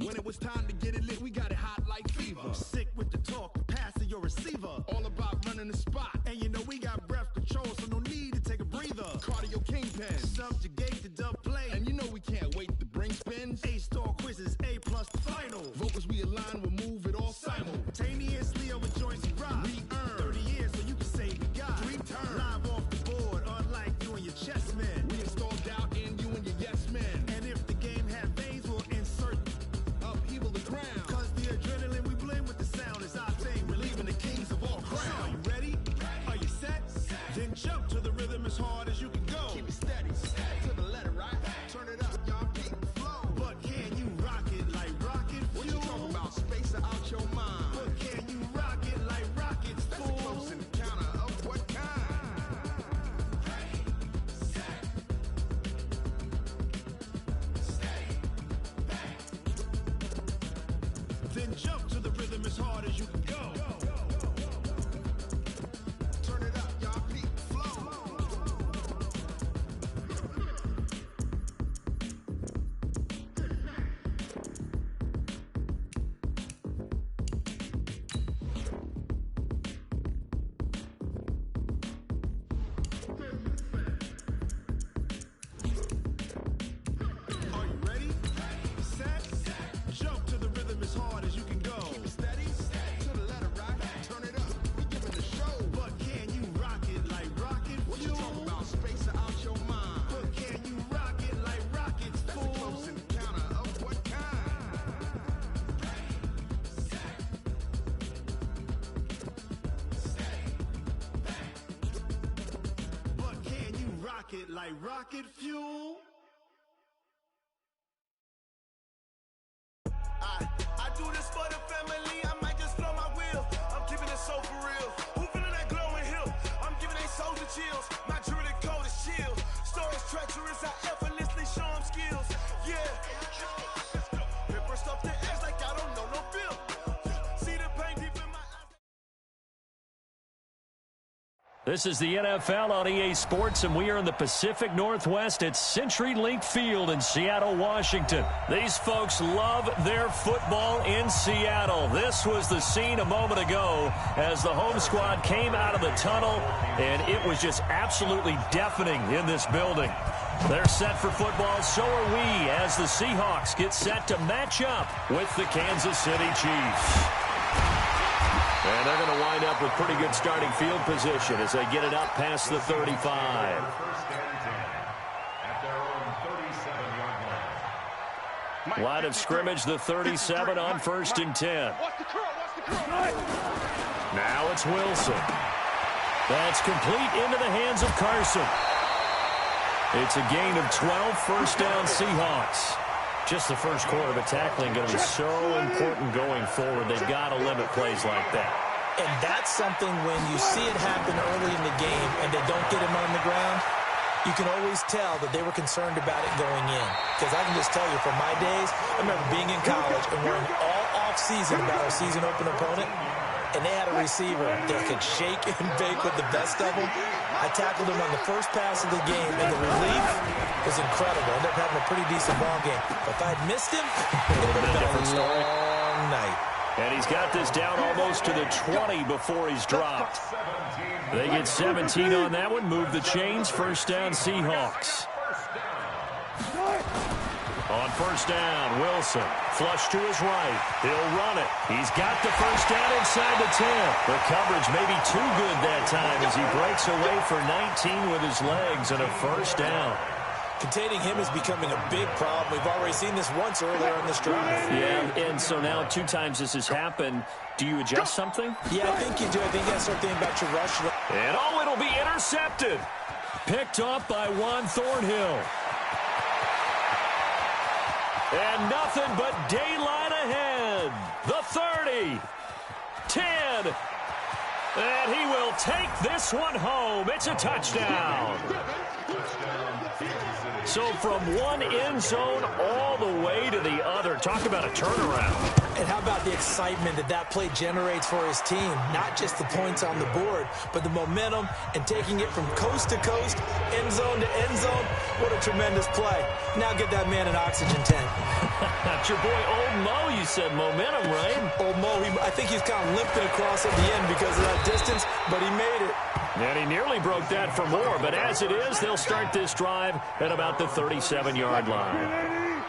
When it was time to get it lit, we got it hot like fever. Sick with the talk, the pass of your receiver. All about running the spot. And you know we got breath control, so no need to take a breather. Cardio kingpin. Subjugate the dub play. And you know we can't wait to bring spins. A-star quizzes, A+ the final. Vocals we align, we'll move it all simultaneously over joints and rocks. We earn 30 years so you can say we got 3 turns. Live off the board, unlike you and your chess men. We install doubt in you and your yes men. And if the game had veins, we'll insert upheaval the ground. Cause the adrenaline we blend with the sound is our thing. We're leaving the kings of all crowns. Are you ready? Are you set? Then jump to the rhythm as hard as you can go. Keep it steady, to the letter, right? Turn it up, y'all, keep the flow. But can you rock it like rocket fuel? What you talking about? Space it out your mind. But can you rock it like rockets, fool? That's a close encounter of what kind? Then jump to the rhythm as hard as you can go. Turn it up, y'all, peak flow. Are you ready? Set? Jump to the rhythm as hard as you can go. Keep it steady, to the letter, right? Turn it up, we giving the show. But can you rock it like rocket What you fuel? talking about? Space it out your mind. But can you rock it like rockets, That's a fool? close encounter of what kind? But can you rock it like rocket fuel? I do this for the family, I might just blow my wheel. I'm keeping it so for real. Who feeling that glowing hill? I'm giving they soldier chills. My druidic code is chill. Stories treacherous, I effortlessly show them skills. Yeah. Pepper stuff the edge like I don't know no bill. See the pain deep in my eyes. This is the NFL on EA Sports, and we are in the Pacific Northwest at CenturyLink Field in Seattle, Washington. These folks love their football in Seattle. This was the scene a moment ago as the home squad came out of the tunnel, and it was just absolutely deafening in this building. They're set for football, so are we, as the Seahawks get set to match up with the Kansas City Chiefs. And they're going to wind up with pretty good starting field position as they get it up past the 35. Line of scrimmage, the 37 on 1st and 10. Now it's Wilson. That's complete into the hands of Carson. It's a gain of 12, first down Seahawks. Just the first quarter of the tackling going to be so important going forward. They've got to limit plays like that. And that's something when you see it happen early in the game and they don't get him on the ground, you can always tell that they were concerned about it going in. Because I can just tell you from my days, I remember being in college and worrying all off-season about our season-open opponent, and they had a receiver that could shake and bake with the best of them. I tackled him on the first pass of the game, and the relief was incredible. I ended up having a pretty decent ball game. But if I'd missed him, it would have been a long night. And he's got this down almost to the 20 before he's dropped. They get 17 on that one, move the chains, first down Seahawks. On first down, Wilson, flush to his right. He'll run it. He's got the first down inside the 10. The coverage may be too good that time as he breaks away for 19 with his legs and a first down. Containing him is becoming a big problem. We've already seen this once earlier in this drive. Yeah, and so now 2 times this has happened. Do you adjust something? Yeah, I think you do. I think you got to start thinking about your rush. And oh, it'll be intercepted. Picked off by Juan Thornhill. And nothing but daylight ahead. The 30, 10, and he will take this one home. It's a touchdown. So from one end zone all the way to the other. Talk about a turnaround. And how about the excitement that that play generates for his team? Not just the points on the board, but the momentum and taking it from coast to coast, end zone to end zone. What a tremendous play. Now get that man an oxygen tank. That's your boy Old Mo, you said. Momentum, right? Old Mo, I think he's kind of limping across at the end because of that distance, but he made it. And he nearly broke that for more, but as it is, they'll start this drive at about the 37-yard line.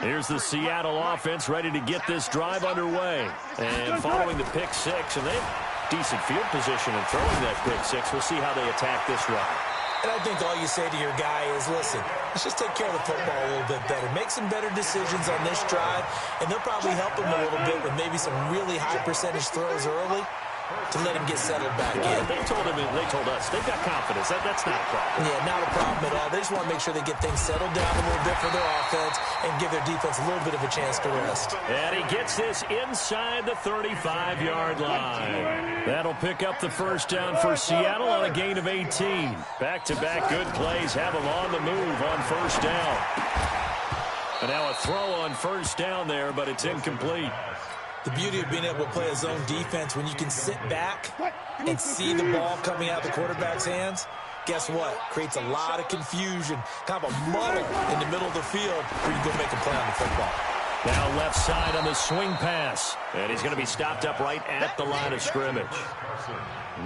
Here's the Seattle offense ready to get this drive underway. And following the pick six, and they have decent field position in throwing that pick six. We'll see how they attack this drive. And I think all you say to your guy is, listen, let's just take care of the football a little bit better. Make some better decisions on this drive, and they'll probably help him a little bit with maybe some really high percentage throws early to let him get settled back in. They told us. They've got confidence. That's not a problem. Yeah, not a problem at all. They just want to make sure they get things settled down a little bit for their offense and give their defense a little bit of a chance to rest. And he gets this inside the 35-yard line. That'll pick up the first down for Seattle on a gain of 18. Back-to-back good plays have them on the move on first down. And now a throw on first down there, but it's incomplete. The beauty of being able to play a zone defense when you can sit back and see the ball coming out of the quarterback's hands, guess what? Creates a lot of confusion, kind of a muddle in the middle of the field where you go make a play on the football. Now left side on the swing pass. And he's going to be stopped up right at the line of scrimmage.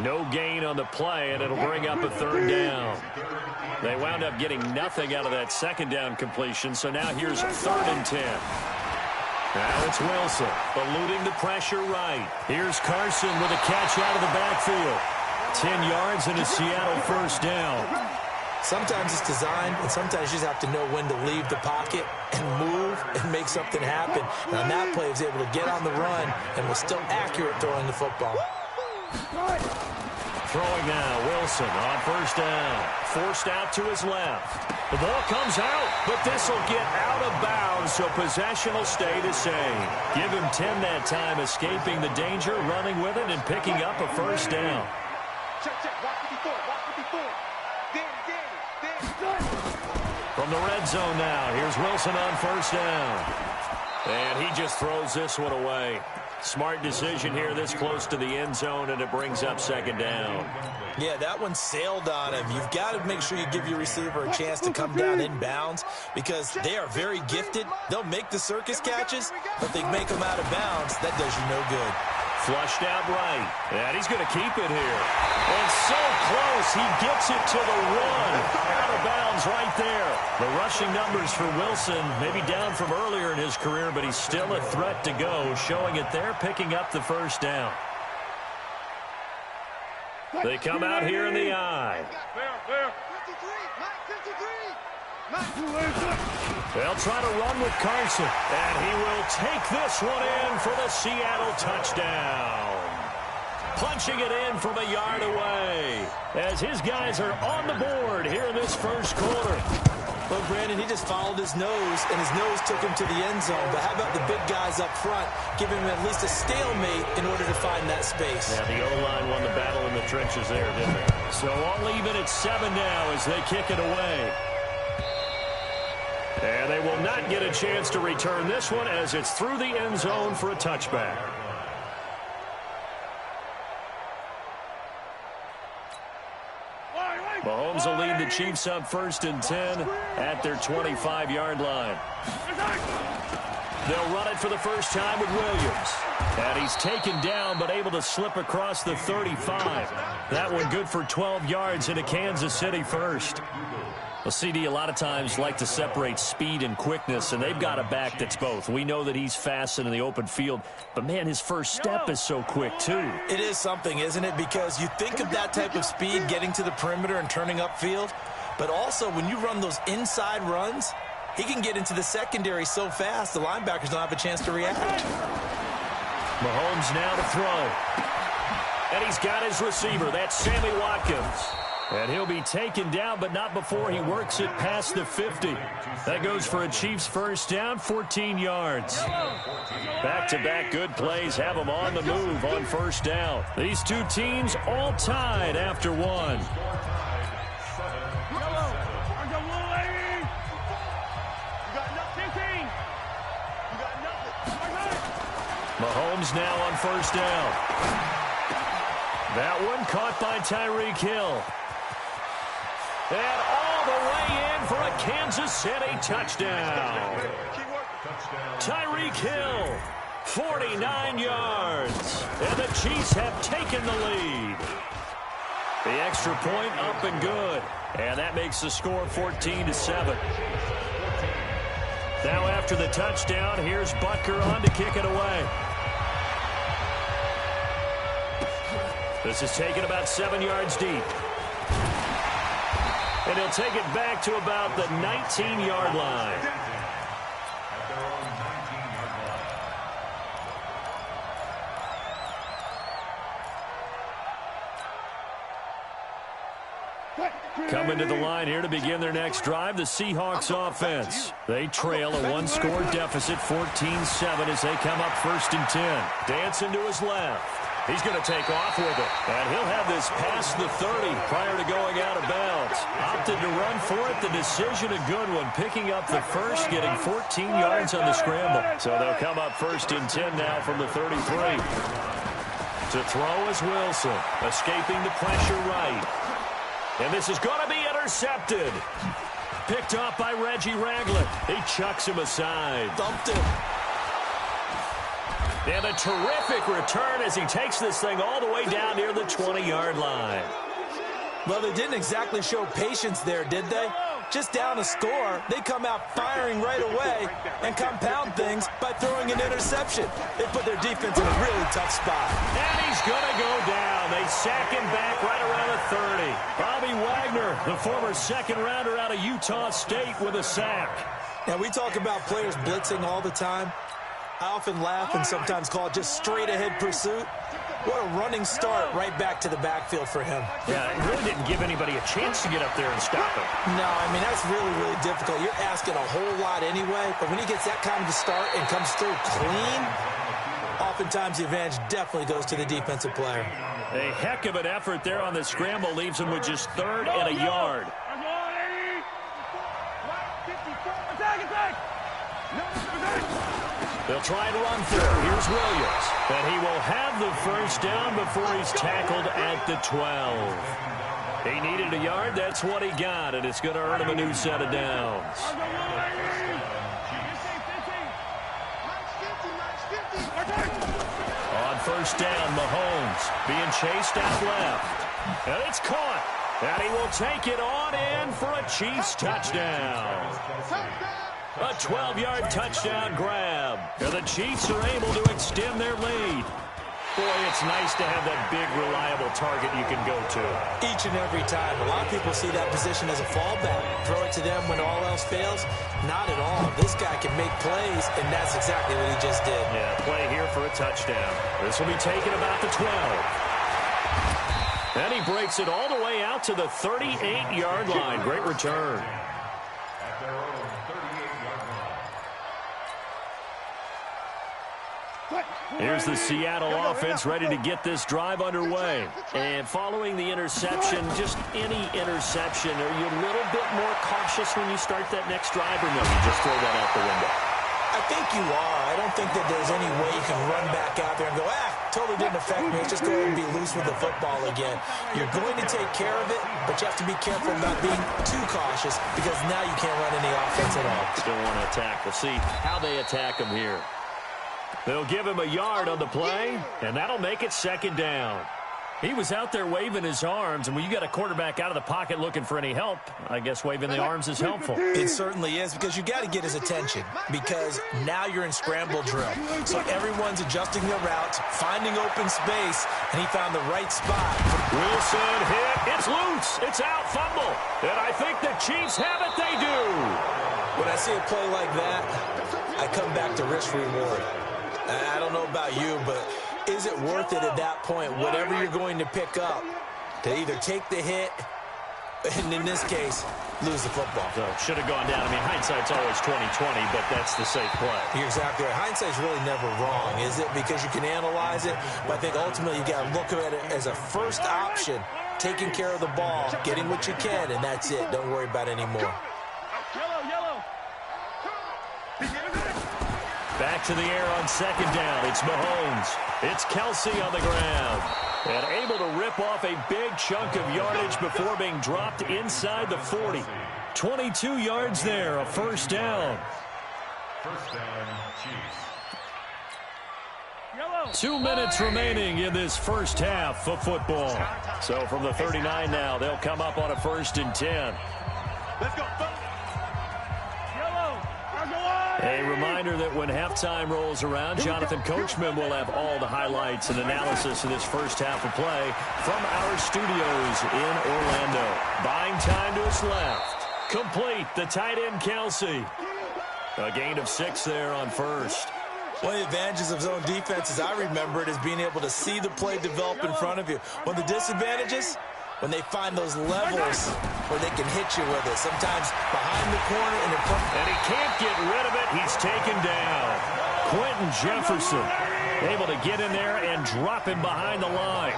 No gain on the play, and it'll bring up a third down. They wound up getting nothing out of that second down completion, so now here's 3rd and 10. Now it's Wilson, eluding the pressure right. Here's Carson with a catch out of the backfield. 10 yards and a Seattle first down. Sometimes it's designed, and sometimes you just have to know when to leave the pocket and move and make something happen. And on that play, he was able to get on the run and was still accurate throwing the football. Throwing now, Wilson on first down. Forced out to his left. The ball comes out, but this will get out of bounds, so possession will stay the same. Give him 10 that time, escaping the danger, running with it, and picking up a first down. From the red zone now, here's Wilson on first down. And he just throws this one away. Smart decision here this close to the end zone, and it brings up second down. Yeah, that one sailed on him. You've got to make sure you give your receiver a chance to come down inbounds because they are very gifted. They'll make the circus catches, but they make them out of bounds. That does you no good. Flushed out right, and he's going to keep it here. And so close, he gets it to the 1. Out of bounds right there. The rushing numbers for Wilson, maybe down from earlier in his career, but he's still a threat to go, showing it there, picking up the first down. They come out here in the I. They'll try to run with Carson, and he will take this one in for the Seattle touchdown. Punching it in from a yard away as his guys are on the board here in this first quarter. Well, Brandon, he just followed his nose, and his nose took him to the end zone. But how about the big guys up front, giving him at least a stalemate in order to find that space? Yeah, the O-line won the battle in the trenches there, didn't they? So all even at 7 now as they kick it away. And they will not get a chance to return this one as it's through the end zone for a touchback. Mahomes will lead the Chiefs up 1st and 10 at their 25-yard line. They'll run it for the first time with Williams. And he's taken down but able to slip across the 35. That one good for 12 yards into Kansas City first. Well, CD, a lot of times like to separate speed and quickness, and they've got a back that's both. We know that he's fast in the open field, but, man, his first step is so quick, too. It is something, isn't it? Because you think of that type of speed getting to the perimeter and turning upfield, but also when you run those inside runs, he can get into the secondary so fast the linebackers don't have a chance to react. Mahomes now to throw. And he's got his receiver. That's Sammy Watkins. And he'll be taken down, but not before he works it past the 50. That goes for a Chiefs first down, 14 yards. Back-to-back good plays have them on the move on first down. These two teams all tied after one. Mahomes now on first down. That one caught by Tyreek Hill. And all the way in for a Kansas City touchdown. Tyreek Hill, 49 yards. And the Chiefs have taken the lead. The extra point up and good. And that makes the score 14-7. Now after the touchdown, here's Butker on to kick it away. This is taken about 7 yards deep. And he'll take it back to about the 19-yard line. Coming to the line here to begin their next drive, the Seahawks offense. They trail a one-score deficit, 14-7, as they come up 1st and 10. Dancing to his left. He's going to take off with it. And he'll have this past the 30 prior to going out of bounds. Opted to run for it. The decision a good one. Picking up the first, getting 14 yards on the scramble. So they'll come up 1st and 10 now from the 33. To throw is Wilson. Escaping the pressure right. And this is going to be intercepted. Picked off by Reggie Ragland. He chucks him aside. Dumped him. And a terrific return as he takes this thing all the way down near the 20-yard line. Well, they didn't exactly show patience there, did they? Just down a score, they come out firing right away and compound things by throwing an interception. They put their defense in a really tough spot. And he's going to go down. They sack him back right around the 30. Bobby Wagner, the former second-rounder out of Utah State, with a sack. Now, we talk about players blitzing all the time. I often laugh and sometimes call it just straight-ahead pursuit. What a running start right back to the backfield for him. Yeah, it really didn't give anybody a chance to get up there and stop him. No, I mean, that's really, really difficult. You're asking a whole lot anyway, but when he gets that kind of a start and comes through clean, oftentimes the advantage definitely goes to the defensive player. A heck of an effort there on the scramble leaves him with just 3rd and a yard. They'll try and run through. Here's Williams. And he will have the first down before he's tackled at the 12. He needed a yard. That's what he got, and it's going to earn him a new set of downs. On 1st down, Mahomes being chased out left. And it's caught. And he will take it on in for a Chiefs touchdown. A 12-yard touchdown grab. And the Chiefs are able to extend their lead. Boy, it's nice to have that big, reliable target you can go to. Each and every time. A lot of people see that position as a fallback. Throw it to them when all else fails. Not at all. This guy can make plays, and that's exactly what he just did. Yeah, play here for a touchdown. This will be taken about the 12. And he breaks it all the way out to the 38-yard line. Great return. Here's the Seattle offense ready to get this drive underway. And following the interception, just any interception, are you a little bit more cautious when you start that next drive, or no, you just throw that out the window? I think you are. I don't think that there's any way you can run back out there and go, totally didn't affect me. Let's just go ahead and be loose with the football again. You're going to take care of it, but you have to be careful about being too cautious because now you can't run any offense at all. Still want to attack. We'll see how they attack him here. They'll give him a yard on the play, and that'll make it 2nd down. He was out there waving his arms, and when you got a quarterback out of the pocket looking for any help, I guess waving the arms is helpful. It certainly is, because you got to get his attention, because now you're in scramble drill. So everyone's adjusting their routes, finding open space, and he found the right spot. Wilson hit. It's loose. It's out. Fumble. And I think the Chiefs have it. They do. When I see a play like that, I come back to risk reward. I don't know about you, but is it worth it at that point, whatever you're going to pick up, to either take the hit, and in this case, lose the football? So should have gone down. I mean, hindsight's always 20/20, but that's the safe play. You're exactly right. Hindsight's really never wrong, is it? Because you can analyze it, but I think ultimately you got to look at it as a first option, taking care of the ball, getting what you can, and that's it. Don't worry about any more. Back to the air on 2nd down. It's Mahomes. It's Kelsey on the ground. And able to rip off a big chunk of yardage before being dropped inside the 40. 22 yards there, a 1st down. First down, Chiefs. 2 minutes remaining in this first half of football. So from the 39 now, they'll come up on a 1st and 10. Let's go. A reminder that when halftime rolls around, Jonathan Coachman will have all the highlights and analysis of this first half of play from our studios in Orlando. Buying time to his left. Complete, the tight end, Kelsey. A gain of 6 there on first. One of the advantages of zone defense, as I remember it, is being able to see the play develop in front of you. One of the disadvantages, when they find those levels where they can hit you with it. Sometimes behind the corner and in front. And he can't get rid of it. He's taken down. Quentin Jefferson able to get in there and drop him behind the line.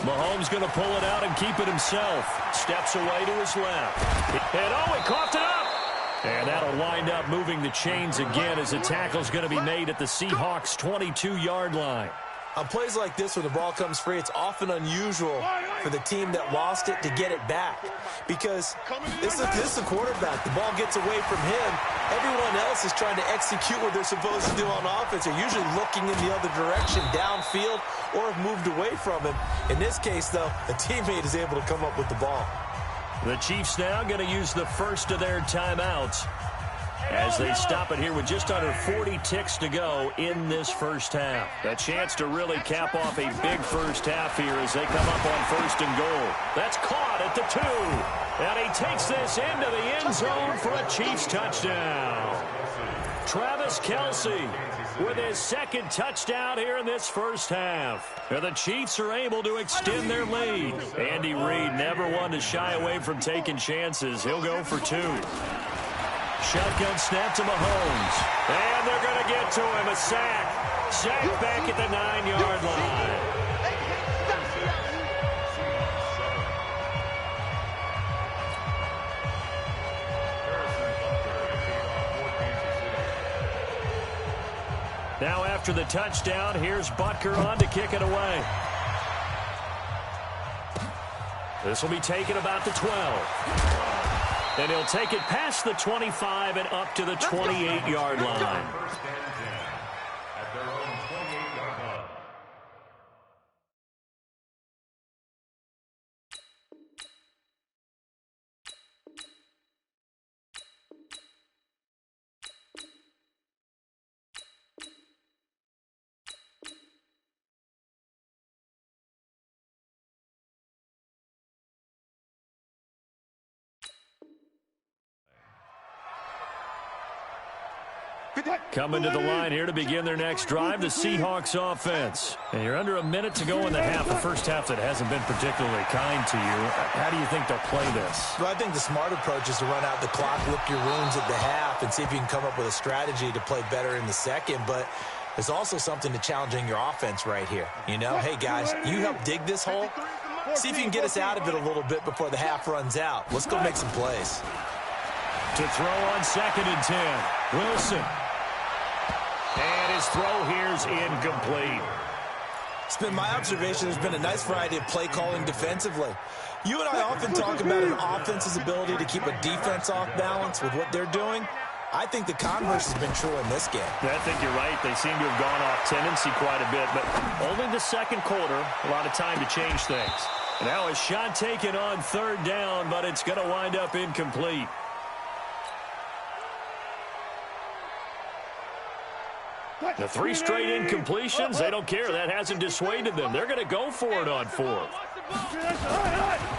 Mahomes going to pull it out and keep it himself. Steps away to his left. And he coughed it up. And that'll wind up moving the chains again as the tackle's going to be made at the Seahawks' 22-yard line. On plays like this, when the ball comes free, it's often unusual for the team that lost it to get it back. Because this is the quarterback. The ball gets away from him. Everyone else is trying to execute what they're supposed to do on offense. They're usually looking in the other direction, downfield, or have moved away from him. In this case, though, a teammate is able to come up with the ball. The Chiefs now going to use the first of their timeouts as they stop it here with just under 40 ticks to go in this first half. A chance to really cap off a big first half here as they come up on 1st and goal. That's caught at the 2. And he takes this into the end zone for a Chiefs touchdown. Travis Kelce with his 2nd touchdown here in this first half. And the Chiefs are able to extend their lead. Andy Reid never one to shy away from taking chances. He'll go for 2. Shotgun snap to Mahomes. And they're going to get to him. A sack. Sack back at the 9-yard line. Now after the touchdown, here's Butker on to kick it away. This will be taken about the 12. And he'll take it past the 25 and up to the 28-yard line. First and 10 at their own 28-yard line. Coming to the line here to begin their next drive, the Seahawks offense. And you're under a minute to go in the half, the first half that hasn't been particularly kind to you. How do you think they'll play this? Well, I think the smart approach is to run out the clock, lick your wounds at the half, and see if you can come up with a strategy to play better in the second. But there's also something to challenging your offense right here. You know, hey, guys, you help dig this hole. See if you can get us out of it a little bit before the half runs out. Let's go make some plays. To throw on 2nd and 10, Wilson. And his throw here's incomplete. It's been my observation there's been a nice variety of play calling defensively. You and I often talk about an offense's ability to keep a defense off balance with what they're doing. I think the converse has been true in this game. I think you're right. They seem to have gone off tendency quite a bit, but only the second quarter, a lot of time to change things. Now a shot taken on 3rd down, but it's going to wind up incomplete. The 3 straight incompletions, they don't care. That hasn't dissuaded them. They're going to go for it on 4th.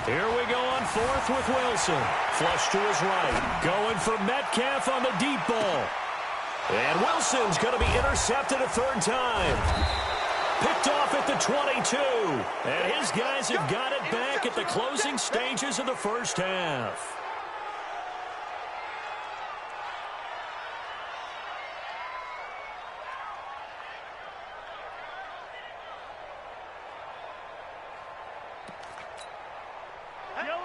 Here we go on 4th with Wilson. Flush to his right. Going for Metcalf on the deep ball. And Wilson's going to be intercepted a 3rd time. Picked off at the 22. And his guys have got it back at the closing stages of the first half.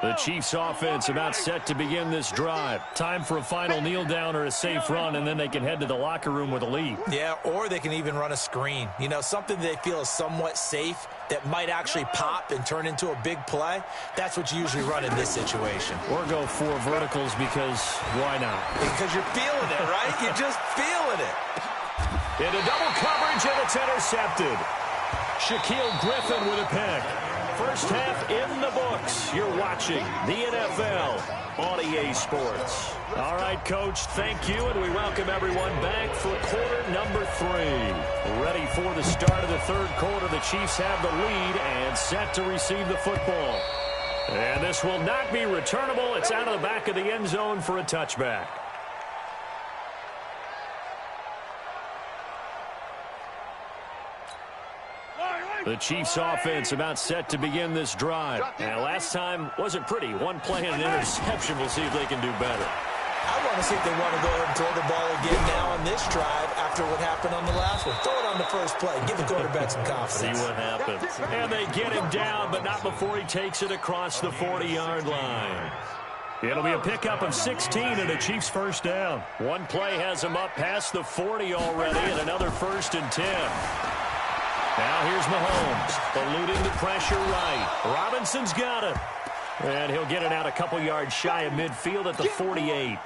The Chiefs offense about set to begin this drive. Time for a final kneel down or a safe run, and then they can head to the locker room with a lead. Yeah, or they can even run a screen. You know, something they feel is somewhat safe that might actually pop and turn into a big play. That's what you usually run in this situation. Or go 4 verticals because why not? Because you're feeling it, right? You're just feeling it. Into double coverage, and it's intercepted. Shaquille Griffin with a pick. First half in the books. You're watching the NFL on EA Sports. All right, Coach, thank you, and we welcome everyone back for quarter number 3. Ready for the start of the third quarter. The Chiefs have the lead and set to receive the football. And this will not be returnable. It's out of the back of the end zone for a touchback. The Chiefs offense about set to begin this drive. And last time wasn't pretty. One play and an interception. We'll see if they can do better. I want to see if they want to go ahead and throw the ball again now on this drive after what happened on the last one. Throw it on the first play. Give the quarterback some confidence. See what happens. And they get him down, but not before he takes it across the 40-yard line. It'll be a pickup of 16 and a Chiefs first down. One play has him up past the 40 already, and another 1st and 10. Now here's Mahomes, eluding the pressure right. Robinson's got it. And he'll get it out a couple yards shy of midfield at the 48.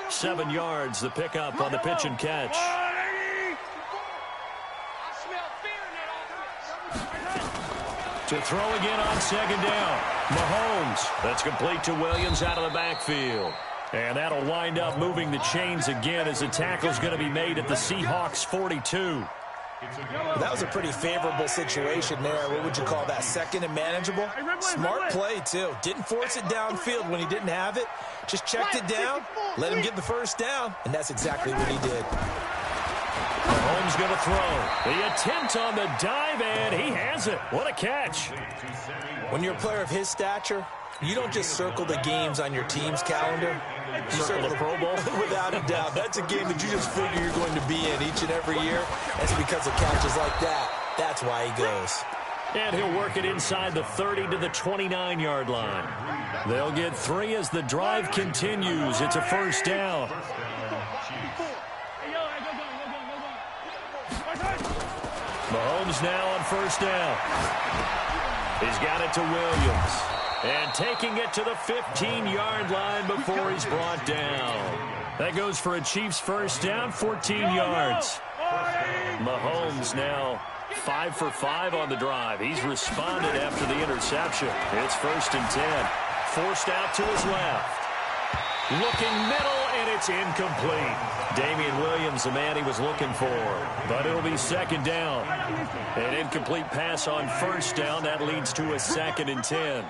7 yards, the pickup on the pitch and catch. To throw again on second down. Mahomes, that's complete to Williams out of the backfield. And that'll wind up moving the chains again as the tackle's going to be made at the Seahawks 42. That was a pretty favorable situation there. What would you call that? Second and manageable? Smart play, too. Didn't force it downfield when he didn't have it. Just checked it down, let him get the first down, and that's exactly what he did. Mahomes going to throw. The attempt on the dive, and he has it. What a catch. When you're a player of his stature, you don't just circle the games on your team's calendar. You circle the Pro Bowl. Without a doubt. That's a game that you just figure you're going to be in each and every year. That's because of catches like that. That's why he goes. And he'll work it inside the 30 to the 29-yard line. They'll get 3 as the drive continues. It's a first down. Mahomes now on first down. He's got it to Williams. And taking it to the 15-yard line before he's brought down. That goes for a Chiefs first down, 14 yards. Mahomes now 5 for 5 on the drive. He's responded after the interception. It's 1st and 10. Forced out to his left. Looking middle, and it's incomplete. Damian Williams, the man he was looking for. But it'll be 2nd down. An incomplete pass on first down. That leads to a 2nd and 10.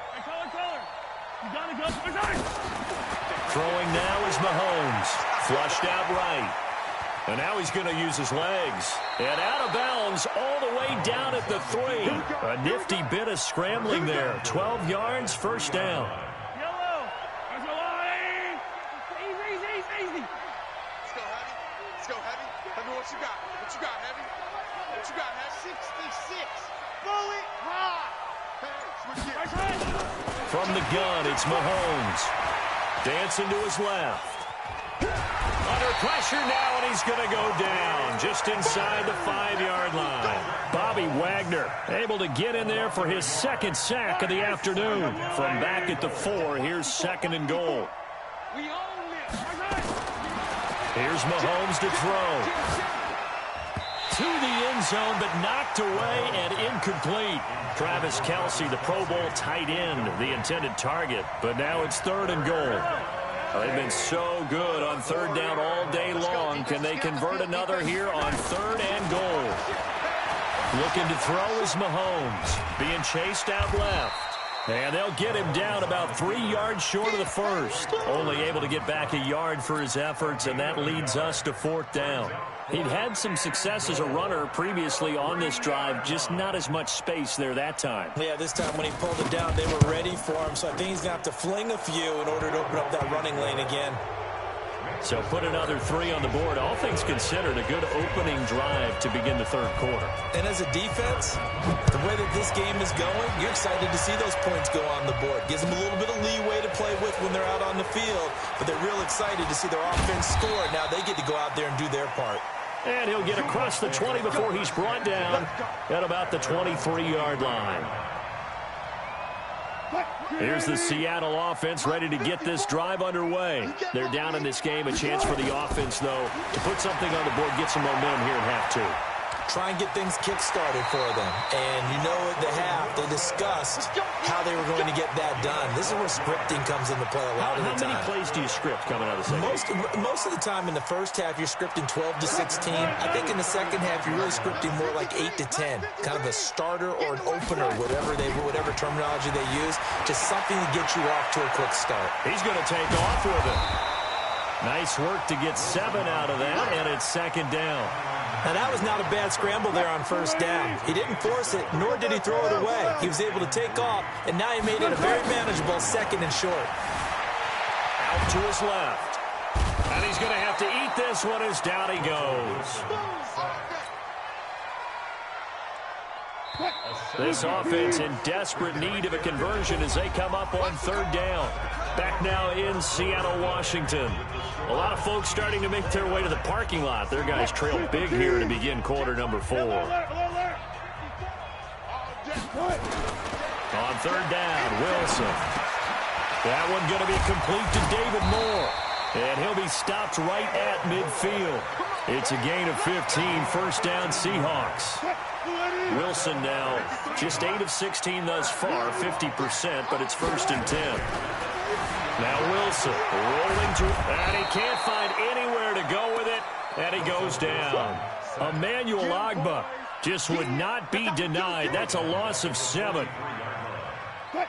Throwing now is Mahomes. Flushed out right. And now he's going to use his legs. And out of bounds all the way down at the 3. A nifty bit of scrambling there. 12 yards, first down. Let's go, Heavy. Heavy, what you got? What you got, Heavy? What you got, Heavy? 66. Throw it high. From the gun, it's Mahomes. Dancing to his left. Under pressure now, and he's going to go down just inside the 5-yard line. Bobby Wagner able to get in there for his 2nd sack of the afternoon. From back at the 4, here's 2nd and goal. Here's Mahomes to throw. To the end zone, but knocked away and incomplete. Travis Kelce, the Pro Bowl tight end, the intended target. But now it's 3rd and goal. They've been so good on 3rd down all day long. Can they convert another here on 3rd and goal? Looking to throw is Mahomes. Being chased out left. And they'll get him down about 3 yards short of the 1st. Only able to get back a yard for his efforts, and that leads us to 4th down. He'd had some success as a runner previously on this drive, just not as much space there that time. Yeah, this time when he pulled it down, they were ready for him, so I think he's going to have to fling a few in order to open up that running lane again. So put another 3 on the board. All things considered, a good opening drive to begin the third quarter. And as a defense, the way that this game is going, you're excited to see those points go on the board. Gives them a little bit of leeway to play with when they're out on the field, but they're real excited to see their offense score. Now they get to go out there and do their part. And he'll get across the 20 before he's brought down at about the 23-yard line. Here's the Seattle offense ready to get this drive underway. They're down in this game. A chance for the offense, though, to put something on the board, get some momentum here at half 2. Try and get things kick-started for them. And you know at the half, they discussed how they were going to get that done. This is where scripting comes into play a lot of the time. How many plays do you script coming out of the second? Most of the time in the first half, you're scripting 12 to 16. I think in the second half, you're really scripting more like 8 to 10. Kind of a starter or an opener, whatever terminology they use. Just something to get you off to a quick start. He's going to take off with it. Nice work to get 7 out of that, and it's second down. Now, that was not a bad scramble there on first down. He didn't force it, nor did he throw it away. He was able to take off, and now he made it a very manageable second and short. Out to his left. And he's going to have to eat this one as down he goes. This offense in desperate need of a conversion as they come up on third down. Back now in Seattle, Washington. A lot of folks starting to make their way to the parking lot. Their guys trail big here to begin quarter number 4. On third down, Wilson. That one going to be complete to David Moore. And he'll be stopped right at midfield. It's a gain of 15, first down Seahawks. Wilson now just 8 of 16 thus far, 50%, but it's first and 10. Now Wilson rolling through, and he can't find anywhere to go with it, and he goes down. Emmanuel Ogbah just would not be denied. That's a loss of 7.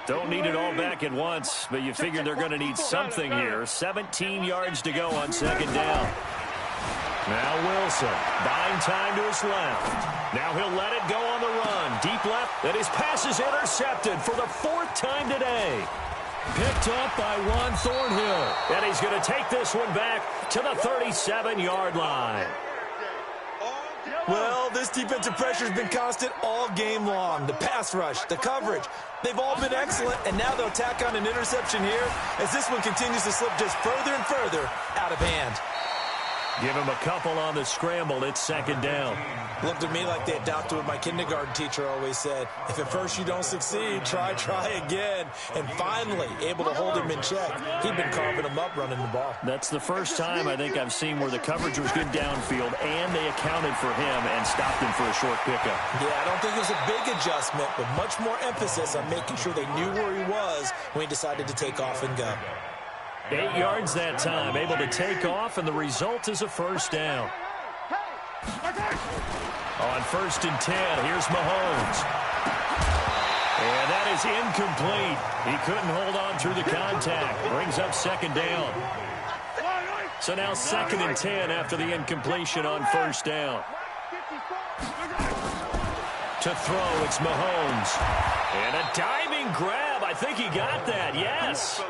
Don't need it all back at once, but you figure they're going to need something here. 17 yards to go on second down. Now Wilson, buying time to his left. Now he'll let it go on the run. Deep left, and his pass is intercepted for the 4th time today. Picked up by Juan Thornhill. And he's going to take this one back to the 37-yard line. Well, this defensive pressure has been constant all game long. The pass rush, the coverage, they've all been excellent, and now they'll tack on an interception here as this one continues to slip just further and further out of hand. Give him a couple on the scramble. It's second down. Looked at me like they adopted what my kindergarten teacher always said. If at first you don't succeed, try again. And finally, able to hold him in check. He'd been carving him up running the ball. That's the first time I think I've seen where the coverage was good downfield, and they accounted for him and stopped him for a short pickup. Yeah, I don't think it was a big adjustment, but much more emphasis on making sure they knew where he was when he decided to take off and go. 8 yards that time, able to take off, and the result is a first down. On first and 10, here's Mahomes. And that is incomplete. He couldn't hold on through the contact. Brings up second down. So now second and 10 after the incompletion on first down. To throw, it's Mahomes. And a diving grab. I think he got that, yes.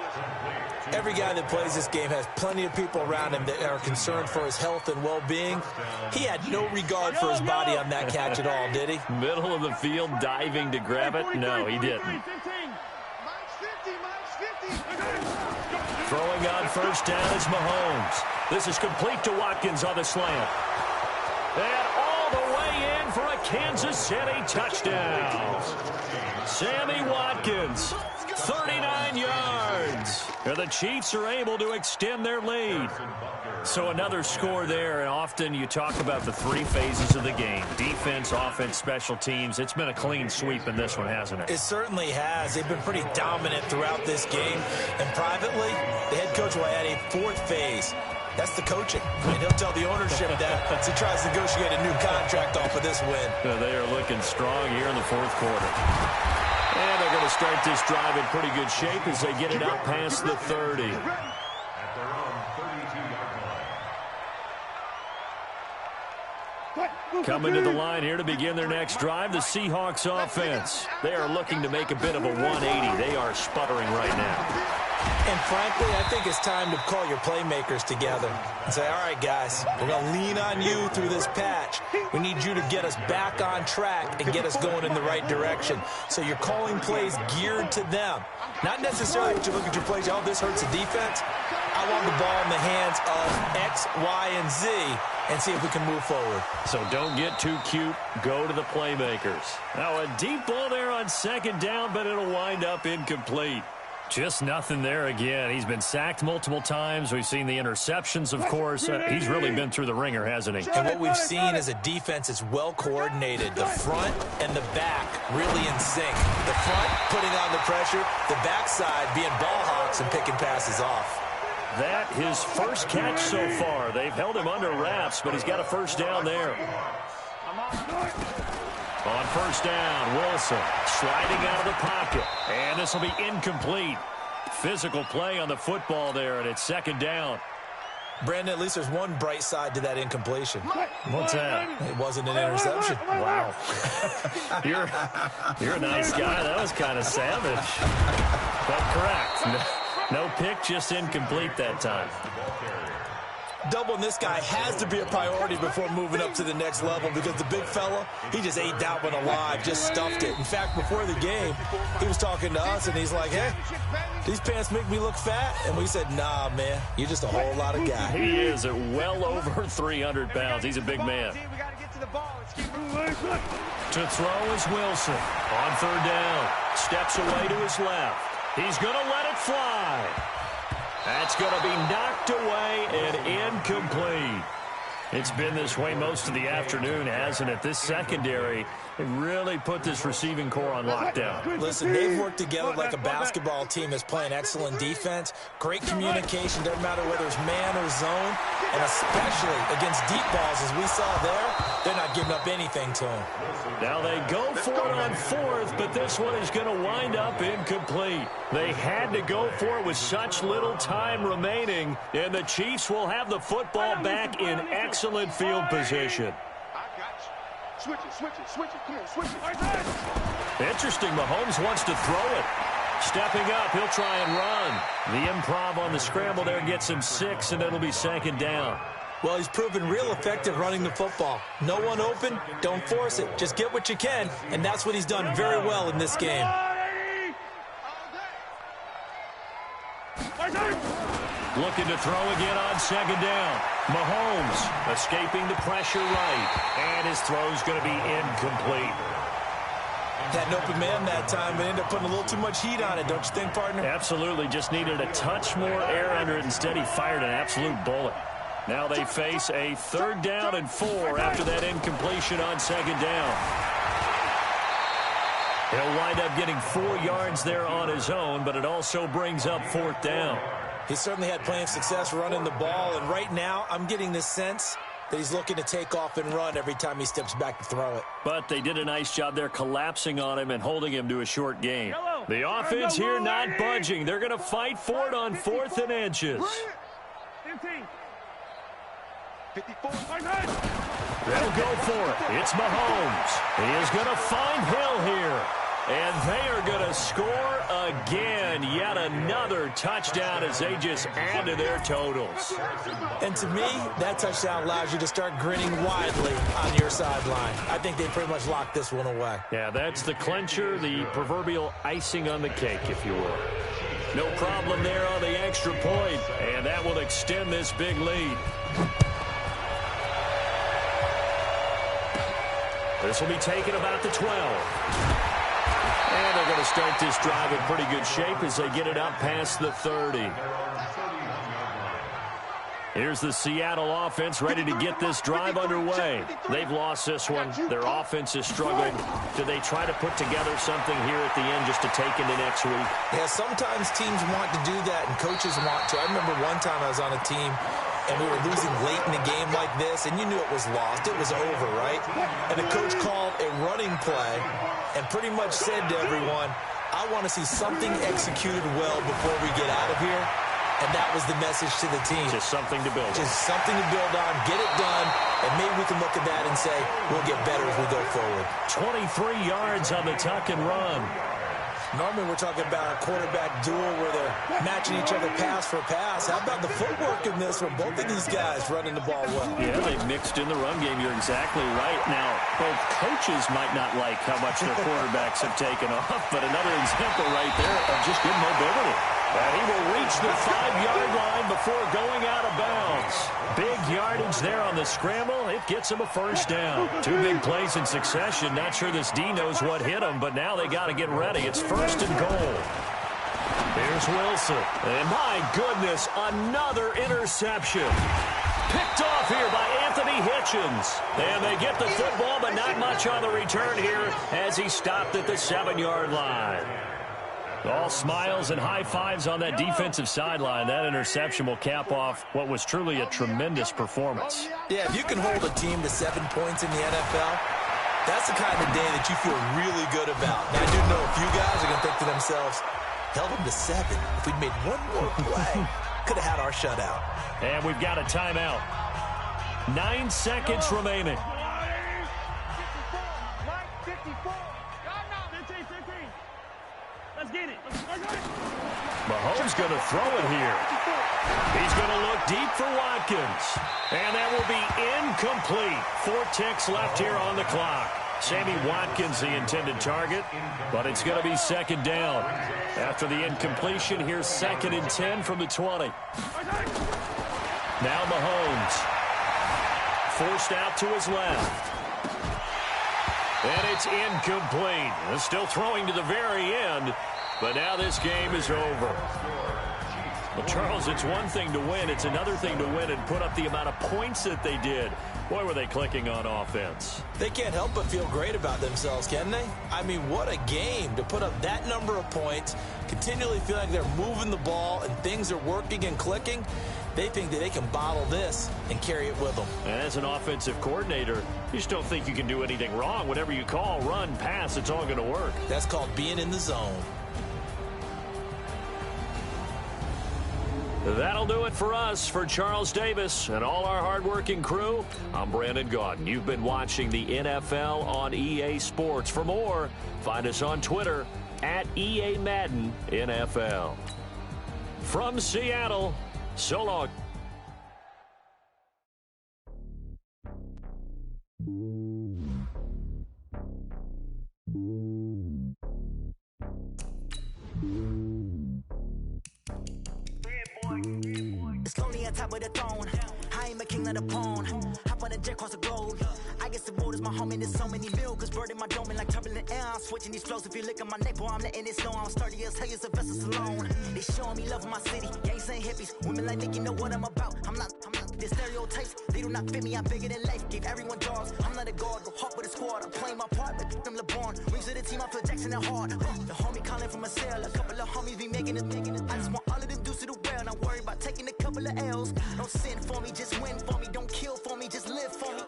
Every guy that plays this game has plenty of people around him that are concerned for his health and well-being. He had no regard for his body on that catch at all, did he? Middle of the field, diving to grab it? No, he didn't. Throwing on first down is Mahomes. This is complete to Watkins on the slant. And all the way in for a Kansas City touchdown. Sammy Watkins, 39 yards. And the Chiefs are able to extend their lead. So another score there, and often you talk about the 3 phases of the game. Defense, offense, special teams. It's been a clean sweep in this one, hasn't it? It certainly has. They've been pretty dominant throughout this game. And privately, the head coach will add a 4th phase. That's the coaching. And he'll tell the ownership that as he tries to negotiate a new contract off of this win. They are looking strong here in the 4th quarter. And they're going to start this drive in pretty good shape as they get it out past the 30. At their own 32-yard line. Coming to the line here to begin their next drive, the Seahawks offense. They are looking to make a bit of a 180. They are sputtering right now. And frankly, I think it's time to call your playmakers together and say, all right, guys, we're going to lean on you through this patch. We need you to get us back on track and get us going in the right direction. So you're calling plays geared to them. Not necessarily that you look at your plays, oh, this hurts the defense. I want the ball in the hands of X, Y, and Z and see if we can move forward. So don't get too cute. Go to the playmakers. Now a deep ball there on second down, but it'll wind up incomplete. Just nothing there again. He's been sacked multiple times. We've seen the interceptions, of course. He's really been through the ringer, hasn't he? And what we've seen is a defense that's well coordinated. The front and the back really in sync. The front putting on the pressure, the backside being ball hawks and picking passes off. That his first catch so far. They've held him under wraps, but he's got a first down there. On first down, Wilson sliding out of the pocket. And this will be incomplete. Physical play on the football there, and it's second down. Brandon, at least there's one bright side to that incompletion. What's that? It wasn't an interception. Wow. You're a nice guy. That was kind of savage. But correct. No pick, just incomplete that time. Doubling this guy has to be a priority before moving up to the next level because the big fella, he just ate that one alive, just stuffed it. In fact, before the game, he was talking to us, and he's like, hey, these pants make me look fat? And we said, nah, man, you're just a whole lot of guy. He is at well over 300 pounds. He's a big man. To throw is Wilson. On third down. Steps away to his left. He's going to let it fly. That's going to be knocked away and incomplete. It's been this way most of the afternoon, hasn't it? This secondary really put this receiving core on lockdown. Listen, they've worked together like a basketball team that's playing excellent defense. Great communication, doesn't matter whether it's man or zone. And especially against deep balls, as we saw there, they're not giving up anything to them. Now they go for it on fourth, but this one is going to wind up incomplete. They had to go for it with such little time remaining, and the Chiefs will have the football back in excellent field position. Switch it. Come on, switch it. Interesting, Mahomes wants to throw it. Stepping up, he'll try and run. The improv on the scramble there gets him 6, and it'll be second down. Well, he's proven real effective running the football. No one open, don't force it. Just get what you can, and that's what he's done very well in this game. Looking to throw again on second down. Mahomes escaping the pressure right, and his throw's going to be incomplete. Had an open man that time, but ended up putting a little too much heat on it, don't you think, partner? Absolutely, just needed a touch more air under it. Instead, he fired an absolute bullet. Now they face a third down and 4 after that incompletion on second down. He'll wind up getting 4 yards there on his own, but it also brings up fourth down. He certainly had plenty of success running the ball, and right now I'm getting the sense that he's looking to take off and run every time he steps back to throw it. But they did a nice job there collapsing on him and holding him to a short gain. The offense here not budging. They're going to fight for it on 4th and inches. 54. They'll go for it. It's Mahomes. He is going to find Hill here. And they are going to score again. Yet another touchdown as they just add to their totals. And to me, that touchdown allows you to start grinning widely on your sideline. I think they pretty much locked this one away. Yeah, that's the clincher, the proverbial icing on the cake, if you will. No problem there on the extra point, and that will extend this big lead. This will be taken about the 12. And they're going to start this drive in pretty good shape as they get it up past the 30. Here's the Seattle offense ready to get this drive underway. They've lost this one. Their offense has struggled. Do they try to put together something here at the end just to take into next week? Yeah, sometimes teams want to do that and coaches want to. I remember one time I was on a team and we were losing late in a game like this, and you knew it was lost. It was over, right? And the coach called a running play and pretty much said to everyone, I want to see something executed well before we get out of here. And that was the message to the team. Just something to build on. Just something to build on, get it done, and maybe we can look at that and say, we'll get better as we go forward. 23 yards on the tuck and run. Normally we're talking about a quarterback duel where they're matching each other pass for pass. How about the footwork in this from both of these guys running the ball well? Yeah, they mixed in the run game. You're exactly right. Now, both coaches might not like how much their quarterbacks have taken off, but another example right there of just good mobility. And he will reach the 5-yard line before going out of bounds. Big yardage there on the scramble. It gets him a first down. 2 big plays in succession. Not sure this D knows what hit him, but now they got to get ready. It's first and goal. Here's Wilson. And my goodness, another interception. Picked off here by Anthony Hitchens. And they get the football, but not much on the return here as he stopped at the 7-yard line. All smiles and high fives on that defensive sideline. That interception will cap off what was truly a tremendous performance. Yeah, if you can hold a team to 7 points in the NFL, that's the kind of day that you feel really good about. Now, I do know a few guys are going to think to themselves, held them to 7. If we'd made one more play, could have had our shutout. And we've got a timeout. 9 seconds remaining. Let's get it. Mahomes going to throw it here. He's going to look deep for Watkins. And that will be incomplete. 4 ticks left here on the clock. Sammy Watkins, the intended target, but it's going to be second down. After the incompletion, here's 2nd and 10 from the 20. Now Mahomes. Forced out to his left. And it's incomplete. Still throwing to the very end, but now this game is over. Well, Charles, it's one thing to win. It's another thing to win and put up the amount of points that they did. Boy, were they clicking on offense. They can't help but feel great about themselves, can they? I mean, what a game to put up that number of points, continually feel like they're moving the ball and things are working and clicking. They think that they can bottle this and carry it with them. And as an offensive coordinator, you just don't think you can do anything wrong. Whatever you call, run, pass, it's all going to work. That's called being in the zone. That'll do it for us. For Charles Davis and all our hardworking crew, I'm Brandon Gaudin. You've been watching the NFL on EA Sports. For more, find us on Twitter at EA Madden NFL. From Seattle, so long. It's lonely on top of the throne. I am a king of the pawn. Hop on a jet across the globe. I guess the world is my home and there's so many mil. Cause bird in my dome and like turbulent air. I'm switching these flows. If you look at my neck, boy, I'm letting it snow. I'm sturdy as hell as a vessel alone. They showing me love in my city. Gangs and hippies. Women like Nick, you know what I'm about. I'm not the stereotypes. They do not fit me. I'm bigger than life. Gave everyone jobs. I'm not a guard. Go hard with a squad. I'm playing my part. But I'm LeBron. Rings of the team. I feel Jackson and hard. The homie calling from a cell. A couple of homies be making it. I just want all of them dudes to the well. Not worry about taking a couple of L's. Don't sin for me. Just win for me. Don't kill for me. Just live for me.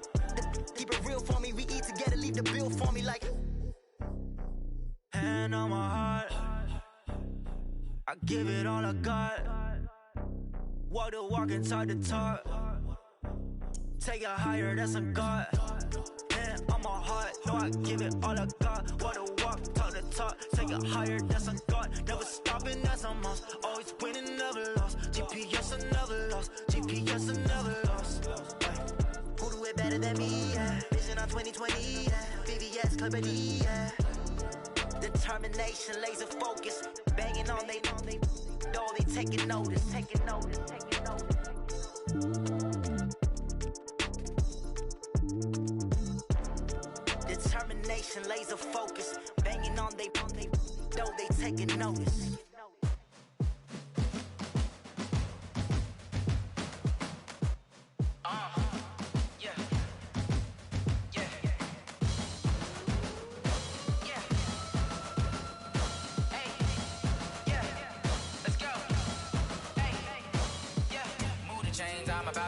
Keep it real for me. We eat together. Leave the bill for me like. Hand on my heart. I give it all I got. Walk the walk and talk the talk. Take it higher, that's a God. Hand on my heart, no, I give it all I got. Walk the walk, talk the talk. Take it higher, that's a God. Never stopping, that's a must. Always winning, never lost. GPS, I never lost. GPS, I never lost. Who do it better than me? Yeah. Vision on 2020, yeah. VVS, Clippity, yeah. Determination, laser focus. Banging on they though they taking notice. Determination, laser focus. Banging on they though they taking notice.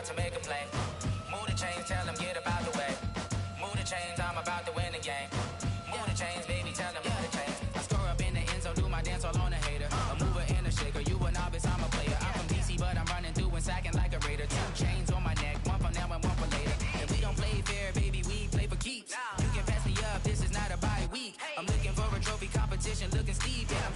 To make a play. Move the chains, tell them get about the way. Move the chains, I'm about to win the game. Move the chains, baby, tell them move the chains. I score up in the end zone, do my dance all on a hater. A mover and a shaker, you a novice, I'm a player. I'm from DC, but I'm running through and sacking like a raider. 2 chains on my neck, one for now and one for later. And we don't play fair, baby, we play for keeps. You can pass me up, this is not a bye week. I'm looking for a trophy competition, looking steep, and I'm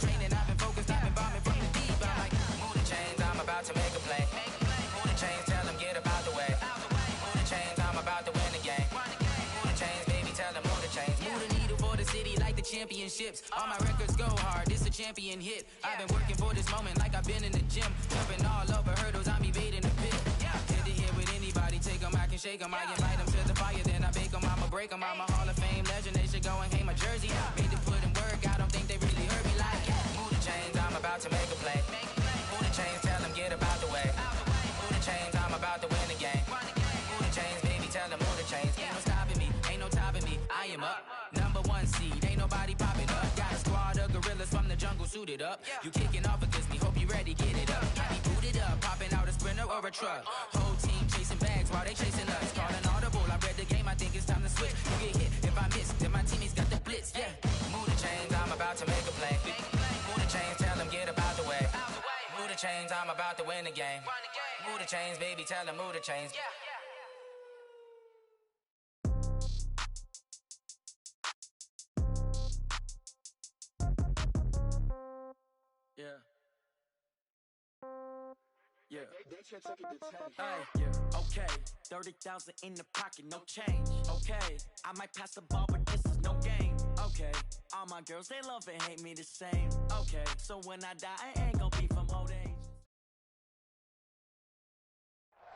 championships. All my records go hard, it's a champion hit. I've been working for this moment like I've been in the gym. Jumping all over hurdles, I'm evading the pit. Head to head with anybody, take them, I can shake them. I invite them to the fire, then I bake them, I'ma break them. I'm a Hall of Fame legend, they should go and hang my jersey. Made to put in work, I don't think they really heard me like, move the chains, I'm about to make a play. Move the chains, tell them get about the way. Move the chains, I'm about to win the game. Move the chains, baby, tell them move the chains. Ain't no stopping me, ain't no topping me, I am up. #1 seed, ain't nobody popping up. Got a squad of gorillas from the jungle suited up. You kicking off against me, hope you ready, get it up. I be booted up, popping out a sprinter or a truck. Whole team chasing bags while they chasing us. Calling audible, I read the game, I think it's time to switch. You get hit, if I miss, then my teammates got the blitz, yeah. Move the chains, I'm about to make a play. Move the chains, tell them get about the way. Move the chains, I'm about to win the game. Move the chains, baby, tell them move the chains. Yeah. Hey, yeah, okay. 30,000 in the pocket, no change. Okay, I might pass the ball, but this is no game. Okay, all my girls, they love and hate me the same. Okay, so when I die, I ain't gonna be from old age.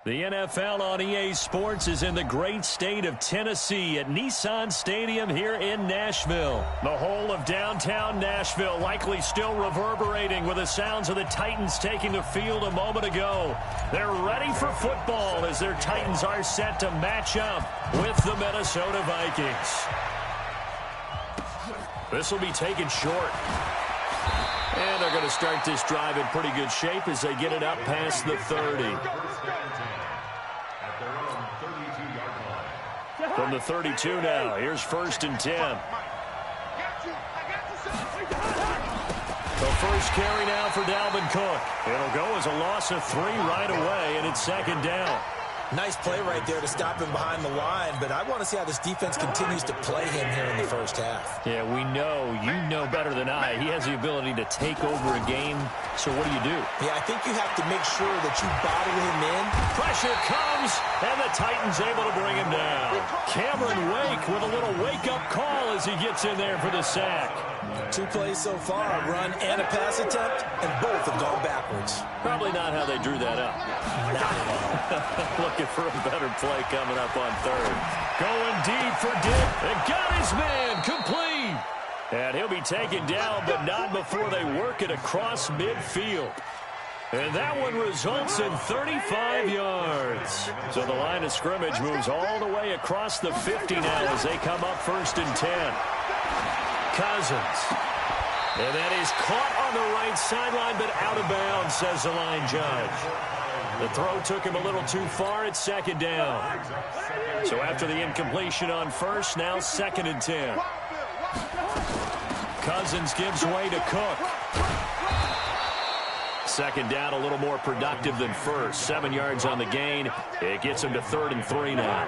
The NFL on EA Sports is in the great state of Tennessee at Nissan Stadium here in Nashville. The whole of downtown Nashville likely still reverberating with the sounds of the Titans taking the field a moment ago. They're ready for football as their Titans are set to match up with the Minnesota Vikings. This will be taken short. And they're going to start this drive in pretty good shape as they get it up past the 30. From the 32 now, here's 1st and 10. The first carry now for Dalvin Cook. It'll go as a loss of 3 right away, and it's 2nd down. Nice play right there to stop him behind the line, but I want to see how this defense continues to play him here in the first half. Yeah, we know, you know better than I, he has the ability to take over a game, so what do? Yeah, I think you have to make sure that you bottle him in. Pressure comes, and the Titans able to bring him down. Cameron Wake with a little wake-up call as he gets in there for the sack. 2 plays so far, a run and a pass attempt, and both have gone backwards. Probably not how they drew that up. Not at all. Looking for a better play coming up on 3rd. Going deep for Dick, and got his man complete. And he'll be taken down, but not before they work it across midfield. And that one results in 35 yards. So the line of scrimmage moves all the way across the 50 now as they come up 1st and 10. Cousins. And that is caught on the right sideline, but out of bounds, says the line judge. The throw took him a little too far. It's 2nd down. So after the incompletion on 1st, now 2nd and 10. Cousins gives way to Cook. 2nd down, a little more productive than 1st. 7 yards on the gain. It gets him to 3rd and 3 now.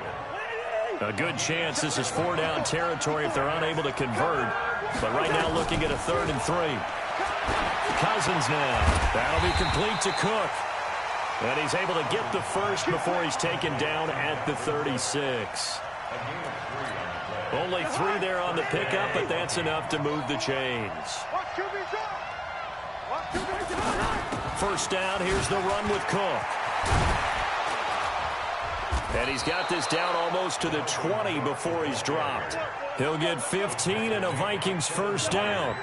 A good chance this is 4-down territory if they're unable to convert. But right now looking at a 3rd and 3. Cousins now. That'll be complete to Cook. And he's able to get the first before he's taken down at the 36. Only 3 there on the pickup, but that's enough to move the chains. 1st down, here's the run with Cook. And he's got this down almost to the 20 before he's dropped. He'll get 15 and a Vikings 1st down.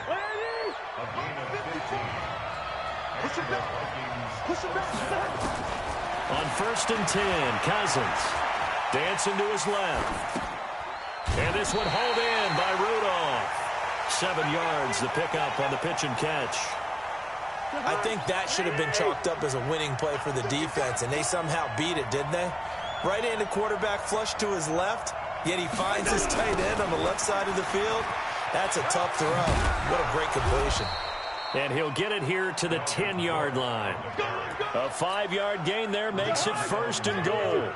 On 1st and 10, Cousins dancing to his left. And this one hauled in by Rudolph. 7 yards, the pickup on the pitch and catch. I think that should have been chalked up as a winning play for the defense, and they somehow beat it, didn't they? Right-handed quarterback flush to his left, yet he finds his tight end on the left side of the field. That's a tough throw. What a great completion. And he'll get it here to the 10-yard line. A 5-yard gain there makes it 1st and goal.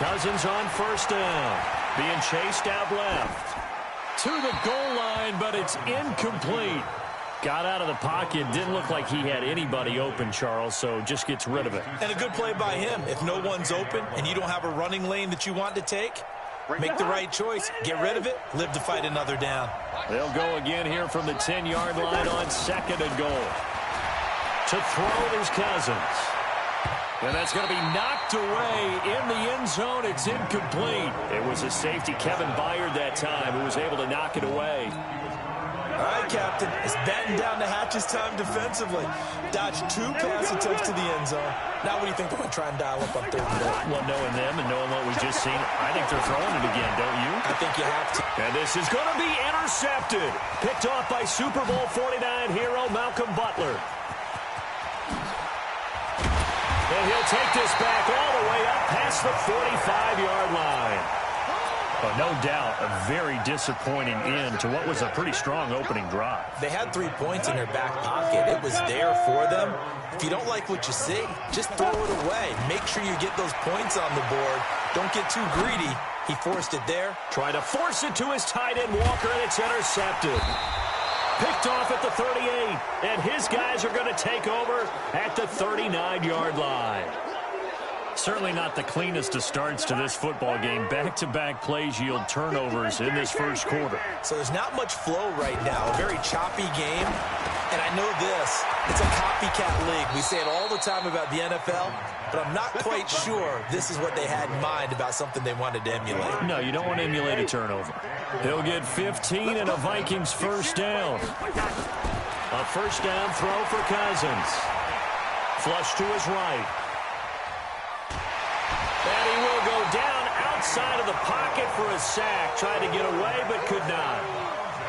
Cousins on 1st down. Being chased out left. To the goal line, but it's incomplete. Got out of the pocket. Didn't look like he had anybody open, Charles, so just gets rid of it. And a good play by him. If no one's open and you don't have a running lane that you want to take, Make the right choice. Get rid of it. Live to fight another down. They'll go again here from the 10-yard line on 2nd and goal. To throw is Cousins. And that's going to be knocked away in the end zone. It's incomplete. It was a safety, Kevin Byard, that time, who was able to knock it away. All right, Captain. It's batten down the hatches time defensively. Dodged 2 pass attempts to the end zone. Now what do you think they're going to try and dial up on 3rd and goal? Well, knowing them and knowing what we just seen, I think they're throwing it again, don't you? I think you have to. And this is going to be intercepted. Picked off by Super Bowl 49 hero Malcolm Butler. And he'll take this back all the way up past the 45-yard line. But no doubt, a very disappointing end to what was a pretty strong opening drive. They had 3 points in their back pocket. It was there for them. If you don't like what you see, just throw it away. Make sure you get those points on the board. Don't get too greedy. He forced it there. Trying to force it to his tight end, Walker, and it's intercepted. Picked off at the 38, and his guys are going to take over at the 39-yard line. Certainly not the cleanest of starts to this football game. Back-to-back plays yield turnovers in this first quarter. So there's not much flow right now. A very choppy game. And I know this. It's a copycat league. We say it all the time about the NFL, but I'm not quite sure this is what they had in mind about something they wanted to emulate. No, you don't want to emulate a turnover. He'll get 15 and a Vikings first down. A first down throw for Cousins. Flush to his right. And he will go down outside of the pocket for a sack. Tried to get away, but could not.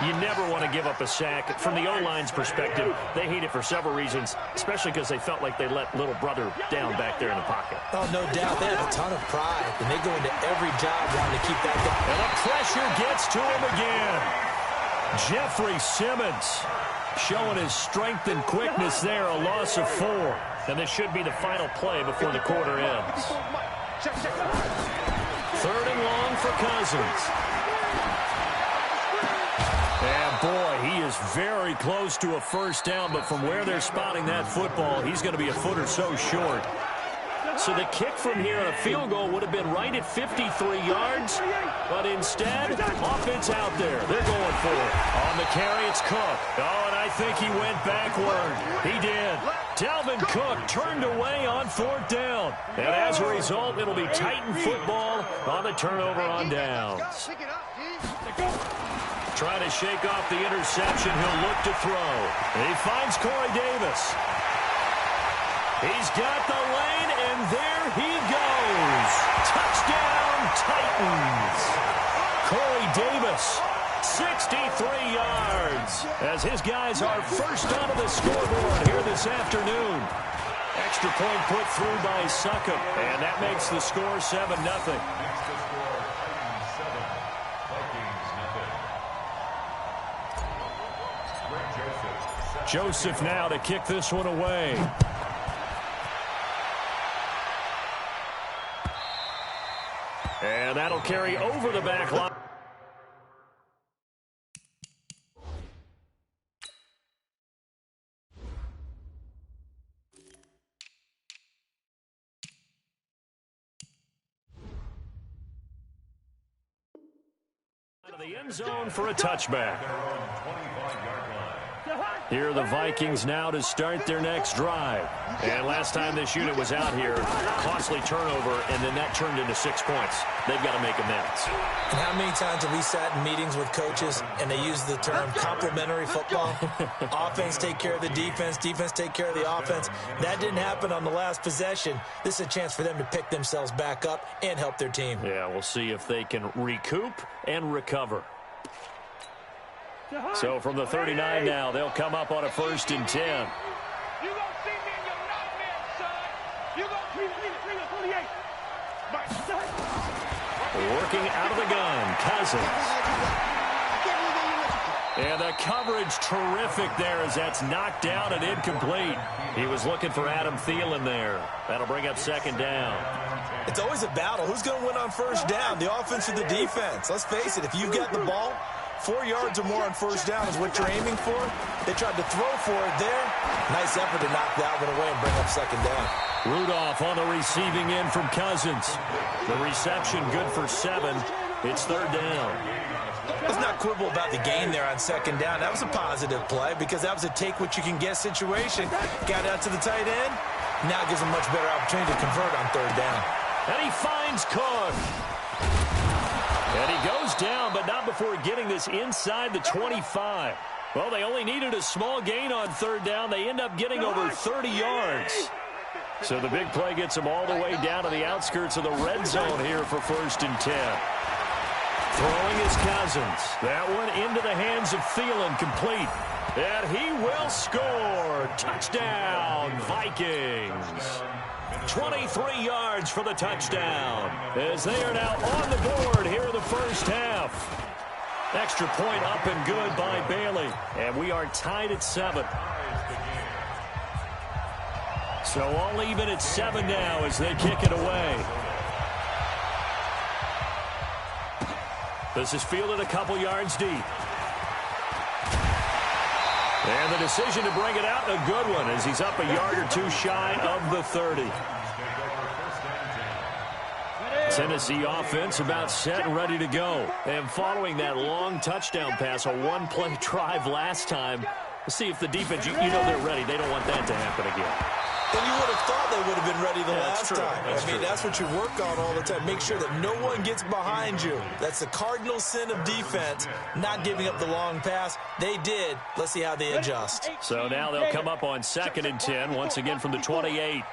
You never want to give up a sack. From the O-line's perspective, they hate it for several reasons, especially because they felt like they let little brother down back there in the pocket. Oh, no doubt. They have a ton of pride, and they go into every job wanting to keep that guy. And the pressure gets to him again. Jeffrey Simmons showing his strength and quickness there, a loss of 4. And this should be the final play before the quarter ends. 3rd and long for Cousins. And boy, he is very close to a first down, but from where they're spotting that football, he's going to be a foot or so short. So the kick from here on a field goal would have been right at 53 yards, but instead, offense out there. They're going for it. On the carry, it's Cook. Oh, and I think he went backward. He did. Dalvin Cook turned away on 4th down. And as a result, it'll be Titan football on the turnover on downs. Trying to shake off the interception. He'll look to throw. He finds Corey Davis. He's got the lane, and there he goes. Touchdown, Titans. Corey Davis, 63 yards, as his guys are first onto the scoreboard here this afternoon. Extra point put through by Succop, and that makes the score 7-0. Joseph now to kick this one away. And that'll carry over the back line. Out of the end zone for a touchback. Here are the Vikings now to start their next drive. And last time this unit was out here, costly turnover, and then that turned into 6 points. They've got to make amends. And how many times have we sat in meetings with coaches and they use the term complementary football? Offense take care of the defense, defense take care of the offense. That didn't happen on the last possession. This is a chance for them to pick themselves back up and help their team. Yeah, we'll see if they can recoup and recover. So from the 39 now, they'll come up on a 1st and 10. You gonna see me in your nightmare, son. You gonna see me in 28. Working out of the gun, Cousins. And the coverage terrific there as that's knocked down and incomplete. He was looking for Adam Thielen there. That'll bring up 2nd down. It's always a battle. Who's going to win on 1st down, the offense or the defense? Let's face it, if you've got the ball, 4 yards or more on 1st down is what you're aiming for. They tried to throw for it there. Nice effort to knock that one away and bring up 2nd down. Rudolph on the receiving end from Cousins. The reception good for 7. It's third down. Let's not quibble about the gain there on second down. That was a positive play because that was a take-what-you-can-get situation. Got out to the tight end. Now gives him much better opportunity to convert on third down. And he finds Cook. And he goes down, but not before getting this inside the 25. Well, they only needed a small gain on third down. They end up getting over 30 yards. So the big play gets them all the way down to the outskirts of the red zone here for 1st and 10. Throwing is Cousins. That one into the hands of Thielen, complete. And he will score. Touchdown, Vikings. 23 yards for the touchdown as they are now on the board here in the first half. Extra point up and good by Bailey. And we are tied at 7. So all even at 7 now as they kick it away. This is fielded a couple yards deep. And the decision to bring it out, a good one, as he's up a yard or two shy of the 30. Tennessee offense about set and ready to go. And following that long touchdown pass, a one-play drive last time, let's see if the defense, you know they're ready. They don't want that to happen again. And you would have thought they would have been ready the last time. I mean, that's what you work on all the time. Make sure that no one gets behind you. That's the cardinal sin of defense, not giving up the long pass. They did. Let's see how they adjust. So now they'll come up on 2nd and 10, once again from the 28.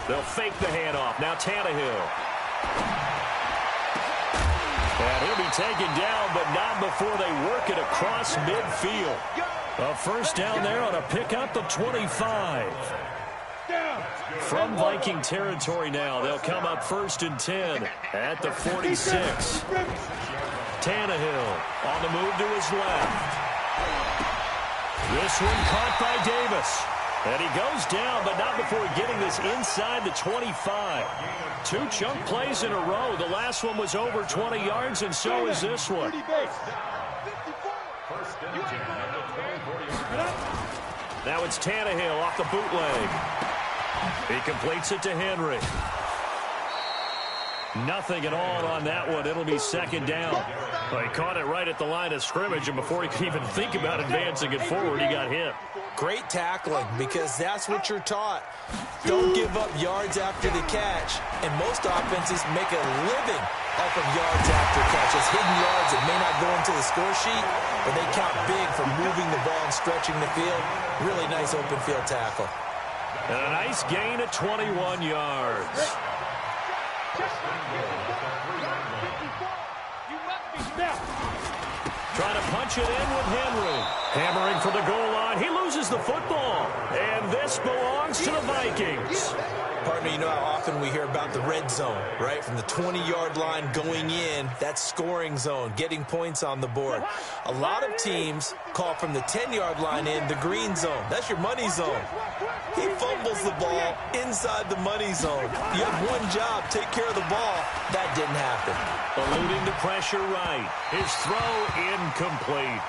They'll fake the handoff. Now Tannehill. And he'll be taken down, but not before they work it across midfield. A first down there on a pickup of 25. From Viking territory now, they'll come up 1st and 10 at the 46. Tannehill on the move to his left. This one caught by Davis. And he goes down, but not before getting this inside the 25. 2 chunk plays in a row. The last one was over 20 yards, and so is this one. Now it's Tannehill off the bootleg. He completes it to Henry. Nothing at all on that one. It'll be 2nd down. Well, he caught it right at the line of scrimmage, and before he could even think about advancing it forward, he got hit. Great tackling, because that's what you're taught. Don't give up yards after the catch. And most offenses make a living off of yards after catches. Hidden yards that may not go into the score sheet, but they count big for moving the ball and stretching the field. Really nice open field tackle. And a nice gain at 21 yards. Trying to punch it in with Henry. Hammering for the goal line. He loses the football. And this belongs to the Vikings. Partner, you know how often we hear about the red zone, right? From the 20-yard line going in, that's scoring zone, getting points on the board. A lot of teams call from the 10-yard line in the green zone. That's your money zone. He fumbles the ball inside the money zone. You have one job, take care of the ball. That didn't happen. Alluding to pressure right. His throw incomplete.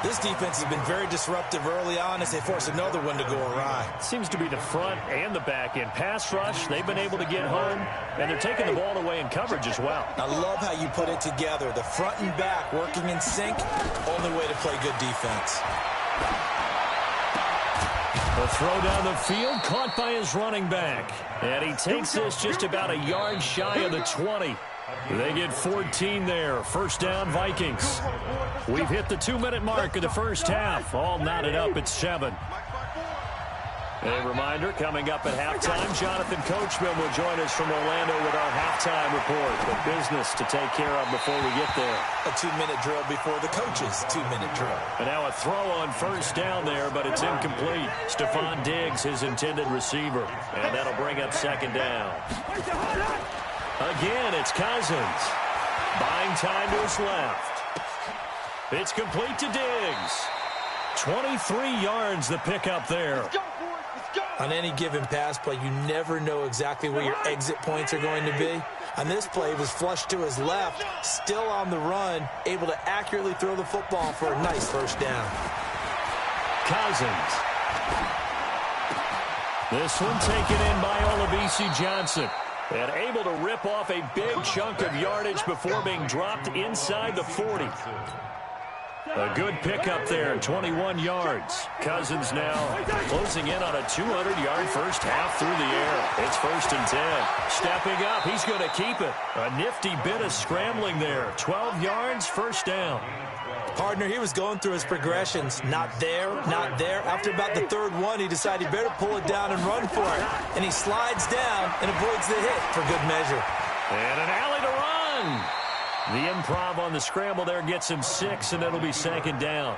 This defense has been very disruptive early on as they force another one to go awry. Seems to be the front and the back end. Pass rush, they've been able to get home, and they're taking the ball away in coverage as well. I love how you put it together. The front and back working in sync, only way to play good defense. The throw down the field, caught by his running back. And he takes this just about a yard shy of the 20. They get 14 there. First down, Vikings. We've hit the 2-minute mark of the first half. All knotted up at 7. A reminder, coming up at halftime, Jonathan Coachman will join us from Orlando with our halftime report. The business to take care of before we get there. A 2-minute drill before the coach's 2-minute drill. And now a throw on first down there, but it's incomplete. Stephon Diggs, his intended receiver. And that'll bring up 2nd down. Again, it's Cousins. Buying time to his left. It's complete to Diggs. 23 yards the pickup there. On any given pass play, you never know exactly where your exit points are going to be. On this play, he was flushed to his left, still on the run, able to accurately throw the football for a nice first down. Cousins. This one taken in by Olabisi Johnson. And able to rip off a big chunk of yardage before being dropped inside the 40. A good pickup there, 21 yards. Cousins now closing in on a 200-yard first half through the air. It's 1st and 10. Stepping up, he's going to keep it. A nifty bit of scrambling there. 12 yards, first down. Partner, he was going through his progressions. Not there, not there. After about the third one, he decided he better pull it down and run for it. And he slides down and avoids the hit for good measure. And an alley to run. The improv on the scramble there gets him 6, and it'll be 2nd down.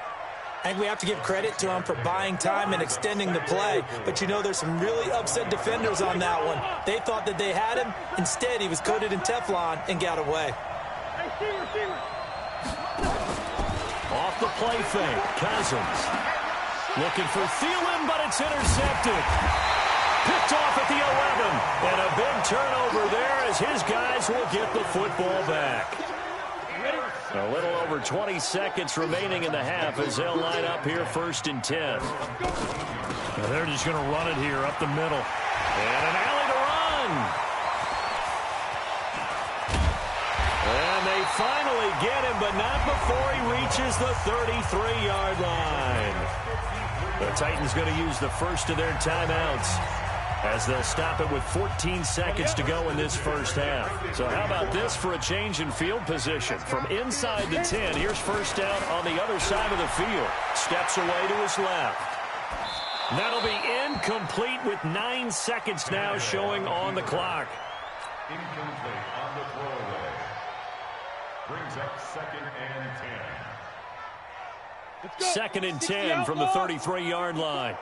I think we have to give credit to him for buying time and extending the play. But, you know, there's some really upset defenders on that one. They thought that they had him. Instead, he was coated in Teflon and got away. Off the play fake, Cousins. Looking for Thielen, but it's intercepted. Picked off at the 11. And a big turnover there as his guys will get the football back. A little over 20 seconds remaining in the half as they'll line up here 1st and 10. Now they're just going to run it here up the middle. And an alley to run. And they finally get him, but not before he reaches the 33-yard line. The Titans going to use the first of their timeouts as they'll stop it with 14 seconds to go in this first half. So how about this for a change in field position? From inside the 10, here's first down on the other side of the field. Steps away to his left. That'll be incomplete with 9 seconds now showing on the clock. Incomplete on the throwaway. Brings up 2nd and 10. 2nd and 10 from the 33-yard line.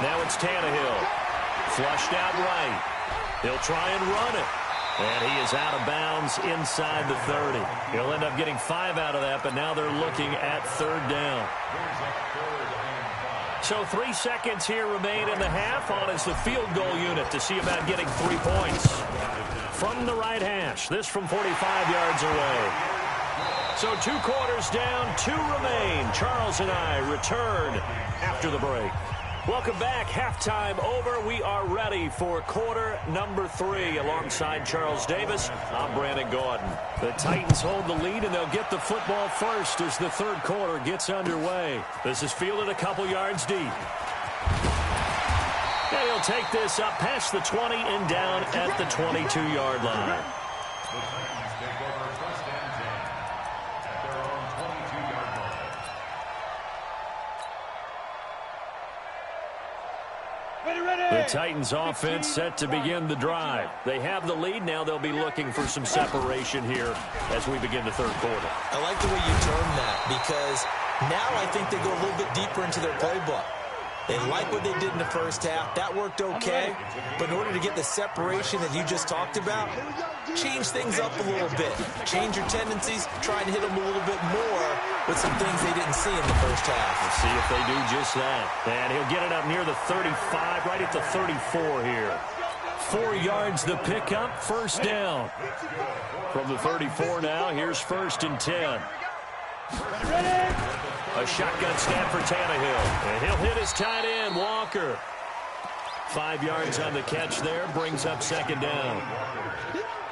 Now it's Tannehill. Flushed out right. He'll try and run it. And he is out of bounds inside the 30. He'll end up getting 5 out of that, but now they're looking at 3rd down. So 3 seconds here remain in the half on as the field goal unit to see about getting 3 points. From the right hash, this from 45 yards away. So 2 quarters down, 2 remain. Charles and I return after the break. Welcome back. Halftime over. We are ready for quarter number 3. Alongside Charles Davis, I'm Brandon Gordon. The Titans hold the lead, and they'll get the football first as the 3rd quarter gets underway. This is fielded a couple yards deep. And he'll take this up past the 20 and down at the 22-yard line. The Titans offense set to begin the drive. They have the lead. Now they'll be looking for some separation here as we begin the 3rd quarter. I like the way you term that because now I think they go a little bit deeper into their playbook. They like what they did in the first half. That worked okay. But in order to get the separation that you just talked about, change things up a little bit. Change your tendencies. Try and hit them a little bit more with some things they didn't see in the first half. Let's see if they do just that. And he'll get it up near the 35, right at the 34 here. 4 yards the pickup, first down. From the 34 now, here's 1st and 10. A shotgun snap for Tannehill. And he'll hit his tight end, Walker. 5 yards on the catch there, brings up 2nd down.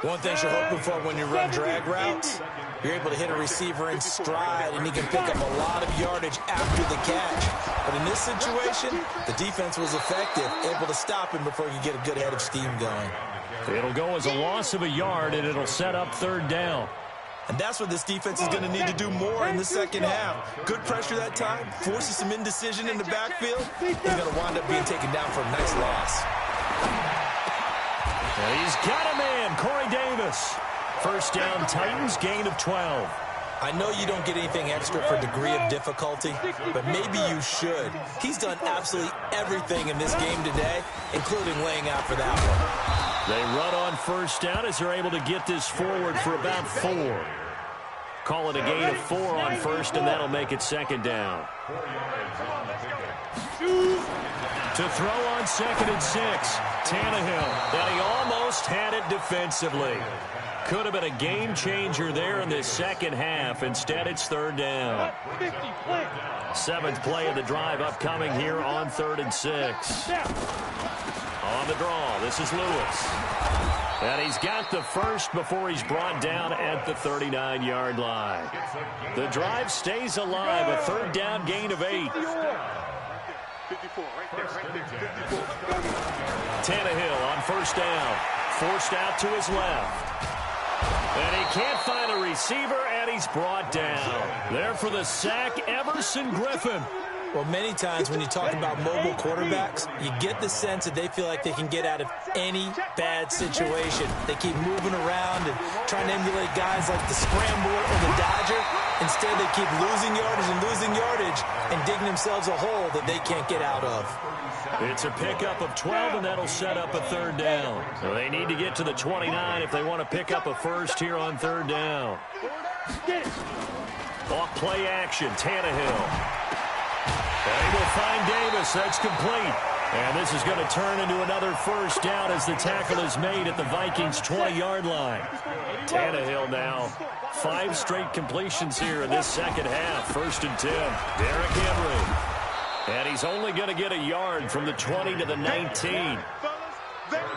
One thing you're hoping for when you run drag routes, you're able to hit a receiver in stride, and he can pick up a lot of yardage after the catch. But in this situation, the defense was effective, able to stop him before you get a good head of steam going. It'll go as a loss of a yard, and it'll set up 3rd down. And that's what this defense is going to need to do more in the second half. Good pressure that time, forces some indecision in the backfield. He's going to wind up being taken down for a nice loss. And he's got a man, Corey Davis. First down, Titans, gain of 12. I know you don't get anything extra for degree of difficulty, but maybe you should. He's done absolutely everything in this game today, including laying out for that one. They run on first down as they're able to get this forward for about 4. Call it a gain of 4 on first, and that'll make it 2nd down. To throw on 2nd and 6, Tannehill. And he almost had it defensively. could have been a game changer there in this second half. Instead, it's third down. 7th play of the drive upcoming here on 3rd and 6. On the draw, this is Lewis. And he's got the first before he's brought down at the 39-yard line. The drive stays alive, a 3rd down gain of 8. 54, right there, 54. Tannehill on 1st down. Forced out to his left. And he can't find a receiver, and he's brought down. There for the sack, Everson Griffin. Well, many times when you talk about mobile quarterbacks, you get the sense that they feel like they can get out of any bad situation. They keep moving around and trying to emulate guys like the Scrambler or the Dodger. Instead, they keep losing yardage and digging themselves a hole that they can't get out of. It's a pickup of 12, and that'll set up a 3rd down. So they need to get to the 29 if they want to pick up a first here on 3rd down. Off play action, Tannehill. And he will find Davis. That's complete. And this is going to turn into another 1st down as the tackle is made at the Vikings' 20-yard line. Tannehill now 5 straight completions here in this second half. 1st and 10. Derrick Henry. And he's only going to get a yard from the 20 to the 19.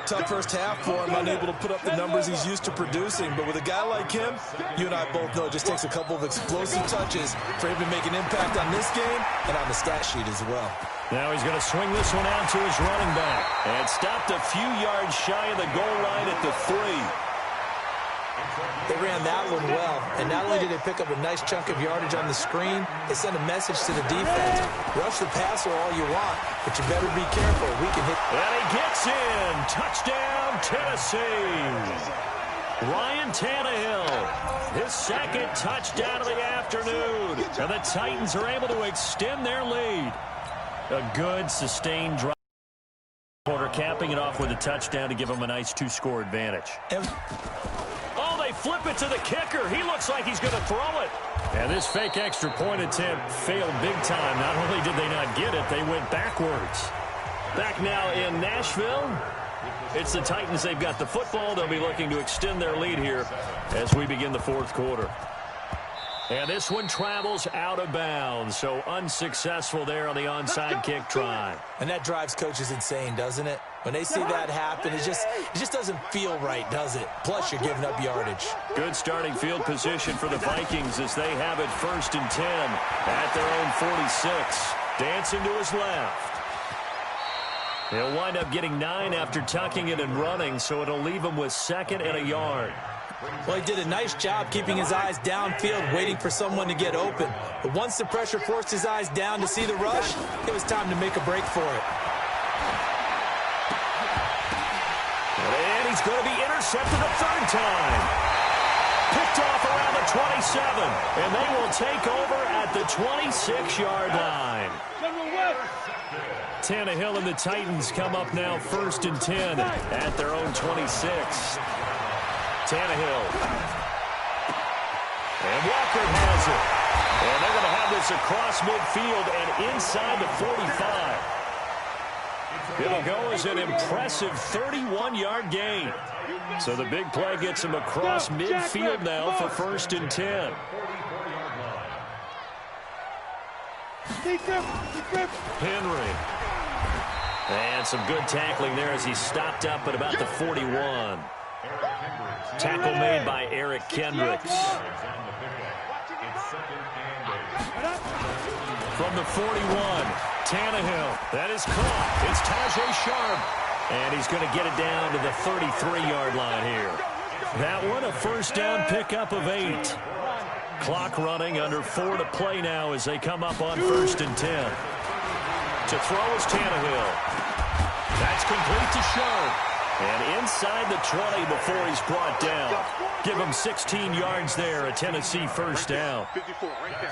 Tough first half for him, unable to put up the numbers he's used to producing. But with a guy like him, you and I both know it just takes a couple of explosive touches for him to make an impact on this game and on the stat sheet as well. Now he's going to swing this one out to his running back. And stopped a few yards shy of the goal line at the 3. They ran that one well, and not only did they pick up a nice chunk of yardage on the screen, they sent a message to the defense. Rush the passer all you want, but you better be careful. We can hit. And he gets in. Touchdown, Tennessee. Ryan Tannehill, his 2nd touchdown of the afternoon. And the Titans are able to extend their lead. A good, sustained drive. Quarter capping it off with a touchdown to give them a nice 2-score advantage. Oh, they flip it to the kicker. He looks like he's going to throw it. And this fake extra point attempt failed big time. Not only did they not get it, they went backwards. Back now in Nashville. It's the Titans. They've got the football. They'll be looking to extend their lead here as we begin the 4th quarter. And this one travels out of bounds, so unsuccessful there on the onside kick try. And that drives coaches insane, doesn't it? When they see that happen, it just doesn't feel right, does it? Plus, you're giving up yardage. Good starting field position for the Vikings as they have it 1st and 10 at their own 46. Dancing to his left. He'll wind up getting 9 after tucking it and running, so it'll leave him with 2nd and a yard. Well, he did a nice job keeping his eyes downfield, waiting for someone to get open. But once the pressure forced his eyes down to see the rush, it was time to make a break for it. And he's going to be intercepted a 3rd time. Picked off around the 27, and they will take over at the 26-yard line. Tannehill and the Titans come up now 1st and 10 at their own 26. Tannehill. And Walker has it. And they're going to have this across midfield and inside the 45. It'll go as an impressive 31-yard gain. So the big play gets him across midfield now for 1st and 10. Henry. And some good tackling there as he stopped up at about the 41. Tackle made by Eric Kendricks. From the 41, Tannehill. That is caught. It's Tajay Sharp. And he's going to get it down to the 33-yard line here. That one, a 1st down pickup of 8. Clock running, under 4 to play now as they come up on 1st and 10. To throw is Tannehill. That's complete to Sharp. And inside the 20 before he's brought down. Give him 16 yards there, a Tennessee 1st down.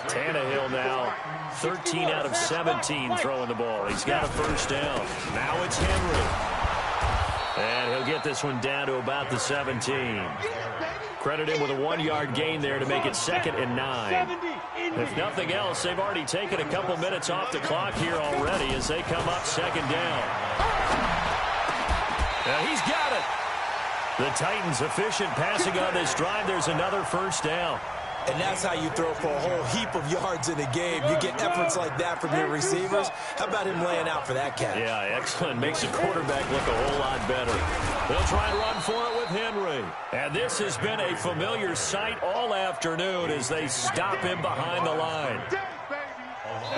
Tannehill now 13 out of 17 throwing the ball. He's got a 1st down. Now it's Henry. And he'll get this one down to about the 17. Credit him with a 1-yard gain there to make it 2nd and 9. If nothing else, they've already taken a couple minutes off the clock here already as they come up 2nd down. Now he's got it. The Titans efficient passing on this drive. There's another first down. And that's how you throw for a whole heap of yards in a game. You get efforts like that from your receivers. How about him laying out for that catch? Yeah, excellent. Makes the quarterback look a whole lot better. They'll try and run for it with Henry. And this has been a familiar sight all afternoon as they stop him behind the line.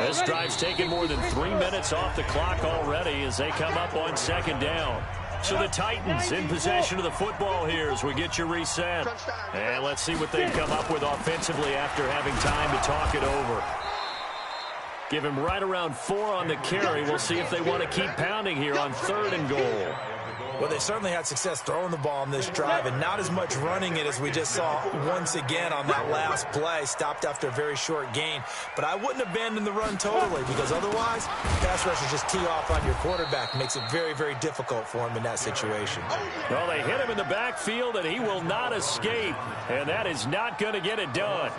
This drive's taken more than 3 minutes off the clock already as they come up on second down. So the Titans in possession of the football here as we get you reset. And let's see what they've come up with offensively after having time to talk it over. Give him right around 4 on the carry. We'll see if they want to keep pounding here on 3rd and goal. Well, they certainly had success throwing the ball on this drive and not as much running it as we just saw once again on that last play. Stopped after a very short gain. But I wouldn't abandon the run totally because otherwise, pass rushers just tee off on your quarterback. Makes it very, very difficult for him in that situation. Well, they hit him in the backfield, and he will not escape. And that is not going to get it done.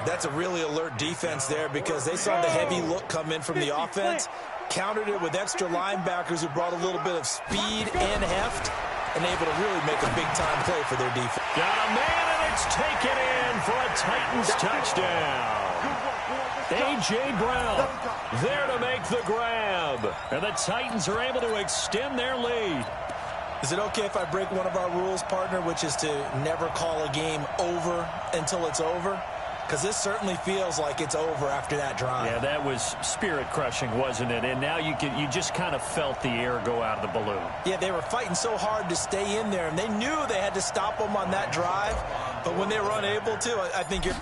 That's a really alert defense there because they saw the heavy look come in from the offense. Countered it with extra linebackers who brought a little bit of speed and heft and able to really make a big-time play for their defense. Got a man, and it's taken in for a Titans touchdown. A.J. Brown there to make the grab. And the Titans are able to extend their lead. Is it okay if I break one of our rules, partner, which is to never call a game over until it's over? Because this certainly feels like it's over after that drive. Yeah, that was spirit-crushing, wasn't it? And now you just kind of felt the air go out of the balloon. Yeah, they were fighting so hard to stay in there, and they knew they had to stop them on that drive. But when they were unable to, I think you're...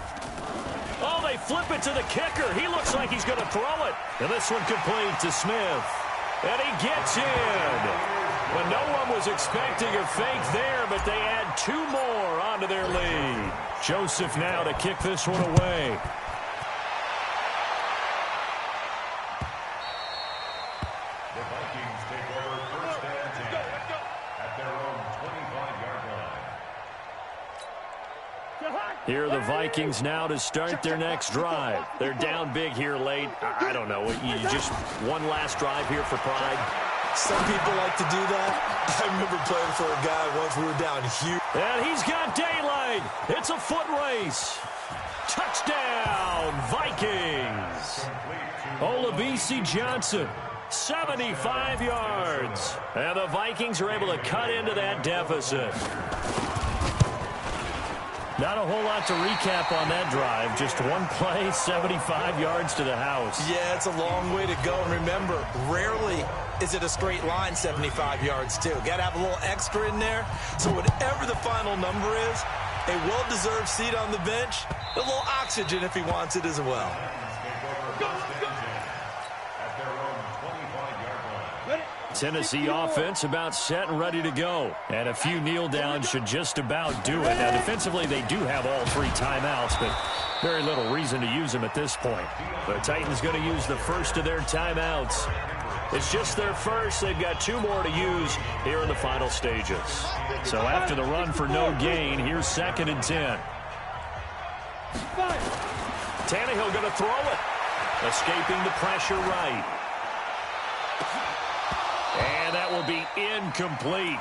Oh, they flip it to the kicker. He looks like he's going to throw it. And this one complete to Smith. And he gets in. Well, no one was expecting a fake there, but they add 2 more onto their lead. Joseph now to kick this one away. The Vikings take over 1st and 10 at their own 25-yard line. Here are the Vikings now to start their next drive. They're down big here late. I don't know. You just one last drive here for pride. Some people like to do that. I remember playing for a guy once we were down huge. And he's got daylight. It's a foot race. Touchdown, Vikings. Olabisi Johnson, 75 yards. And the Vikings are able to cut into that deficit. Not a whole lot to recap on that drive. Just one play, 75 yards to the house. Yeah, it's a long way to go. And remember, rarely is it a straight line 75 yards, too. Got to have a little extra in there. So whatever the final number is, a well-deserved seat on the bench, a little oxygen if he wants it as well. Tennessee offense about set and ready to go. And a few kneel downs should just about do it. Now, defensively, they do have all 3 timeouts, but very little reason to use them at this point. The Titans going to use the first of their timeouts. It's just their first. They've got 2 more to use here in the final stages. So after the run for no gain, here's 2nd and 10. Tannehill going to throw it. Escaping the pressure right. And that will be incomplete.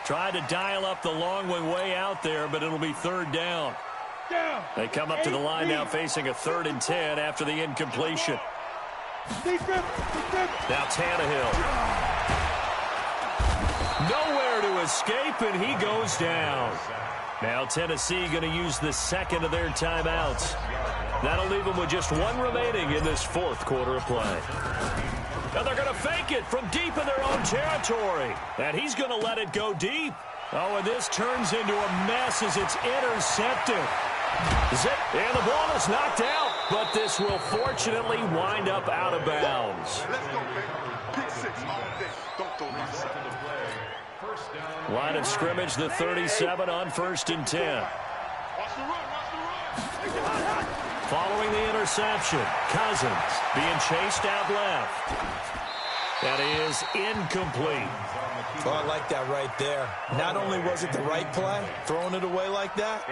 Tried to dial up the long one way out there, but it'll be 3rd down. They come up to the line now facing a 3rd and 10 after the incompletion. Now Tannehill. Nowhere to escape, and he goes down. Now Tennessee going to use the 2nd of their timeouts. That'll leave them with just 1 remaining in this 4th quarter of play. Now they're going to fake it from deep in their own territory. And he's going to let it go deep. Oh, and this turns into a mess as it's intercepted. And the ball is knocked out. But this will fortunately wind up out of bounds. Let's go, baby. Pick 6 all day. Don't throw me something. Line of scrimmage, the 37 on 1st and 10. Watch the run. Watch the run. Following the interception, Cousins being chased out left. That is incomplete. Oh, I like that right there. Not only was it the right play, throwing it away like that,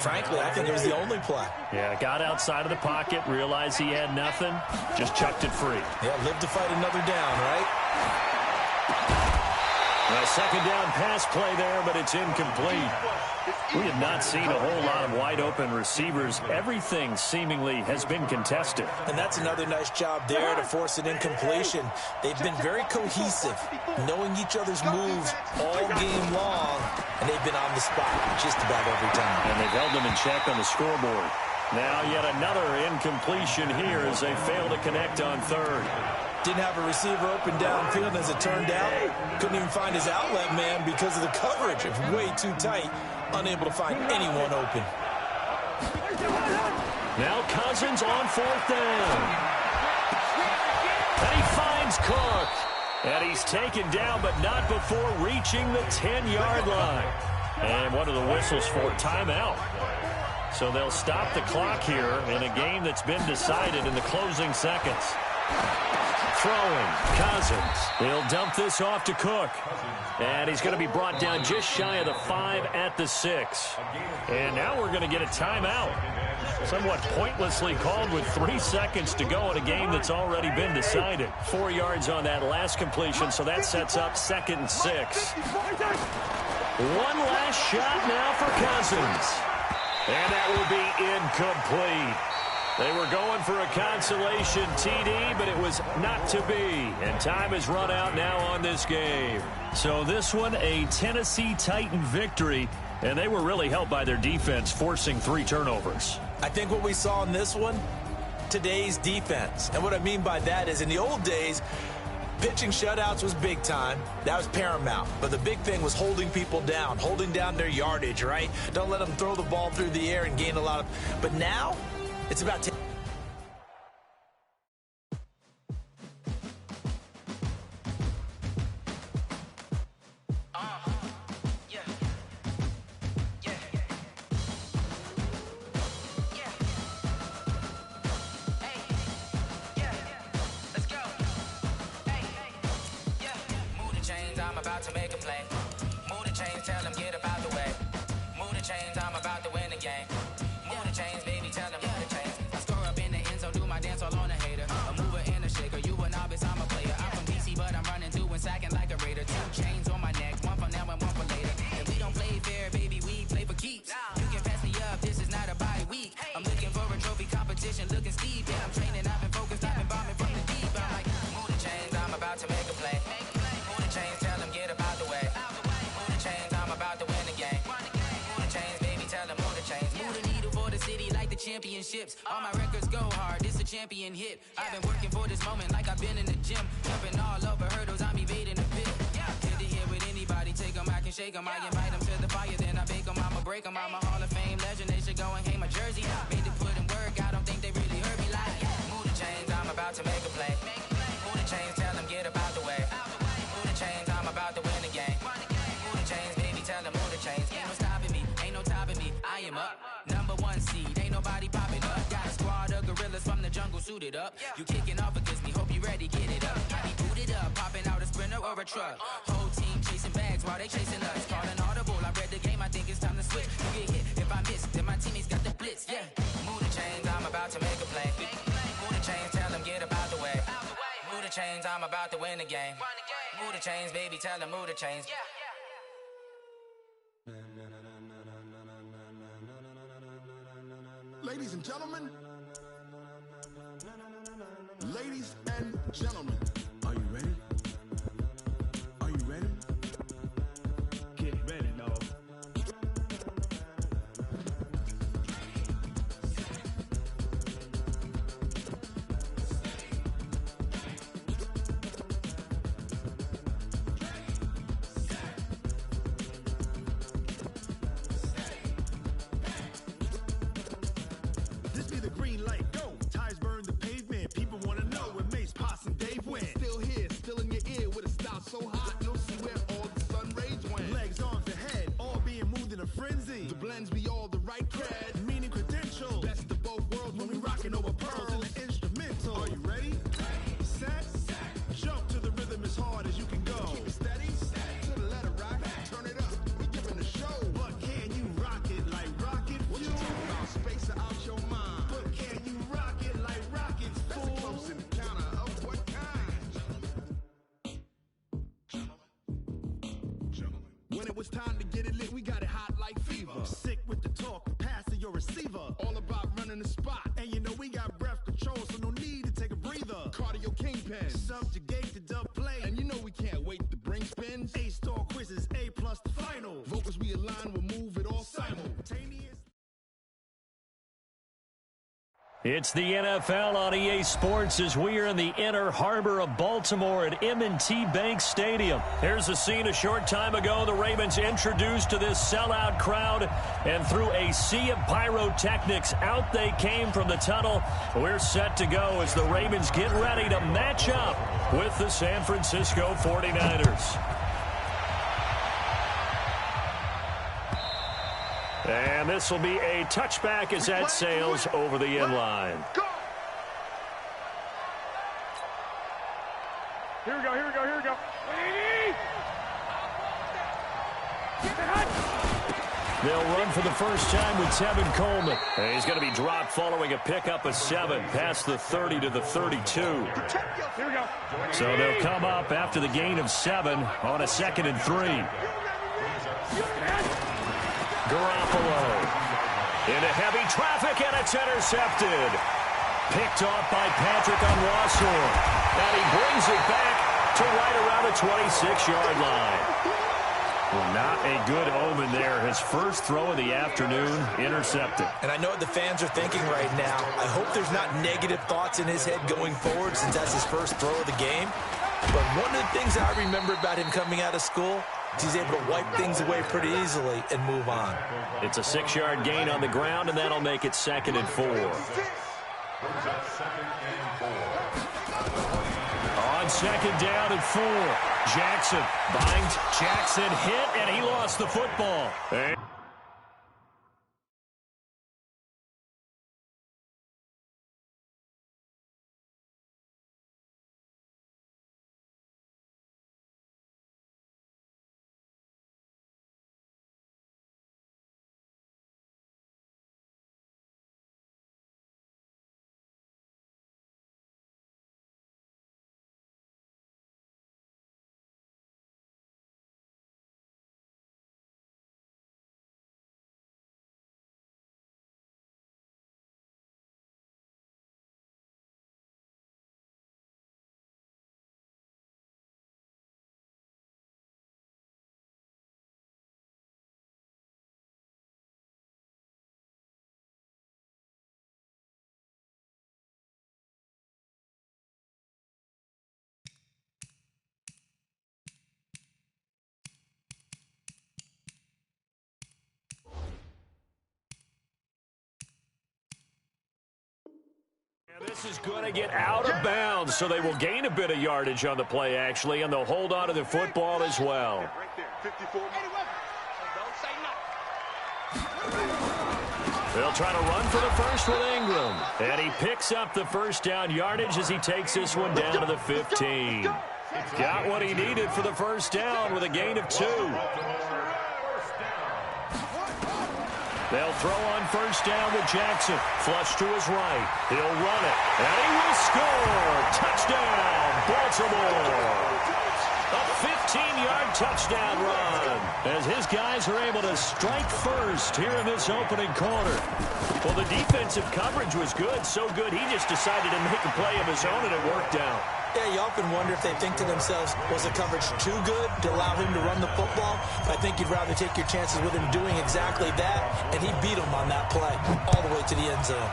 frankly, I think it was the only play. Yeah, got outside of the pocket, realized he had nothing, just chucked it free. Yeah, live to fight another down, right? A second down pass play there, but it's incomplete. We have not seen a whole lot of wide-open receivers. Everything seemingly has been contested. And that's another nice job there to force an incompletion. They've been very cohesive, knowing each other's moves all game long, and they've been on the spot just about every time. And they've held them in check on the scoreboard. Now yet another incompletion here as they fail to connect on third. Didn't have a receiver open downfield, as it turned out. Couldn't even find his outlet man because of the coverage. It was way too tight. Unable to find anyone open. Now Cousins on fourth down. And he finds Cook. And he's taken down, but not before reaching the 10-yard line. And one of the whistles for timeout. So they'll stop the clock here in a game that's been decided in the closing seconds. Throwing, Cousins. He'll dump this off to Cook. And he's going to be brought down just shy of the 5 at the 6. And now we're going to get a timeout. Somewhat pointlessly called with 3 seconds to go in a game that's already been decided. 4 yards on that last completion, so that sets up 2nd and 6. One last shot now for Cousins. And that will be incomplete. They were going for a consolation TD, but it was not to be. And time has run out now on this game. So this one, a Tennessee Titan victory. And they were really helped by their defense, forcing 3 turnovers. I think what we saw in this one, today's defense. And what I mean by that is in the old days, pitching shutouts was big time. That was paramount. But the big thing was holding people down, holding down their yardage, right? Don't let them throw the ball through the air and gain a lot of... But now, it's about... To make a play. Move the chains, tell them get up out the way. Move the chains, I'm about to win the game. Move the chains, baby, tell them move the chains. I score up in the end zone, do my dance all on a hater. A mover and a shaker, you a novice, I'm a player. I'm from DC, but I'm running through and sacking like a raider. 2 chains on my neck, one for now and one for later. And we don't play fair, baby, we play for keeps. You can pass me up, this is not a bye week. I'm looking for a trophy competition, looking steep. Yeah, I'm training, I've been focused, I've been bombing from the deep. I'm like, move the chains, I'm about to make a play. Move the chains, tell them get up out the way. Move the chains, I'm about to win the game. Move the chains, baby, tell them move the chains. Move the needle for the city like the championships. All my records go hard, this a champion hit. I've been working for this moment like I've been in the gym. Jumping all over hurdles, I'm evading the pit. Good to hear with anybody, take them, I can shake them. I invite them to the fire, then I bake them, I'ma break them. I'm a Hall of Fame legend, they should go and hang my jersey. Made to put in work, I don't think they really heard me like. Move the chains, I'm about to make a play. Move the chains, tell them get up out the way. Move the chains, I'm about to win the game. Move the chains, baby, tell them move the chains. Ain't no stopping me, ain't no topping me. I am up, #1 seed, ain't nobody popping up. Got a squad of gorillas from the jungle suited up. You kicking off against me, hope you ready, get it up. I be booted up, popping out a Sprinter or a truck. Whole team chasing bags while they chasing us. Call an audible, I read the game, I think it's time to switch. You get hit, if I miss, then my teammates got the blitz, yeah. Move the chains, I'm about to make a play. Move the chains, tell them get up out the way. Move the chains, I'm about to win the game. Move the chains, baby, tell them move the chains. Ladies and gentlemen, ladies and gentlemen, are you ready? Are you ready? Get ready, dog. This be the green light, go. Tires burn the pavement. People want to know where Mace, Poss, and Dave went. when it was time to get it lit, we got it hot like fever. Sick with the talk, passing your receiver. All about running the spot. And you know we got breath control, so no need to take a breather. Cardio kingpin, subjugate the dub play. And you know we can't wait to bring spins. A-star quizzes, A+ the final. Vocals we align, we'll move it all simultaneous. It's the NFL on EA Sports as we are in the inner harbor of Baltimore at M&T Bank Stadium. Here's a scene a short time ago. The Ravens introduced to this sellout crowd, and through a sea of pyrotechnics, out they came from the tunnel. We're set to go as the Ravens get ready to match up with the San Francisco 49ers. And this will be a touchback as that sails over the end line. Here we go, here we go, here we go. They'll run for the first time with Tevin Coleman. And he's going to be dropped following a pickup of 7 past the 30 to the 32. Here we go. So they'll come up after the gain of 7 on a 2nd and 3. Garoppolo into heavy traffic, and it's intercepted. Picked off by Patrick Onwuasor. And he brings it back to right around the 26-yard line. Well, not a good omen there. His first throw of the afternoon intercepted. And I know what the fans are thinking right now. I hope there's not negative thoughts in his head going forward since that's his first throw of the game. But one of the things I remember about him coming out of school, he's able to wipe things away pretty easily and move on. It's a 6-yard gain on the ground, and that'll make it 2nd and 4. On 2nd down and 4. Jackson binds. Jackson hit, and he lost the football. This is going to get out of bounds, so they will gain a bit of yardage on the play, actually, and they'll hold on to the football as well. They'll try to run for the first with Ingram, and he picks up the first down yardage as he takes this one down to the 15. Got what he needed for the first down with a gain of 2. They'll throw on first down with Jackson. Flush to his right. He'll run it. And he will score. Touchdown, Baltimore. A 15-yard touchdown run as his guys are able to strike first here in this opening quarter. Well, the defensive coverage was good. So good, he just decided to make a play of his own, and it worked out. Yeah, you often wonder if they think to themselves, was the coverage too good to allow him to run the football? I think you'd rather take your chances with him doing exactly that, and he beat him on that play all the way to the end zone.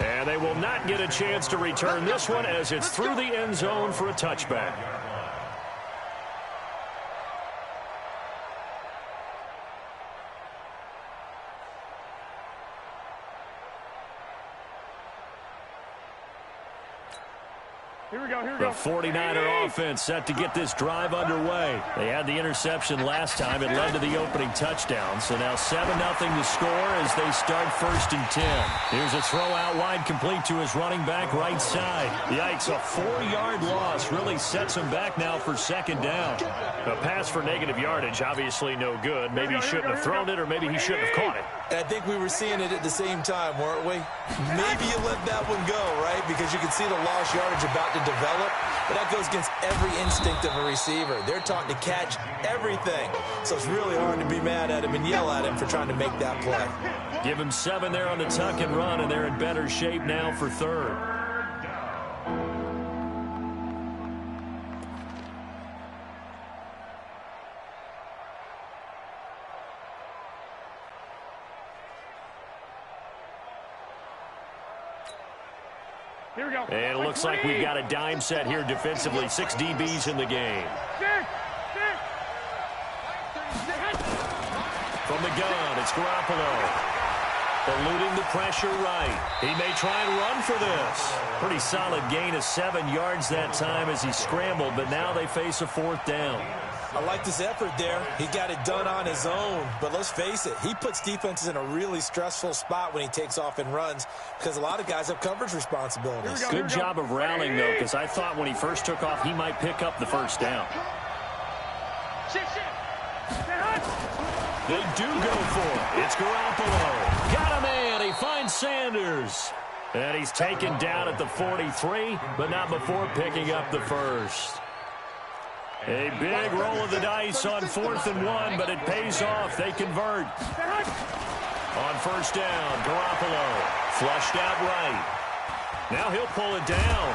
And they will not get a chance to return this one as it's through the end zone for a touchback. The 49er offense set to get this drive underway. They had the interception last time. It led to the opening touchdown. So now 7-0 to score as they start 1st and 10. Here's a throw out wide complete to his running back right side. Yikes, a 4-yard loss really sets him back now for 2nd down. A pass for negative yardage, obviously no good. Maybe he shouldn't have thrown it, or maybe he shouldn't have caught it. I think we were seeing it at the same time, weren't we? Maybe you let that one go, right? Because you could see the lost yardage about to develop, but that goes against every instinct of a receiver. They're taught to catch everything. So it's really hard to be mad at him and yell at him for trying to make that play. Give him 7 there on the tuck and run, and they're in better shape now for third. Here we go. And it looks like we've got a dime set here defensively. 6 DBs in the game. From the gun, it's Garoppolo. Eluding the pressure right. He may try and run for this. Pretty solid gain of 7 yards that time as he scrambled, but now they face a 4th down. I like his effort there. He got it done on his own. But let's face it, he puts defenses in a really stressful spot when he takes off and runs because a lot of guys have coverage responsibilities. Good job of rallying, though, because I thought when he first took off, he might pick up the 1st down. They do go for it. It's Garoppolo. Got a man. He finds Sanders. And he's taken down at the 43, but not before picking up the 1st. A big roll of the dice on 4th and 1, but it pays off. They convert. On 1st down, Garoppolo flushed out right. Now he'll pull it down.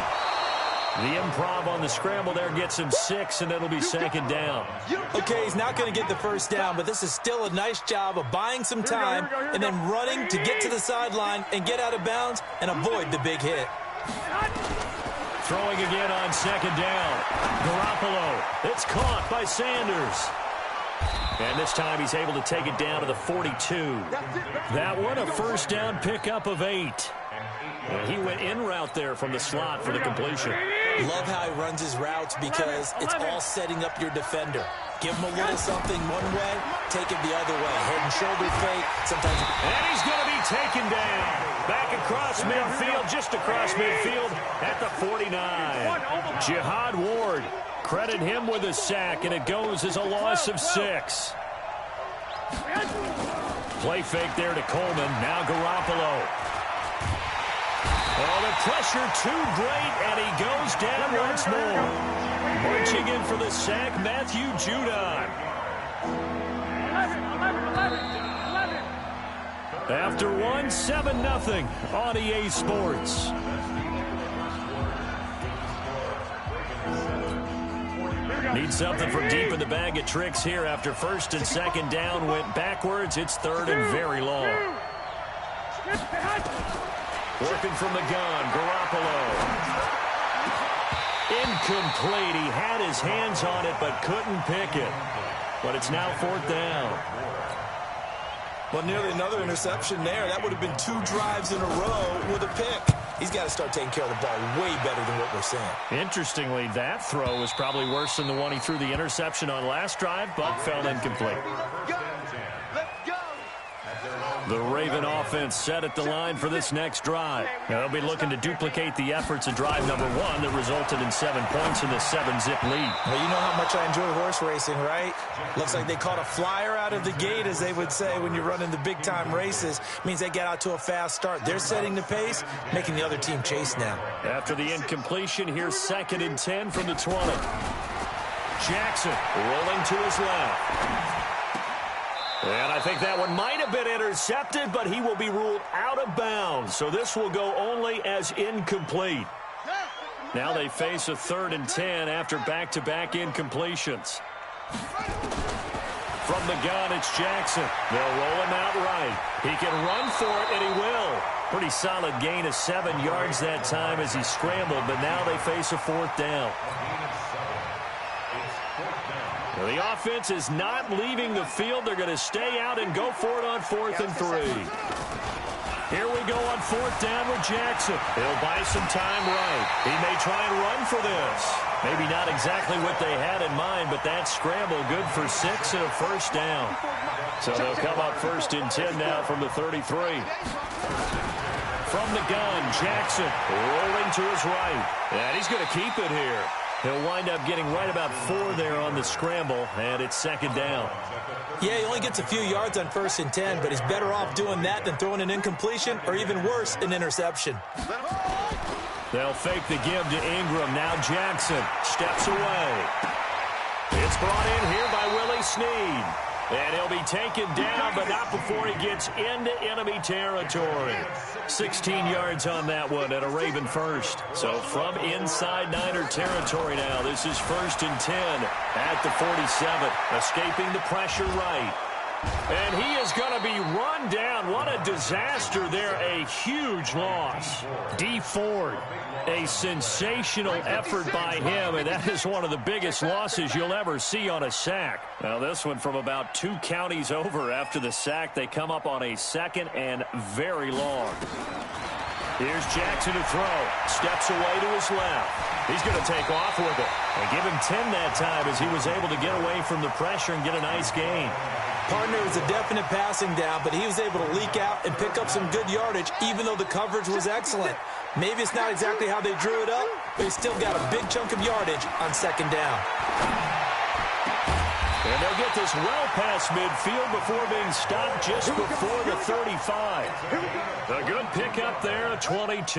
The improv on the scramble there gets him 6, and it'll be 2nd down. Okay, he's not going to get the 1st down, but this is still a nice job of buying some time and then running to get to the sideline and get out of bounds and avoid the big hit. Throwing again on 2nd down. Garoppolo. It's caught by Sanders. And this time he's able to take it down to the 42. That one a 1st down pickup of 8. He went in route there from the slot for the completion. Love how he runs his routes because it's all setting up your defender. Give him a little something one way, take it the other way. Head and shoulder fake. Sometimes. And he's going to be taken down. Back across midfield, just across midfield at the 49. Jihad Ward, credit him with a sack, and it goes as a loss of 6. Play fake there to Coleman. Now Garoppolo. Oh, the pressure too great, and he goes down once more. Marching in for the sack, Matthew Judon. After 1, 7-0 on EA Sports. Need something from deep in the bag of tricks here after 1st and 2nd down went backwards. It's 3rd and very long. Working from the gun, Garoppolo. Incomplete. He had his hands on it but couldn't pick it. But it's now 4th down. Well, nearly another interception there. That would have been 2 drives in a row with a pick. He's got to start taking care of the ball way better than what we're seeing. Interestingly, that throw was probably worse than the one he threw the interception on last drive, but fell incomplete. The Raven offense set at the line for this next drive. Now they'll be looking to duplicate the efforts of drive number 1 that resulted in 7 points in the 7-zip lead. Well, you know how much I enjoy horse racing, right? Looks like they caught a flyer out of the gate, as they would say when you're running the big-time races. Means they get out to a fast start. They're setting the pace, making the other team chase now. After the incompletion, here's 2nd and 10 from the 20. Jackson rolling to his left. And I think that one might have been intercepted, but he will be ruled out of bounds. So this will go only as incomplete. Now they face a 3rd and 10 after back-to-back incompletions. From the gun, it's Jackson. They'll roll him out right. He can run for it, and he will. Pretty solid gain of 7 yards that time as he scrambled, but now they face a 4th down. The offense is not leaving the field. They're going to stay out and go for it on 4th and 3. Here we go on 4th down with Jackson. He'll buy some time right. He may try and run for this. Maybe not exactly what they had in mind, but that scramble good for 6 and a 1st down. So they'll come up 1st and 10 now from the 33. From the gun, Jackson rolling to his right. And he's going to keep it here. He'll wind up getting right about 4 there on the scramble, and it's 2nd down. Yeah, he only gets a few yards on 1st and 10, but he's better off doing that than throwing an incompletion or even worse, an interception. They'll fake the give to Ingram. Now Jackson steps away. It's brought in here by Willie Snead. And he'll be taken down, but not before he gets into enemy territory. 16 yards on that one and a Raven first. So from inside Niner territory now, this is 1st and 10 at the 47. Escaping the pressure right. And he is going to be run down. What a disaster there. A huge loss. D. Ford, a sensational effort by him, and that is one of the biggest losses you'll ever see on a sack. Now this one from about 2 counties over after the sack. They come up on a 2nd and very long. Here's Jackson to throw. Steps away to his left. He's going to take off with it. And give him 10 that time as he was able to get away from the pressure and get a nice gain. Partner was a definite passing down, but he was able to leak out and pick up some good yardage, even though the coverage was excellent. Maybe it's not exactly how they drew it up, but he still got a big chunk of yardage on 2nd down. And they'll get this well past midfield before being stopped just before the 35. A good pickup there, a 22.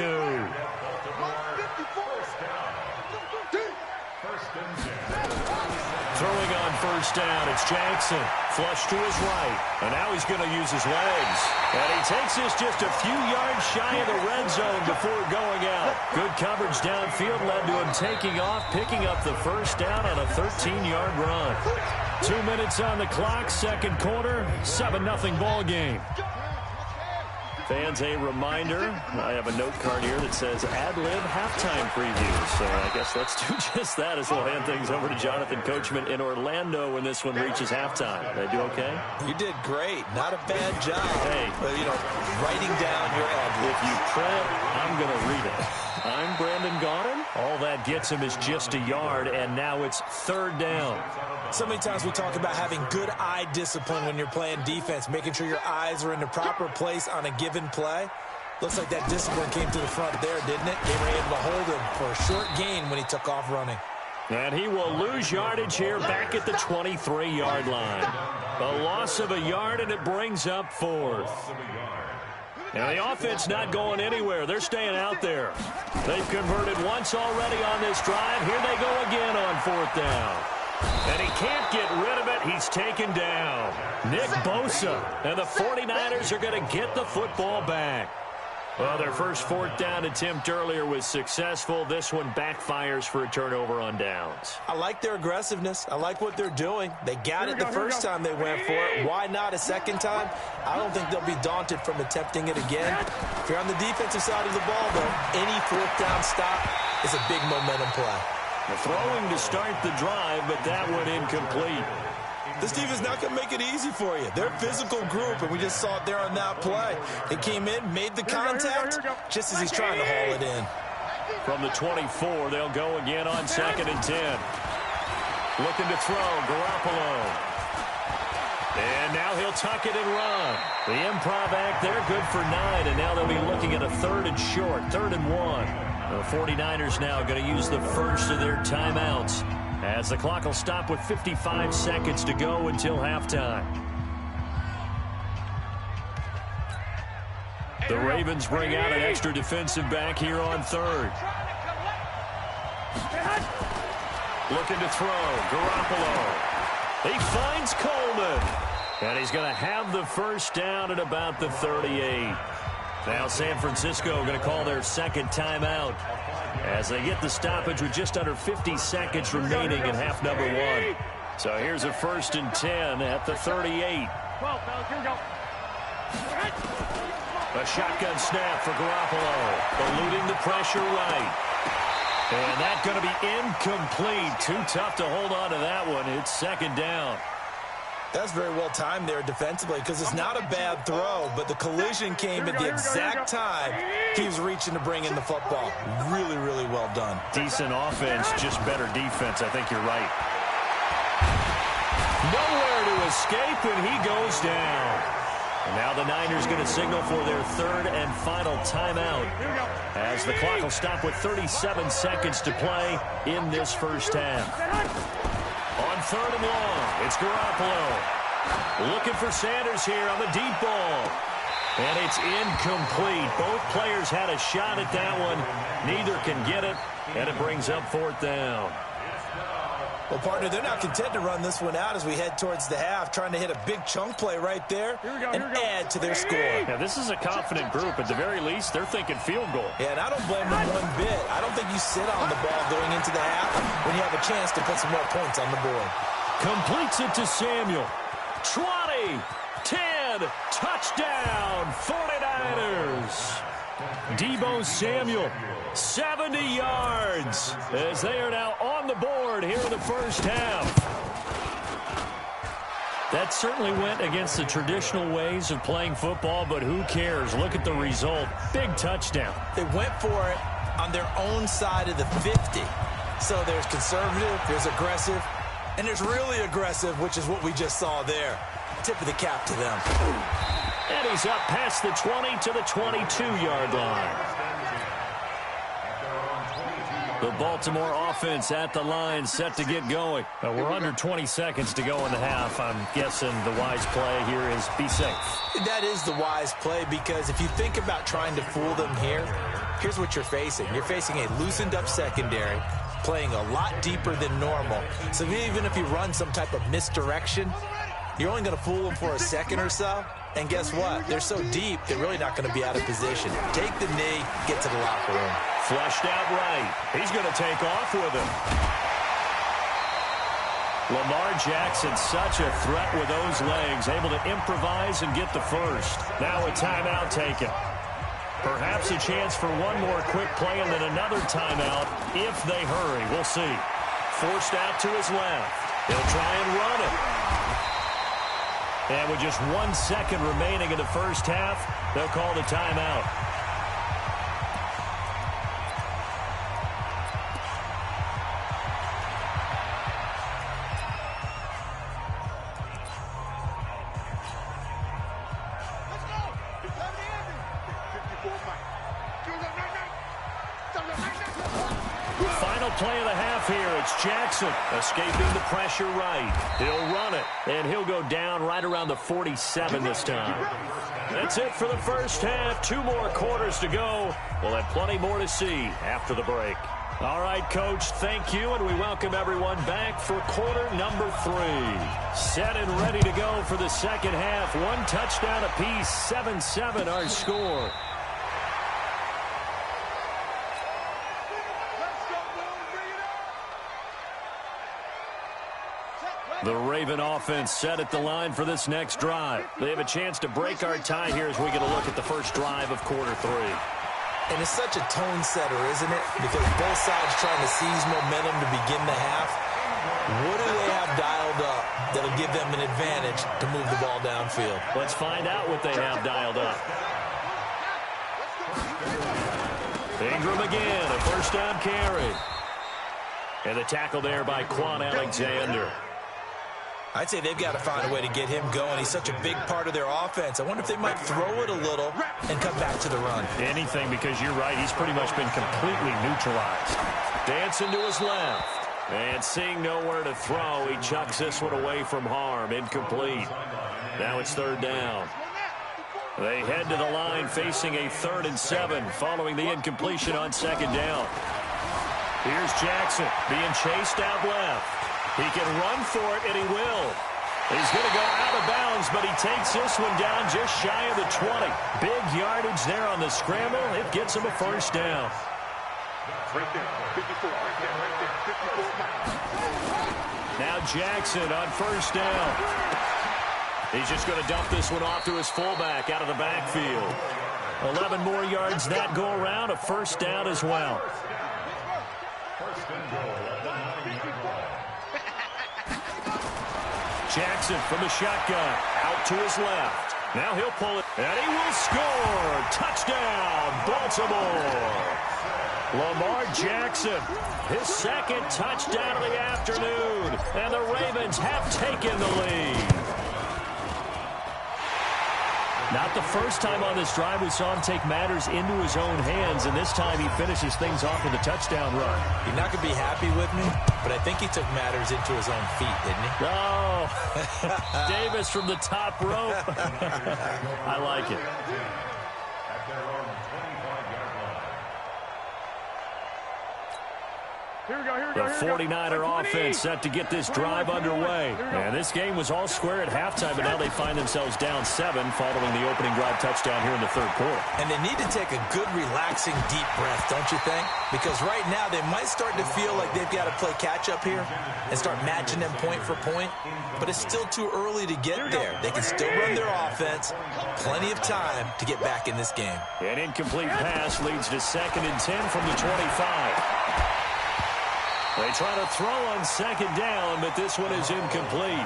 Throwing on 1st down, it's Jackson. Flush to his right. And now he's going to use his legs. And he takes this just a few yards shy of the red zone before going out. Good coverage downfield led to him taking off, picking up the 1st down on a 13-yard run. 2 minutes on the clock, 2nd quarter, 7-0 ball game. Fans, a reminder, I have a note card here that says ad-lib halftime preview. So I guess let's do just that as we'll hand things over to Jonathan Coachman in Orlando when this one reaches halftime. Did I do okay? You did great. Not a bad job. Hey. But, writing down your ad-lib. If you print, I'm going to read it. I'm Brandon Gaudin. All that gets him is just a yard, and now it's 3rd down. So many times we talk about having good eye discipline when you're playing defense, making sure your eyes are in the proper place on a given play. Looks like that discipline came to the front there, didn't it? They were able to hold him for a short gain when he took off running. And he will lose yardage here back at the 23-yard line. A loss of a yard, and it brings up 4th. Now the offense not going anywhere. They're staying out there. They've converted once already on this drive. Here they go again on 4th down. And he can't get rid of it. He's taken down. Nick Bosa. And the 49ers are going to get the football back. Well, their first 4th down attempt earlier was successful. This one backfires for a turnover on downs. I like their aggressiveness. I like what they're doing. They got it the first time they went for it. Why not a second time? I don't think they'll be daunted from attempting it again. If you're on the defensive side of the ball, though, any 4th down stop is a big momentum play. Throwing to start the drive, but that one incomplete. This defense not going to make it easy for you. They're a physical group, and we just saw it there on that play. They came in, made the contact, just as he's trying to haul it in. From the 24, they'll go again on 2nd and 10. Looking to throw, Garoppolo. And now he'll tuck it and run. The improv act there, good for 9, and now they'll be looking at a 3rd and short, 3rd and 1. The 49ers now going to use the first of their timeouts as the clock will stop with 55 seconds to go until halftime. The Ravens bring out an extra defensive back here on 3rd. Looking to throw, Garoppolo. He finds Coleman. And he's going to have the 1st down at about the 38. Now San Francisco going to call their 2nd timeout as they get the stoppage with just under 50 seconds remaining in half number 1. So here's a 1st and 10 at the 38. A shotgun snap for Garoppolo, eluding the pressure right. And that's going to be incomplete. Too tough to hold on to that one. It's 2nd down. That's very well timed there defensively because it's not a bad throw, but the collision came at the exact time he was reaching to bring in the football. Really, really well done. Decent offense, just better defense. I think you're right. Nowhere to escape, and he goes down. And now the Niners going to signal for their 3rd and final timeout as the clock will stop with 37 seconds to play in this first half. On 3rd and long, it's Garoppolo. Looking for Sanders here on the deep ball. And it's incomplete. Both players had a shot at that one. Neither can get it, and it brings up 4th down. Well, partner, they're not content to run this one out as we head towards the half, trying to hit a big chunk play right there and add to their score. Yeah, this is a confident group. At the very least, they're thinking field goal. Yeah, and I don't blame them one bit. I don't think you sit on the ball going into the half when you have a chance to put some more points on the board. Completes it to Samuel. 20, 10, touchdown, 49ers. Deebo Samuel, 70 yards, as they are now on the board here in the first half. That certainly went against the traditional ways of playing football, but who cares? Look at the result. Big touchdown. They went for it on their own side of the 50. So there's conservative, there's aggressive, and there's really aggressive, which is what we just saw there. Tip of the cap to them. And he's up past the 20 to the 22-yard line. The Baltimore offense at the line, set to get going. We're under 20 seconds to go in the half. I'm guessing the wise play here is be safe. That is the wise play, because if you think about trying to fool them here, here's what you're facing. You're facing a loosened-up secondary, playing a lot deeper than normal. So even if you run some type of misdirection, you're only going to fool them for a second or so. And guess what? They're so deep, they're really not going to be out of position. Take the knee, get to the locker room. Flushed out right. He's going to take off with him. Lamar Jackson, such a threat with those legs, able to improvise and get the first. Now a timeout taken. Perhaps a chance for one more quick play and then another timeout if they hurry. We'll see. Forced out to his left. He'll try and run it. And with just 1 second remaining in the first half, they'll call the timeout. Final play of the half here. It's Jackson escaping the pressure right. He'll run it, and he'll go down right around the 47 this time. That's it for the first half. 2 more quarters to go. We'll have plenty more to see after the break. All right, Coach, thank you, and we welcome everyone back for quarter number 3. Set and ready to go for the second half. 1 touchdown apiece, 7-7 our score. The Raven offense set at the line for this next drive. They have a chance to break our tie here as we get a look at the first drive of quarter 3. And it's such a tone setter, isn't it? Because both sides trying to seize momentum to begin the half. What do they have dialed up that'll give them an advantage to move the ball downfield? Let's find out what they have dialed up. Ingram again, a first down carry. And the tackle there by Quan Alexander. I'd say they've got to find a way to get him going. He's such a big part of their offense. I wonder if they might throw it a little and come back to the run. Anything, because you're right. He's pretty much been completely neutralized. Dancing to his left. And seeing nowhere to throw, he chucks this one away from harm. Incomplete. Now it's 3rd down. They head to the line facing a 3rd and 7 following the incompletion on 2nd down. Here's Jackson being chased out left. He can run for it, and he will. He's going to go out of bounds, but he takes this one down just shy of the 20. Big yardage there on the scramble. It gets him a first down. Right there, 54, right there, 54. Now Jackson on first down. He's just going to dump this one off to his fullback out of the backfield. 11 more yards that go around, a first down as well. Jackson from the shotgun, out to his left. Now he'll pull it, and he will score. Touchdown, Baltimore. Lamar Jackson, his 2nd touchdown of the afternoon, and the Ravens have taken the lead. Not the first time on this drive we saw him take matters into his own hands, and this time he finishes things off with a touchdown run. You're not going to be happy with me, but I think he took matters into his own feet, didn't he? Oh, Davis from the top rope. I like it. At their own 25-yard line. The 49er offense set to get this drive underway. And this game was all square at halftime, but now they find themselves down 7 following the opening drive touchdown here in the third quarter. And they need to take a good, relaxing, deep breath, don't you think? Because right now they might start to feel like they've got to play catch-up here and start matching them point for point. But it's still too early to get there. They can still run their offense. Plenty of time to get back in this game. An incomplete pass leads to 2nd and 10 from the 25. They try to throw on 2nd down, but this one is incomplete.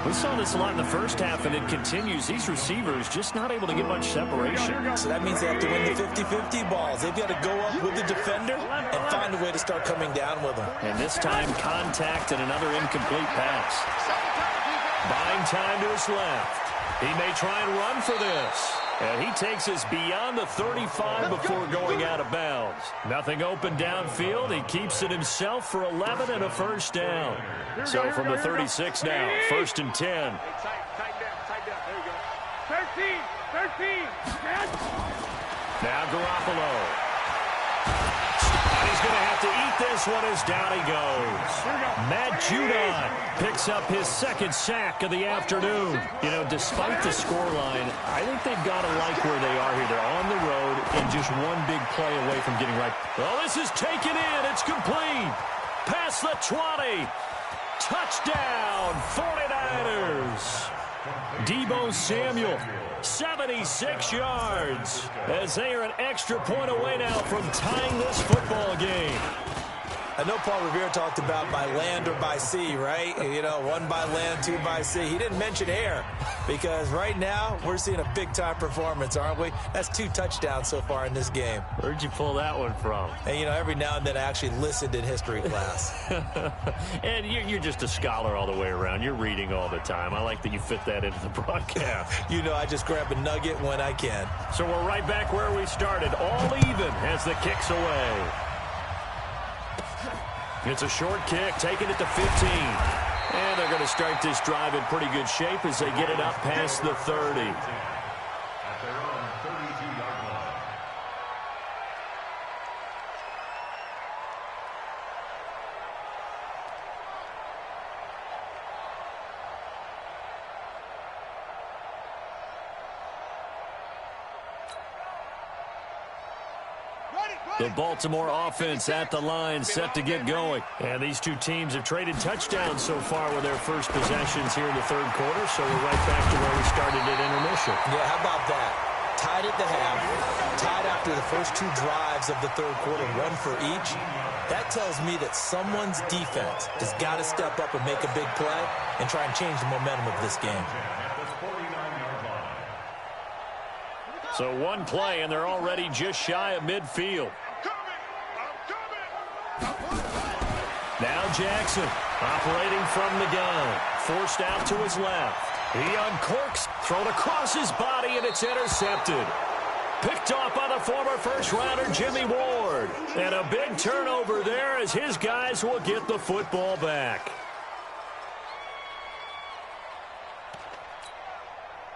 We saw this a lot in the first half, and it continues. These receivers just not able to get much separation. So that means they have to win the 50-50 balls. They've got to go up with the defender and find a way to start coming down with them. And this time, contact and another incomplete pass. Buying time to his left. He may try and run for this. And he takes us beyond the 35 before going out of bounds. Nothing open downfield. He keeps it himself for 11 and a first down. So from the 36 now, 1st and 10. Tighten down. There you go. 13. Now Garoppolo. And he's going to have to eat this one as down he goes. Matt Judon picks up his 2nd sack of the afternoon. You know, despite the scoreline, I think they've got to like where they are here. They're on the road and just one big play away from getting right. Well, this is taken in. It's complete. Past the 20. Touchdown, 49ers. Deebo Samuel, 76 yards, as they are an extra point away now from tying this football game. I know Paul Revere talked about by land or by sea, right? You know, 1 by land, 2 by sea. He didn't mention air because right now we're seeing a big-time performance, aren't we? That's 2 touchdowns so far in this game. Where'd you pull that one from? And, you know, every now and then I actually listened in history class. And you're just a scholar all the way around. You're reading all the time. I like that you fit that into the broadcast. You know, I just grab a nugget when I can. So we're right back where we started, all even as the kick's away. It's a short kick, taking it to 15. And they're going to start this drive in pretty good shape as they get it up past the 30. At their own 32-yard line. The Baltimore offense at the line, set to get going. And these two teams have traded touchdowns so far with their first possessions here in the third quarter, so we're right back to where we started at intermission. Yeah, how about that? Tied at the half, tied after the first 2 drives of the third quarter, 1 for each. That tells me that someone's defense has got to step up and make a big play and try and change the momentum of this game. At the 49-yard line. So 1 play, and they're already just shy of midfield. Now Jackson, operating from the gun, forced out to his left. He uncorks, thrown across his body, and it's intercepted. Picked off by the former first-rounder Jimmy Ward. And a big turnover there as his guys will get the football back.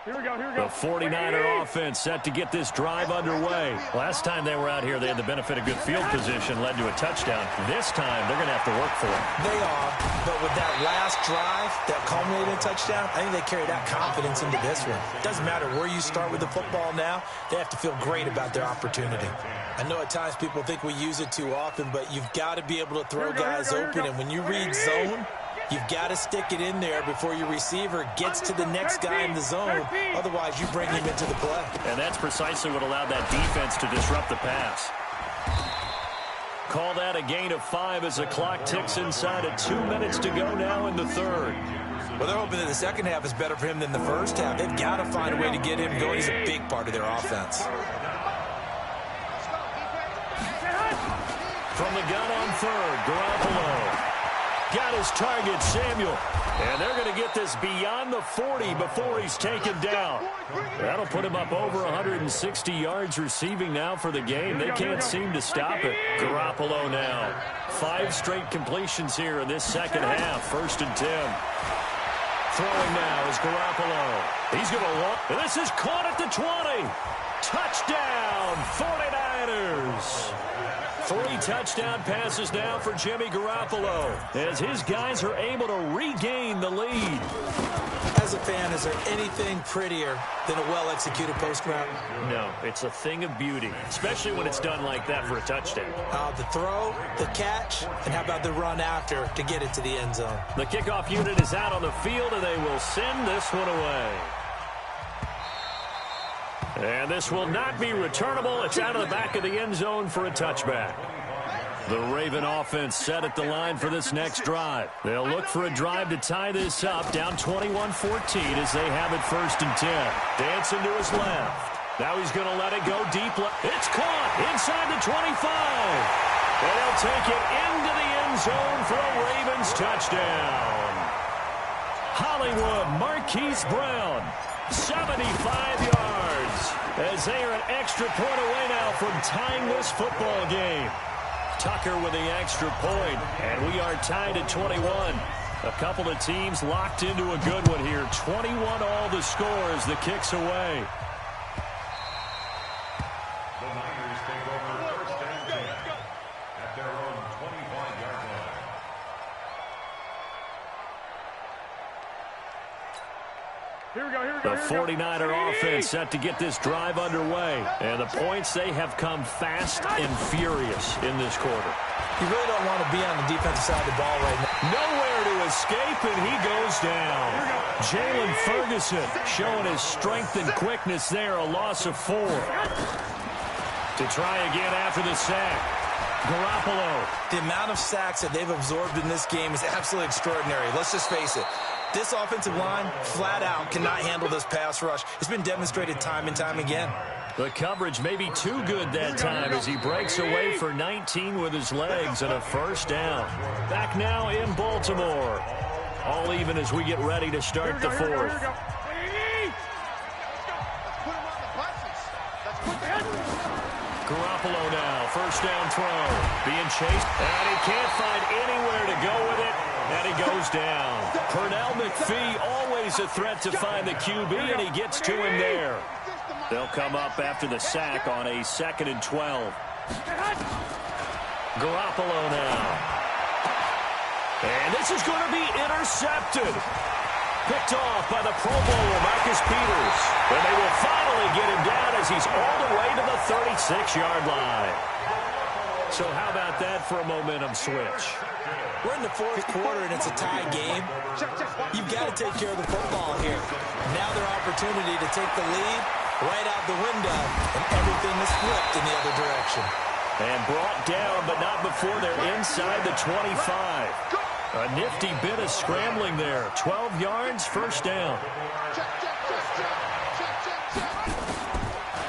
Here we go. The 49er offense set to get this drive underway. Last time they were out here, they had the benefit of good field position, led to a touchdown. This time, they're going to have to work for it. They are, but with that last drive that culminated in a touchdown, I think they carry that confidence into this one. It doesn't matter where you start with the football now, they have to feel great about their opportunity. I know at times people think we use it too often, but you've got to be able to throw guys open, and when you read zone, you've got to stick it in there before your receiver gets to the next guy in the zone. Otherwise, you bring him into the play. And that's precisely what allowed that defense to disrupt the pass. Call that a gain of 5 as the clock ticks inside of 2 minutes to go now in the third. Well, they're hoping that the second half is better for him than the first half. They've got to find a way to get him going. He's a big part of their offense. From the gun on third, Garoppolo. Got his target, Samuel. And they're going to get this beyond the 40 before he's taken down. That'll put him up over 160 yards receiving now for the game. They can't seem to stop it. Garoppolo now. 5 straight completions here in this second half. 1st and 10. Throwing now is Garoppolo. He's going to walk. This is caught at the 20. Touchdown, 49ers. 3 touchdown passes now for Jimmy Garoppolo as his guys are able to regain the lead. As a fan, is there anything prettier than a well-executed post route? No, it's a thing of beauty, especially when it's done like that for a touchdown. The throw, the catch, and how about the run after to get it to the end zone? The kickoff unit is out on the field, and they will send this one away. And this will not be returnable. It's out of the back of the end zone for a touchback. The Raven offense set at the line for this next drive. They'll look for a drive to tie this up, down 21-14 as they have it 1st and 10. Dancing to his left. Now he's going to let it go deep. It's caught inside the 25. And they'll take it into the end zone for a Ravens touchdown. Hollywood Marquise Brown, 75 yards, as they are an extra point away now from tying this football game. Tucker with the extra point, and we are tied at 21. A couple of teams locked into a good one here. 21 all the score as the kick's away. The Niners take over 1st and 10 at their own 25-yard line. Here we go, here we The go. 49er offense set to get this drive underway. And the points, they have come fast and furious in this quarter. You really don't want to be on the defensive side of the ball right now. Nowhere to escape, and he goes down. Jalen Ferguson showing his strength and quickness there, a loss of 4. To try again after the sack. Garoppolo. The amount of sacks that they've absorbed in this game is absolutely extraordinary. Let's just face it. This offensive line, flat out, cannot handle this pass rush. It's been demonstrated time and time again. The coverage may be too good that time as he breaks away for 19 with his legs and a 1st down. Back now in Baltimore. All even as we get ready to start the 4th. Garoppolo now, 1st down throw. Being chased, and he can't find anywhere to go with it. And he goes down. Pernell McPhee, always a threat to find the QB, and he gets to him there. They'll come up after the sack on a 2nd and 12. Garoppolo now. And this is going to be intercepted. Picked off by the Pro Bowler, Marcus Peters. And they will finally get him down as he's all the way to the 36-yard line. So how about that for a momentum switch? We're in the 4th quarter, and it's a tie game. You've got to take care of the football here. Now their opportunity to take the lead right out the window, and everything is flipped in the other direction. And brought down, but not before they're inside the 25. A nifty bit of scrambling there. 12 yards, 1st down.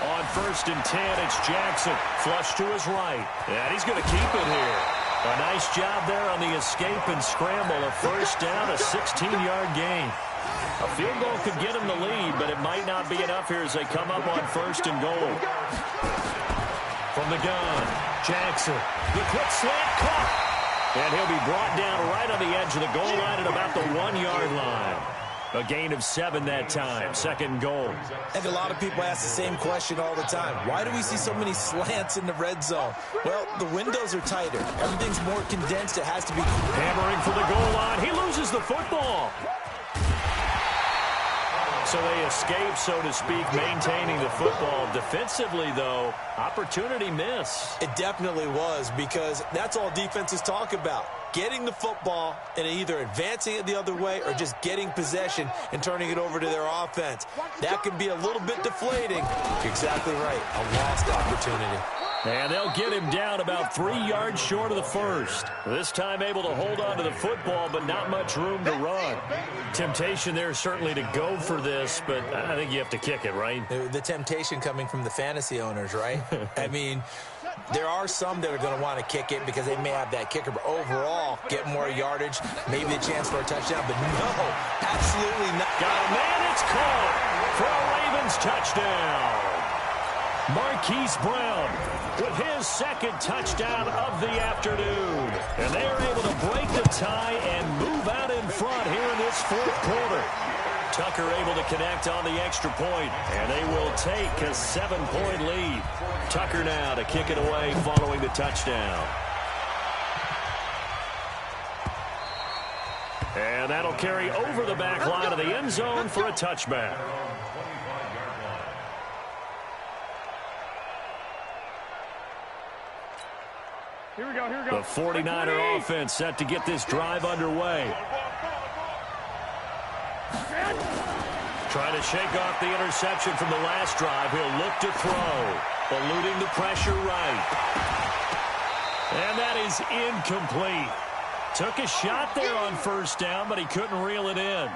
On 1st and 10, it's Jackson. Flush to his right. And he's going to keep it here. A nice job there on the escape and scramble. A 1st down, a 16-yard gain. A field goal could get him the lead, but it might not be enough here as they come up on 1st and goal. From the gun, Jackson. The quick slant caught. And he'll be brought down right on the edge of the goal line at about the 1-yard line. A gain of 7 that time. 2nd and goal. I think a lot of people ask the same question all the time. Why do we see so many slants in the red zone? Well, the windows are tighter. Everything's more condensed. It has to be. Hammering for the goal line. He loses the football. So they escape, so to speak, maintaining the football. Defensively, though, opportunity miss. It definitely was, because that's all defenses talk about. Getting the football and either advancing it the other way or just getting possession and turning it over to their offense. That can be a little bit deflating. You're exactly right. A lost opportunity. And they'll get him down about 3 yards short of the 1st. This time able to hold on to the football, but not much room to run. Temptation there certainly to go for this, but I think you have to kick it, right? The temptation coming from the fantasy owners, right? I mean, There are some that are going to want to kick it because they may have that kicker, but overall, get more yardage, maybe a chance for a touchdown, but no, absolutely not. Got a man, it's caught for a Ravens touchdown. Marquise Brown with his second touchdown of the afternoon. And they are able to break the tie and move out in front here in this fourth quarter. Tucker able to connect on the extra point, and they will take a 7-point lead. Tucker now to kick it away following the touchdown. And that'll carry over the back line of the end zone for a touchback. Here we go. The 49er offense set to get this drive underway. Trying to shake off the interception from the last drive. He'll look to throw, eluding the pressure right. And that is incomplete. Took a shot there on first down, but he couldn't reel it in.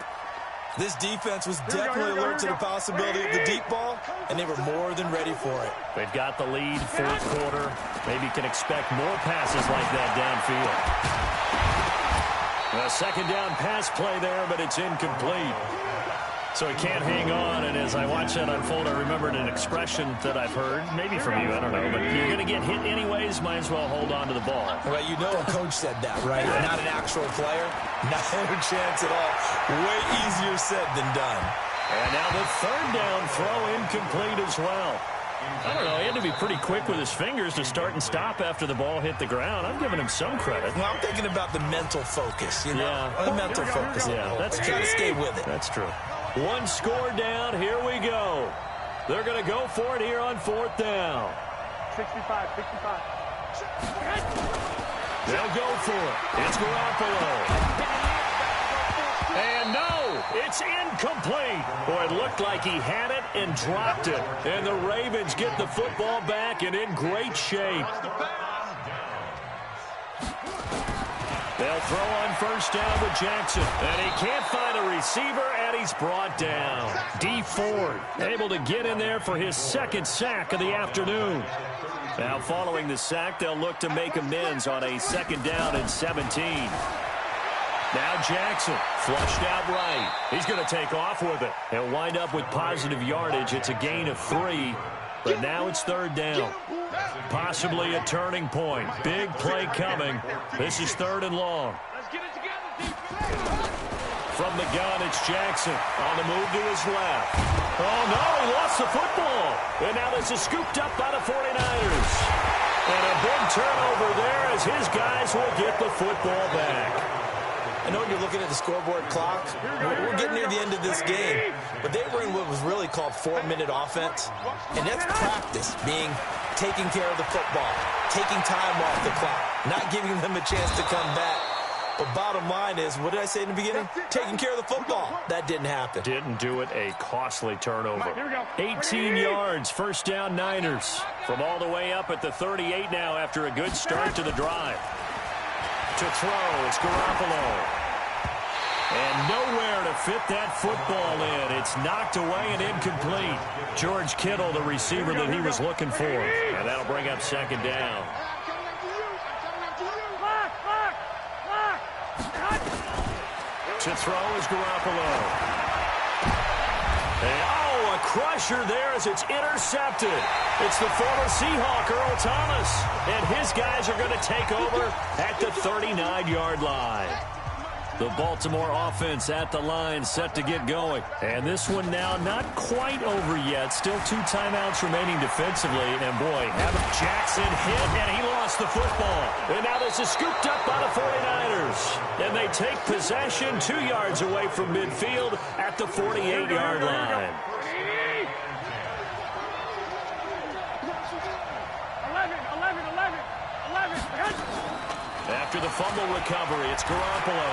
This defense was definitely alert to the possibility of the deep ball, and they were more than ready for it. They've got the lead, fourth quarter. Maybe can expect more passes like that downfield. A second down pass play there, but it's incomplete. So he can't hang on, and as I watch that unfold, I remembered an expression that I've heard, maybe from you, I don't know, but you're going to get hit anyways, might as well hold on to the ball. Well, you know a coach said that, right? Not an actual player. Not a chance at all. Way easier said than done. And now the third down throw incomplete as well. I don't know, he had to be pretty quick with his fingers to start and stop after the ball hit the ground. I'm giving him some credit. Well, I'm thinking about the mental focus, you know? Yeah. The mental focus. Yeah, that's true. Got to stay with it. That's true. One score down, here we go. They're going to go for it here on fourth down. 65. They'll go for it. It's Garoppolo. And no, it's incomplete. Boy, it looked like he had it and dropped it. And the Ravens get the football back and in great shape. They'll throw on first down with Jackson. And he can't find a receiver, and he's brought down. D. Ford able to get in there for his second sack of the afternoon. Now following the sack, they'll look to make amends on a second down and 17. Now Jackson, flushed out right. He's going to take off with it. He'll wind up with positive yardage. It's a gain of 3, but now it's third down. Possibly a turning point. Big play coming. This is third and long. From the gun, it's Jackson on the move to his left. Oh, no, he lost the football. And now this is scooped up by the 49ers. And a big turnover there as his guys will get the football back. I know you're looking at the scoreboard clock. We're getting near the end of this game, but they were in what was really called 4-minute offense, and that's practice, being taking care of the football, taking time off the clock, not giving them a chance to come back. But bottom line is, what did I say in the beginning? Taking care of the football. That didn't happen. Didn't do it. A costly turnover. 18 yards, first down Niners. From all the way up at the 38 now after a good start to the drive. To throw, it's Garoppolo. And nowhere to fit that football in. It's knocked away and incomplete. George Kittle, the receiver that he was looking for. And that'll bring up second down. To throw is Garoppolo. And, a crusher there as it's intercepted. It's the former Seahawk, Earl Thomas. And his guys are going to take over at the 39-yard line. The Baltimore offense at the line, set to get going. And this one now not quite over yet. Still 2 timeouts remaining defensively. And boy, Jackson hit, and he lost the football. And now this is scooped up by the 49ers. And they take possession 2 yards away from midfield at the 48-yard line. 11. After the fumble recovery, it's Garoppolo.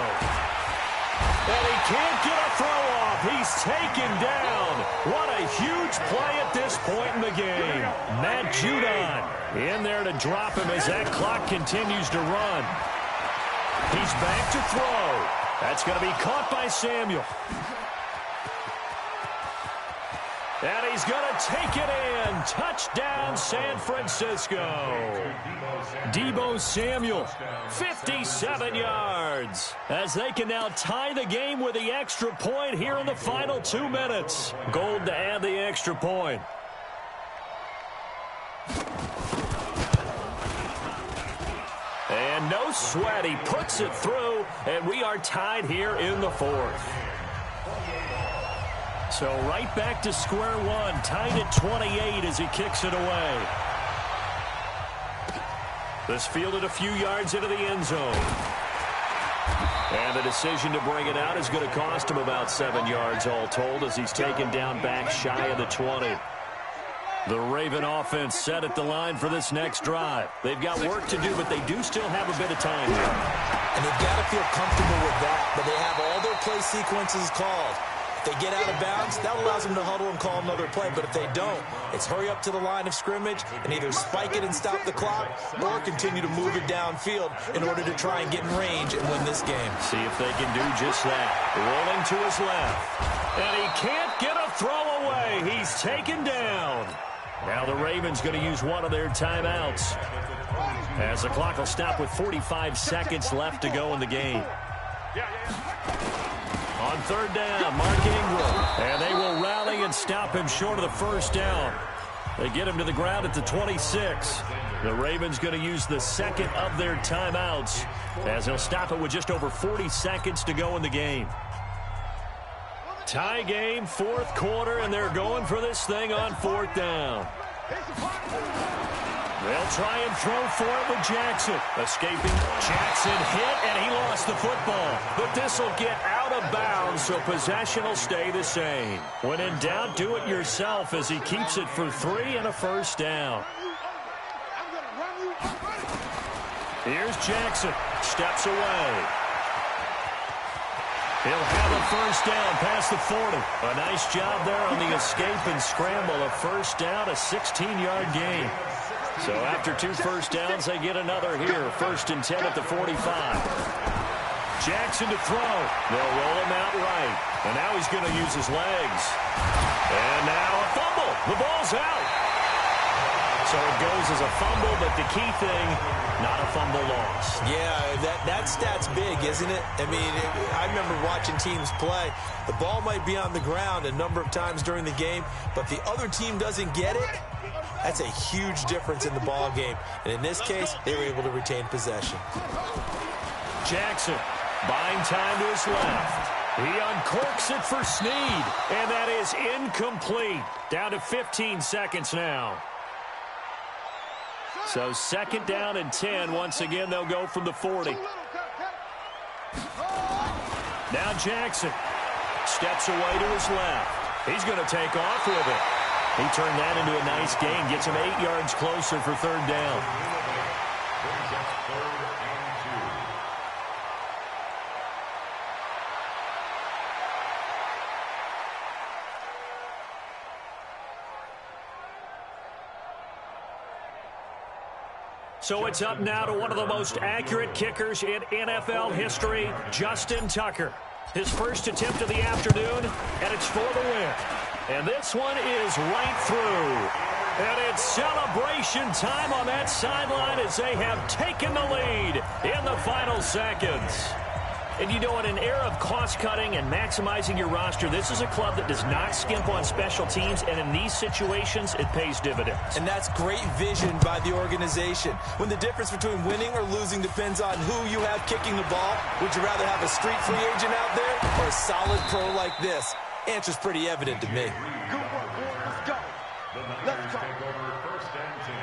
And he can't get a throw off. He's taken down. What a huge play at this point in the game. Matt Judon in there to drop him as that clock continues to run. He's back to throw. That's going to be caught by Samuel. And he's going to take it in. Touchdown, San Francisco. Deebo Samuel, 57 yards. As they can now tie the game with the extra point here in the final 2 minutes. Gold to add the extra point. And no sweat. He puts it through, and we are tied here in the fourth. So right back to square one, tied at 28 as he kicks it away. This fielded a few yards into the end zone. And the decision to bring it out is going to cost him about 7 yards all told as he's taken down back shy of the 20. The Raven offense set at the line for this next drive. They've got work to do, but they do still have a bit of time here. And they've got to feel comfortable with that, but they have all their play sequences called. If they get out of bounds, that allows them to huddle and call another play. But if they don't, it's hurry up to the line of scrimmage and either spike it and stop the clock or continue to move it downfield in order to try and get in range and win this game. See if they can do just that. Rolling to his left. And he can't get a throw away. He's taken down. Now the Ravens going to use one of their timeouts as the clock will stop with 45 seconds left to go in the game. On third down, Mark Ingram. And they will rally and stop him short of the first down. They get him to the ground at the 26. The Ravens going to use the second of their timeouts as they'll stop it with just over 40 seconds to go in the game. Tie game, fourth quarter, and they're going for this thing on fourth down. They'll try and throw for it with Jackson. Escaping. Jackson hit, and he lost the football. But this will get out of bounds, so possession will stay the same. When in doubt, do it yourself as he keeps it for 3 and a first down. Here's Jackson. Steps away. He'll have a first down past the 40. A nice job there on the escape and scramble. A first down, a 16-yard gain. So after 2 first downs, they get another here. 1st and 10 at the 45. Jackson to throw. They'll roll him out right. And now he's going to use his legs. And now a fumble. The ball's out. So it goes as a fumble, but the key thing, not a fumble loss. Yeah, that stat's big, isn't it? I mean, I remember watching teams play. The ball might be on the ground a number of times during the game, but the other team doesn't get it. That's a huge difference in the ball game. And in this case, they were able to retain possession. Jackson buying time to his left. He uncorks it for Snead, and that is incomplete. Down to 15 seconds now. So 2nd down and 10. Once again, they'll go from the 40. Now Jackson steps away to his left. He's going to take off with it. He turned that into a nice gain. Gets him 8 yards closer for 3rd down. So it's up now to one of the most accurate kickers in NFL history, Justin Tucker. His first attempt of the afternoon, and it's for the win. And this one is right through. And it's celebration time on that sideline as they have taken the lead in the final seconds. And you know, in an era of cost-cutting and maximizing your roster, this is a club that does not skimp on special teams, and in these situations, it pays dividends. And that's great vision by the organization. When the difference between winning or losing depends on who you have kicking the ball, would you rather have a street free agent out there or a solid pro like this? Answer's pretty evident to me. Let's go. Let's go. Take over 1st and 10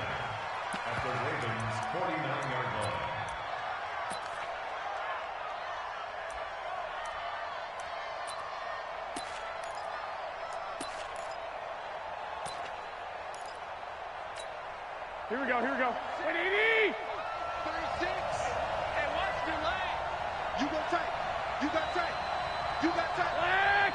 at the Ravens' 49-yard line. Here we go, here we go. 180! 36. Hey, watch your leg. You go tight. You got tight. You got tight. Leg!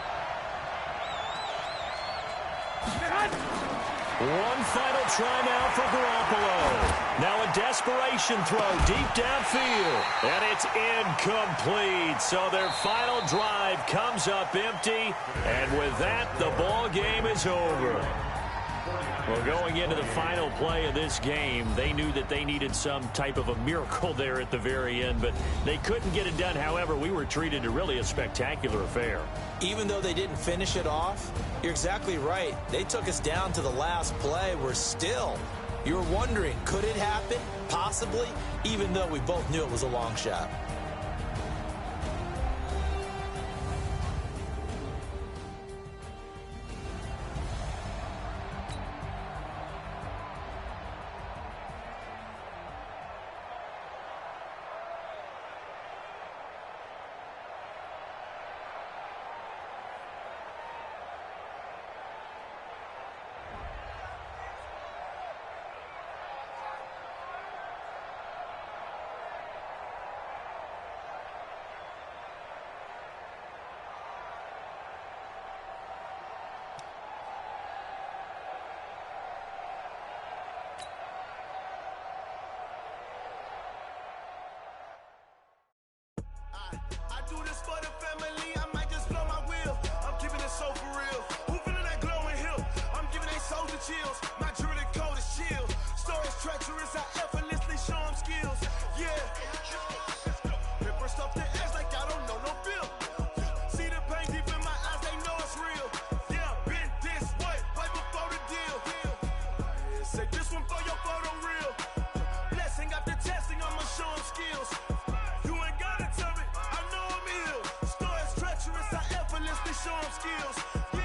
One final try now for Garoppolo. Now a desperation throw deep downfield. And it's incomplete. So their final drive comes up empty. And with that, the ball game is over. Well, going into the final play of this game, they knew that they needed some type of a miracle there at the very end, but they couldn't get it done. However, we were treated to really a spectacular affair. Even though they didn't finish it off, you're exactly right. They took us down to the last play. We're still, you're wondering, could it happen? Possibly, even though we both knew it was a long shot. I do this for the family, I might just blow my wheel. I'm keeping it so for real. Who feeling that glowing hill? I'm giving they soldier chills. My jewelry code is chill. Stories treacherous, I effortlessly show them skills. Yeah. Paper stuff the edge like I don't know no bill. See the pain deep in my eyes, they know it's real. Yeah, been this way, right before the deal. Say this one for your photo real. Blessing after testing, I'ma show them skills. Show them skills. Yeah,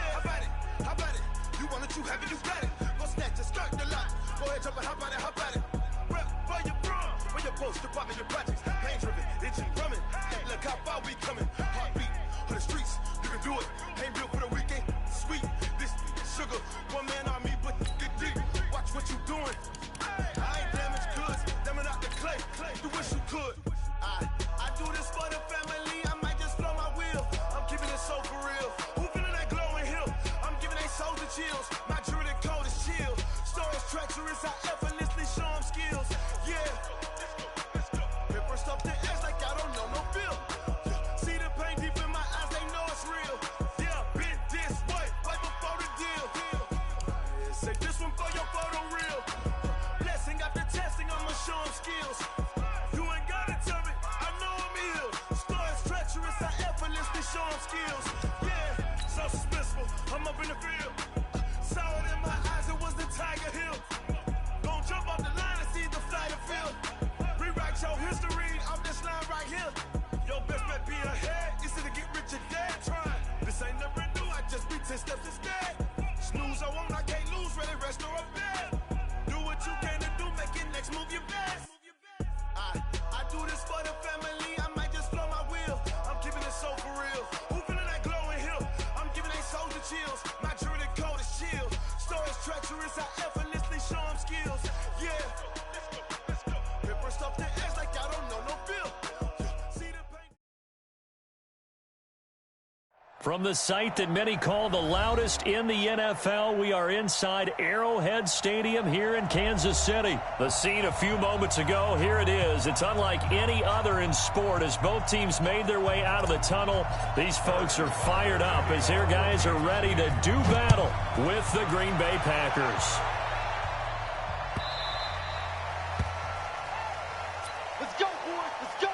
how about it? You want it, you have it, you got it. Go snatch it, skirt the lot. Go ahead, jump it, how about it? Rep for your bro, for your post, your poppin', your projects. Pain driven, itchy, drumming. Look how far we coming. Heartbeat for the streets, you can do it. Ain't built for the weekend. Sweet, this sugar. One man army, but get deep. Watch what you doing. I ain't damaged goods, damn it out the clay. You wish you could. I do this for the family. I might just blow my wheel. I'm keeping it so for real. Who feeling that glowing hill? I'm giving they soldier chills. My jewelry code is chill. Stories treacherous, I effortlessly show them skills. Yeah. Paper stuff the edge like I don't know no bill. See the pain deep in my eyes, they know it's real. Yeah, been this way, right before the deal. Say this one for your photo real. Blessing after testing, I'ma show them skills. You ain't gotta tell me, I know I'm ill. Stories treacherous, I effortlessly show them skills. Yeah, so suspenseful, I'm up in the field. Saw it in my eyes, it was the Tiger Hill. Gon' jump off the line and see the flight of field. Rewrite your history off this line right here. Your best bet be ahead, easy to get rich or dead trying. This ain't never new, I just be 10 steps instead. Snooze, I won't, I can't lose, ready, rest or a bed. Do what you can to do, make your next move your best. I do this for the family, I might just blow my wheel. I'm keeping it so for real. Who feeling that glowing hill? I'm giving they soldier chills. My jewelry code is chill. Stories treacherous, I effortlessly show them skills. Yeah. Paper stuff the edge like I don't know no bill. See the pain. From the site that many call the loudest in the NFL, we are inside Arrowhead Stadium here in Kansas City. The scene a few moments ago, here it is. It's unlike any other in sport as both teams made their way out of the tunnel. These folks are fired up as their guys are ready to do battle with the Green Bay Packers. Let's go, boys, let's go!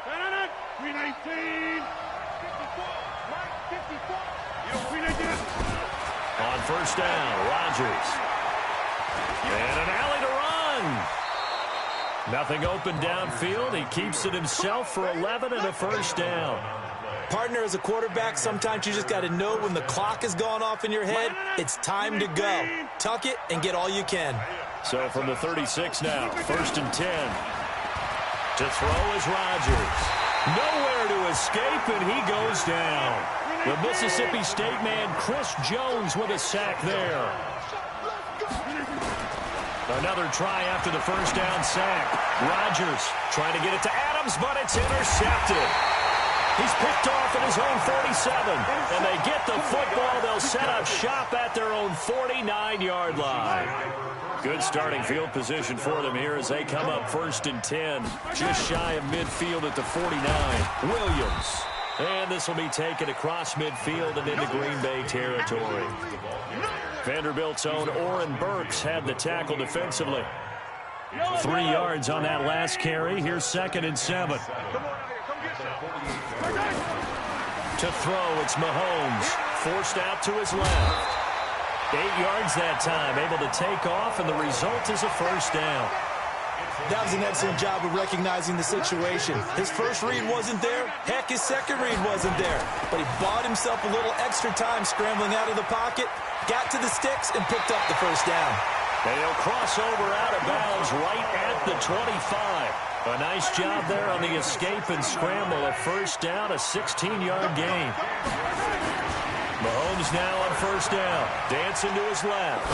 No. 319. 54. Right, 54. You know, 319. On first down, Rodgers. And an alley to run. Nothing open downfield. He keeps it himself for 11 and a first down. Partner, as a quarterback, sometimes you just got to know when the clock has gone off in your head, it's time to go. Tuck it and get all you can. So from the 36 now, first and 10. To throw is Rodgers. Nowhere to escape, and he goes down. The Mississippi State man, Chris Jones, with a sack there. Another try after the first down sack. Rodgers trying to get it to Adams, but it's intercepted. He's picked off at his own 47. And they get the football. They'll set up shop at their own 49-yard line. Good starting field position for them here as they come up 1st and 10. Just shy of midfield at the 49. Williams. And this will be taken across midfield and into Green Bay territory. Vanderbilt's own Oren Burks had the tackle defensively. 3 yards on that last carry. Here's 2nd and 7. To throw, it's Mahomes. Forced out to his left. 8 yards that time. Able to take off, and the result is a first down. That was an excellent job of recognizing the situation. His first read wasn't there. Heck, his second read wasn't there. But he bought himself a little extra time scrambling out of the pocket, got to the sticks, and picked up the first down. And he'll cross over out of bounds right at the 25. A nice job there on the escape and scramble. A first down, a 16-yard gain. Mahomes now on first down. Dancing to his left.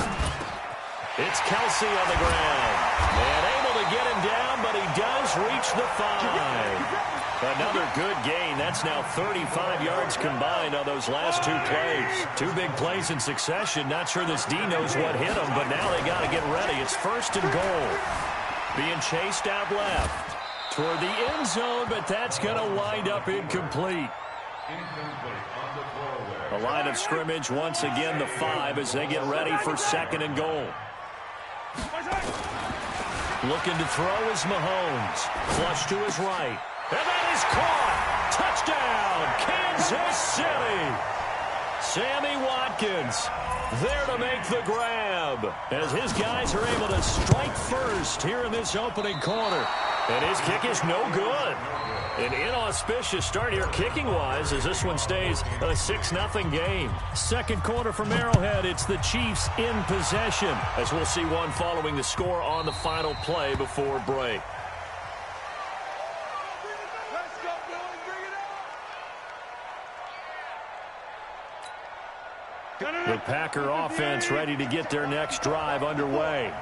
It's Kelsey on the ground. And able to get him down, but he does reach the 5. Another good gain. That's now 35 yards combined on those last 2 plays. 2 big plays in succession. Not sure this D knows what hit him, but now they got to get ready. It's 1st and goal. Being chased out left toward the end zone, but that's going to wind up incomplete. The line of scrimmage once again the 5 as they get ready for 2nd and goal. Looking to throw is Mahomes. Flush to his right. And that is caught. Touchdown, Kansas City. Sammy Watkins there to make the grab as his guys are able to strike first here in this opening quarter. And his kick is no good. An inauspicious start here kicking-wise as this one stays a 6-0 game. Second quarter from Arrowhead. It's the Chiefs in possession as we'll see one following the score on the final play before break. The Packer offense ready to get their next drive underway.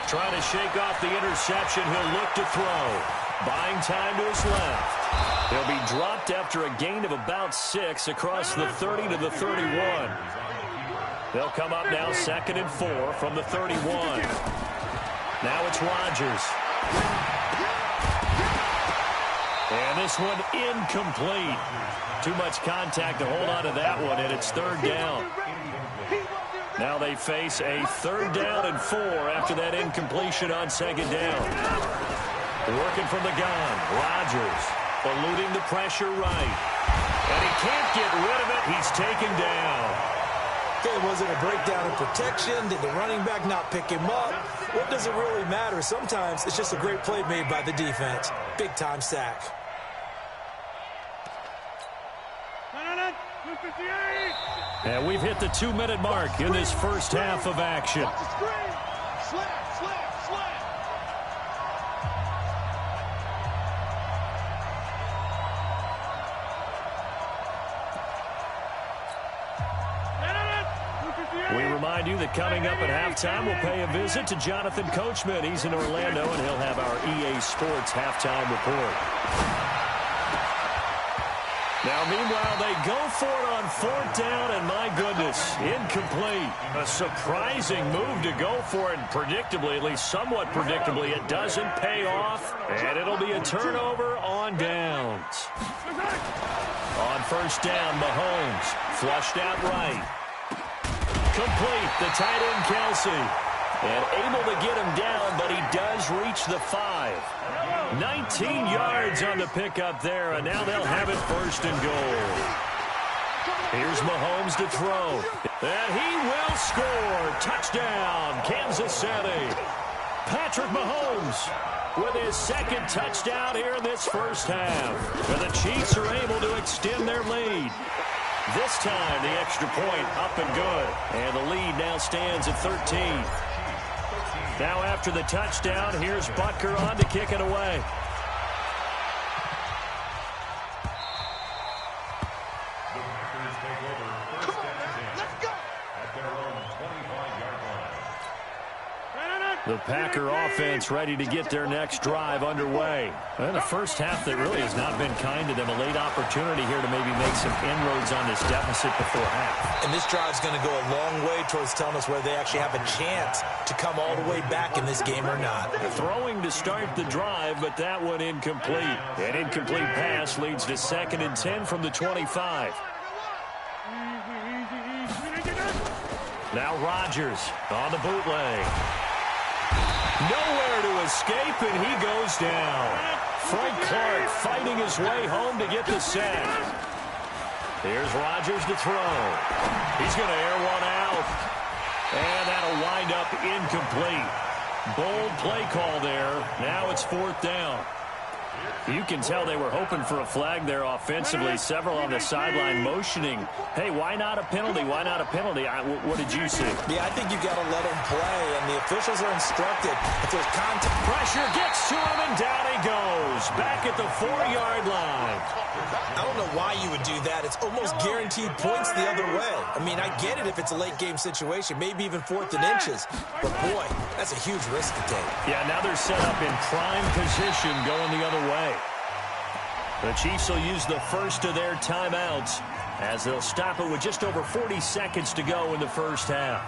Trying to shake off the interception. He'll look to throw. Buying time to his left. He'll be dropped after a gain of about 6 across the 30 to the 31. They'll come up now 2nd and 4 from the 31. Now it's Rodgers. And this one incomplete. Too much contact to hold on to that one, and it's 3rd down. Now they face a 3rd down and 4 after that incompletion on 2nd down. Working from the gun, Rodgers eluding the pressure right. And he can't get rid of it. He's taken down. Okay, was it a breakdown in protection? Did the running back not pick him up? What does it really matter? Sometimes it's just a great play made by the defense. Big-time sack. And we've hit the 2-minute mark in this first half of action. We remind you that coming up at halftime, we'll pay a visit to Jonathan Coachman. He's in Orlando, and he'll have our EA Sports halftime report. Now, meanwhile, they go for it on 4th down, and my goodness, incomplete. A surprising move to go for it, and predictably, at least somewhat predictably, it doesn't pay off, and it'll be a turnover on downs. On 1st down, Mahomes flushed out right. Complete, the tight end Kelsey. And able to get him down, but he does reach the 5. 19 yards on the pickup there, and now they'll have it 1st and goal. Here's Mahomes to throw. And he will score. Touchdown, Kansas City. Patrick Mahomes with his 2nd touchdown here in this first half. And the Chiefs are able to extend their lead. This time, the extra point up and good. And the lead now stands at 13. Now after the touchdown, here's Butker on to kick it away. The Packers take over 1st and 10 at their own 25-yard line. The The Packer offense ready to get their next drive underway. And the first half that really has not been kind to them. A late opportunity here to maybe make some inroads on this deficit before half. And this drive's going to go a long way towards telling us whether they actually have a chance to come all the way back in this game or not. Throwing to start the drive, but that one incomplete. An incomplete pass leads to 2nd and 10 from the 25. Now Rodgers on the bootleg. Nowhere to escape, and he goes down. Frank Clark fighting his way home to get the sack. Here's Rodgers to throw. He's going to air one out. And that'll wind up incomplete. Bold play call there. Now it's 4th down. You can tell they were hoping for a flag there offensively. Several on the sideline motioning, hey, why not a penalty? Why not a penalty? What did you see? Yeah, I think you got to let him play, and the officials are instructed. If there's contact, pressure gets to him, and down he goes. Back at the 4-yard line. I don't know why you would do that. It's almost guaranteed points the other way. I mean, I get it if it's a late-game situation, maybe even 4th and inches. But, boy, that's a huge risk to take. Yeah, now they're set up in prime position going the other way. The Chiefs will use the first of their timeouts as they'll stop it with just over 40 seconds to go in the first half.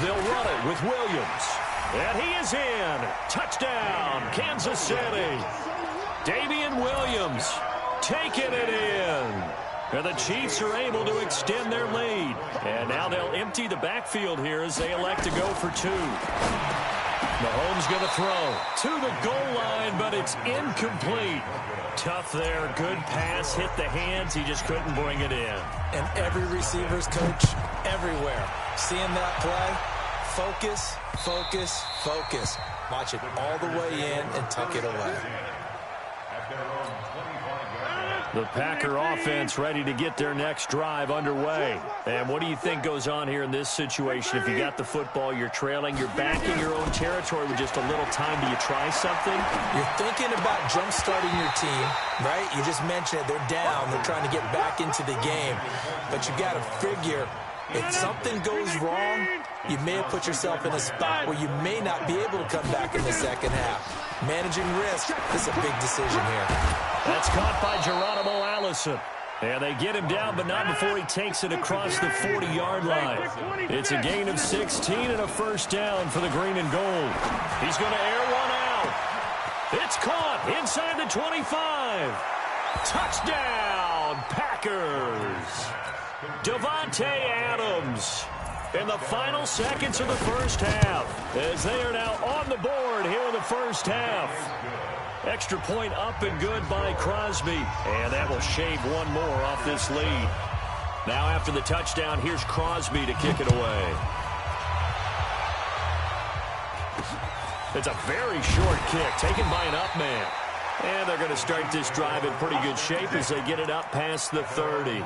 They'll run it with Williams. And he is in. Touchdown, Kansas City. Damian Williams taking it in. And the Chiefs are able to extend their lead. And now they'll empty the backfield here as they elect to go for 2. Mahomes going to throw to the goal line, but it's incomplete. Tough there. Good pass. Hit the hands. He just couldn't bring it in. And every receiver's coach everywhere. Seeing that play, focus, focus, focus. Watch it all the way in and tuck it away. The Packer offense ready to get their next drive underway. And what do you think goes on here in this situation? If you got the football, you're trailing, you're back in your own territory with just a little time. Do you try something? You're thinking about jump-starting your team, right? You just mentioned it. They're down. They're trying to get back into the game. But you got to figure, if something goes wrong, you may have put yourself in a spot where you may not be able to come back in the second half. Managing risk is a big decision here. That's caught by Geronimo Allison. And they get him down, but not before he takes it across the 40-yard line. It's a gain of 16 and a first down for the green and gold. He's going to air one out. It's caught inside the 25. Touchdown, Packers. Davante Adams in the final seconds of the first half, as they are now on the board here in the first half. Extra point up and good by Crosby, and that will shave one more off this lead. Now after the touchdown, here's Crosby to kick it away. It's a very short kick taken by an up man. And they're going to start this drive in pretty good shape as they get it up past the 30.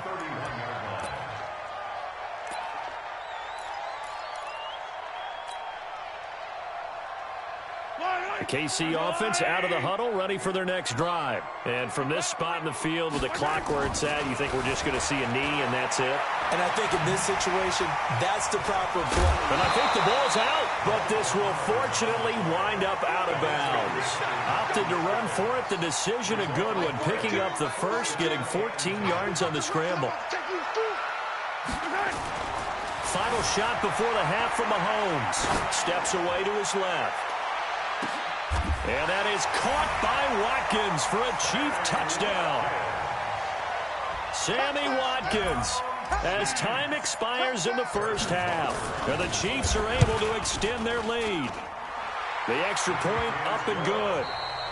The KC offense out of the huddle, ready for their next drive. And from this spot in the field with the clock where it's at, you think we're just going to see a knee and that's it? And I think in this situation, that's the proper play. And I think the ball's out, but this will fortunately wind up out of bounds. Opted to run for it. The decision a good one, picking up the first, getting 14 yards on the scramble. Final shot before the half from Mahomes. Steps away to his left. And that is caught by Watkins for a Chief touchdown. Sammy Watkins, as time expires in the first half. And the Chiefs are able to extend their lead. The extra point up and good.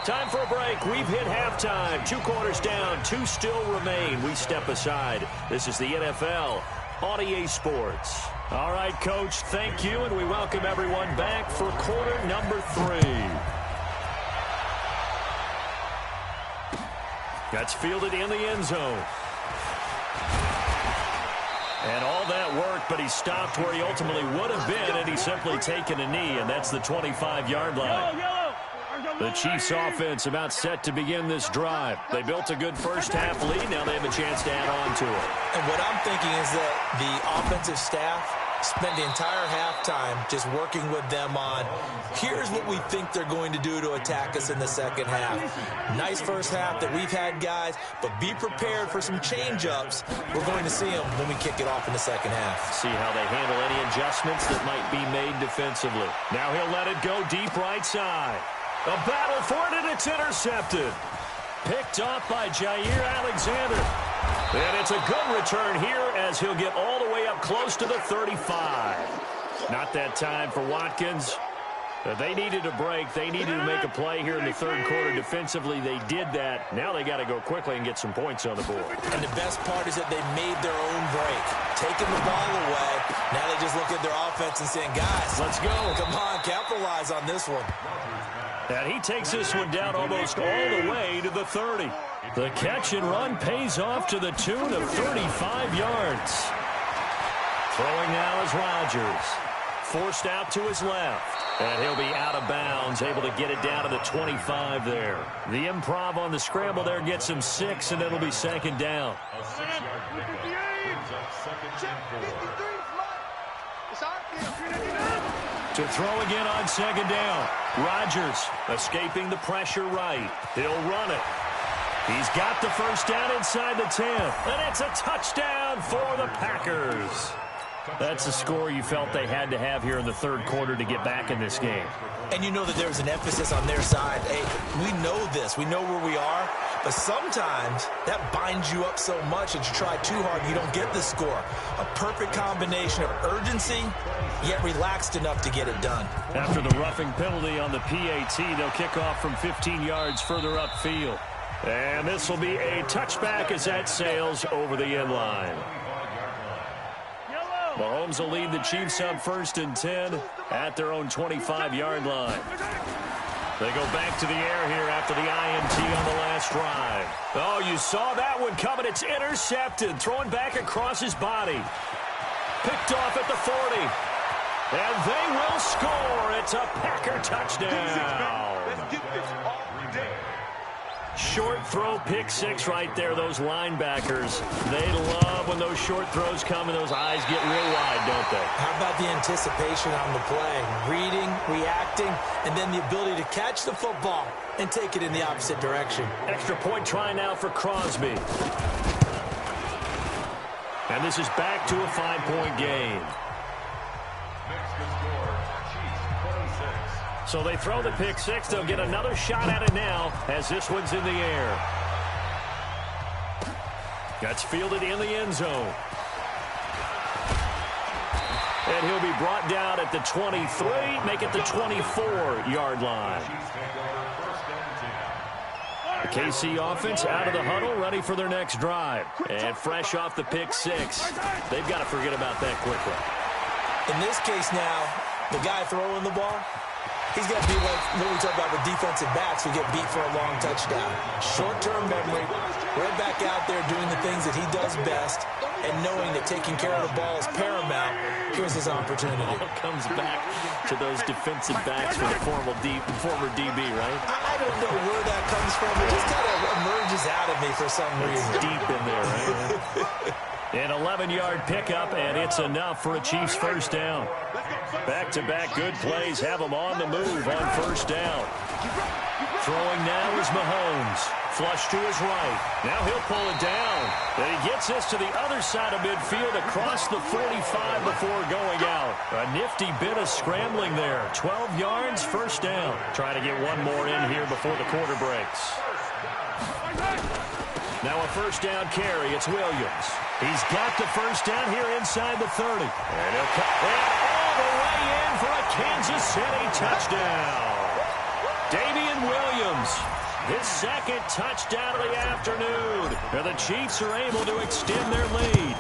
Time for a break. We've hit halftime. 2 quarters down. 2 still remain. We step aside. This is the NFL on EA Sports. All right, Coach, thank you, and we welcome everyone back for quarter number 3. That's fielded in the end zone. And all that work, but he stopped where he ultimately would have been, and he's simply taken a knee, and that's the 25-yard line. The Chiefs offense about set to begin this drive. They built a good first half lead. Now they have a chance to add on to it. And what I'm thinking is that the offensive staff spent the entire halftime just working with them on, here's what we think they're going to do to attack us in the second half. Nice first half that we've had, guys, but be prepared for some change-ups. We're going to see them when we kick it off in the second half. See how they handle any adjustments that might be made defensively. Now he'll let it go deep right side. A battle for it, and it's intercepted. Picked off by Jair Alexander. And it's a good return here as he'll get all the way up close to the 35. Not that time for Watkins. They needed a break. They needed to make a play here in the third quarter. Defensively, they did that. Now they got to go quickly and get some points on the board. And the best part is that they made their own break. Taking the ball away. Now they just look at their offense and saying, guys, let's go. Come on, capitalize on this one. And he takes this one down almost all the way to the 30. The catch and run pays off to the tune of 35 yards. Throwing now is Rodgers. Forced out to his left. And he'll be out of bounds, able to get it down to the 25 there. The improv on the scramble there gets him 6, and it'll be second down. A 6-yard pickup brings up second and 4. To throw again on second down. Rodgers escaping the pressure right. He'll run it. He's got the first down inside the 10. And it's a touchdown for the Packers. That's a score you felt they had to have here in the third quarter to get back in this game. And you know that there's an emphasis on their side. Hey, we know this. We know where we are. But sometimes that binds you up so much that you try too hard, you don't get the score. A perfect combination of urgency, yet relaxed enough to get it done. After the roughing penalty on the PAT, they'll kick off from 15 yards further upfield. And this will be a touchback as that sails over the end line. Mahomes will lead the Chiefs up 1st and 10 at their own 25-yard line. They go back to the air here after the INT on the last drive. Oh, you saw that one coming. It's intercepted. Thrown back across his body. Picked off at the 40. And they will score. It's a Packer touchdown. Let's get this all day. Short throw, pick 6 right there. Those linebackers, they love when those short throws come and those eyes get real wide, don't they? How about the anticipation on the play? Reading, reacting, and then the ability to catch the football and take it in the opposite direction. Extra point try now for Crosby. And this is back to a 5-point game. So they throw the pick 6. They'll get another shot at it now as this one's in the air. That's fielded in the end zone. And he'll be brought down at the 23, make it the 24-yard line. The KC offense out of the huddle, ready for their next drive. And fresh off the pick 6. They've got to forget about that quickly. In this case now, the guy throwing the ball, he's got to be like what we talk about with defensive backs who get beat for a long touchdown. Short-term memory, right back out there doing the things that he does best, and knowing that taking care of the ball is paramount. Here's his opportunity. It all comes back to those defensive backs for the former DB, right? I don't know where that comes from. It just kind of emerges out of me for some reason. It's deep in there, right? An 11-yard pickup, and it's enough for a Chiefs first down. Back-to-back good plays have them on the move on first down. Throwing now is Mahomes. Flush to his right. Now he'll pull it down. And he gets this to the other side of midfield across the 45 before going out. A nifty bit of scrambling there. 12 yards, first down. Trying to get one more in here before the quarter breaks. Now a first down carry. It's Williams. He's got the first down here inside the 30. And he'll cut all the way in for a Kansas City touchdown. Damian Williams, his second touchdown of the afternoon. And the Chiefs are able to extend their lead.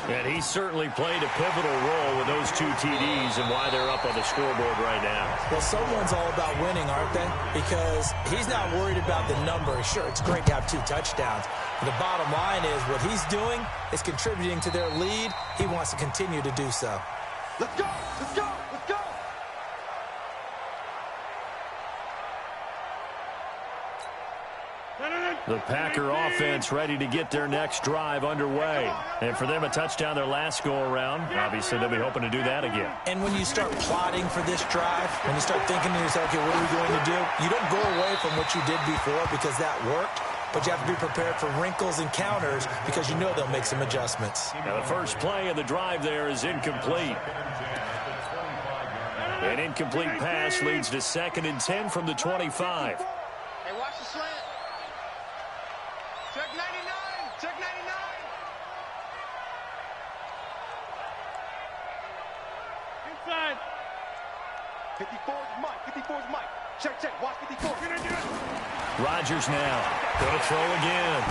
And he certainly played a pivotal role with those 2 TDs and why they're up on the scoreboard right now. Well, someone's all about winning, aren't they? Because he's not worried about the number. Sure, it's great to have 2 touchdowns. But the bottom line is what he's doing is contributing to their lead. He wants to continue to do so. Let's go! Let's go! Let's go! The Packer offense ready to get their next drive underway. And for them, a touchdown their last go-around. Obviously, they'll be hoping to do that again. And when you start plotting for this drive, when you start thinking to yourself, okay, what are we going to do? You don't go away from what you did before because that worked, but you have to be prepared for wrinkles and counters because you know they'll make some adjustments. Now, the first play of the drive there is incomplete. An incomplete pass leads to 2nd and 10 from the 25. Hey, watch the slant. Check 99. Check 99. Inside. 54 is Mike. 54 is Mike. Check. Watch 54. Rodgers now. Going to throw again.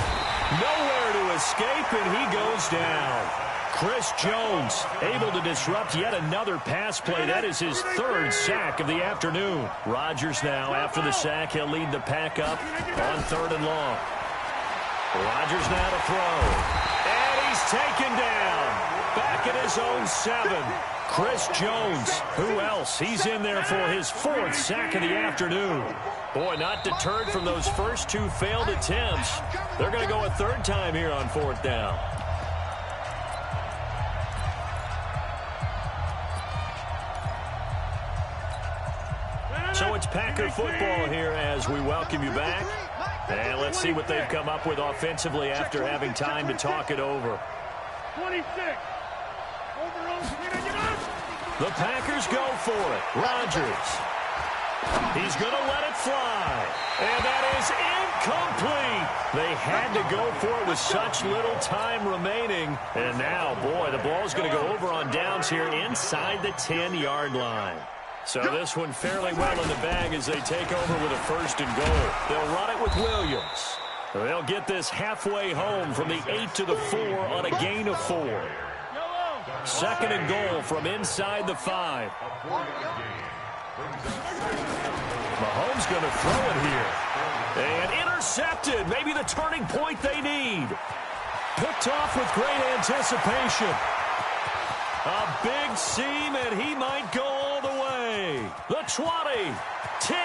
Nowhere to escape, and he goes down. Chris Jones able to disrupt yet another pass play. That is his 3rd sack of the afternoon. Rodgers now, after the sack, he'll lead the pack up on 3rd and long. Rodgers now to throw. And he's taken down. Back at his own 7. Chris Jones. Who else? He's in there for his 4th sack of the afternoon. Boy, not deterred from those first 2 failed attempts. They're going to go a 3rd time here on 4th down. So it's Packer football here as we welcome you back. And let's see what they've come up with offensively after having time to talk it over. 26. The Packers go for it. Rodgers. He's going to let it fly. And that is incomplete. They had to go for it with such little time remaining. And now, boy, the ball's going to go over on downs here inside the 10-yard line. So this one fairly well in the bag as they take over with a 1st and goal. They'll run it with Williams. They'll get this halfway home from the 8 to the 4 on a gain of 4. 2nd and goal from inside the 5. Mahomes going to throw it here. And intercepted. Maybe the turning point they need. Picked off with great anticipation. A big seam, and he might go all the way. The 20, 10,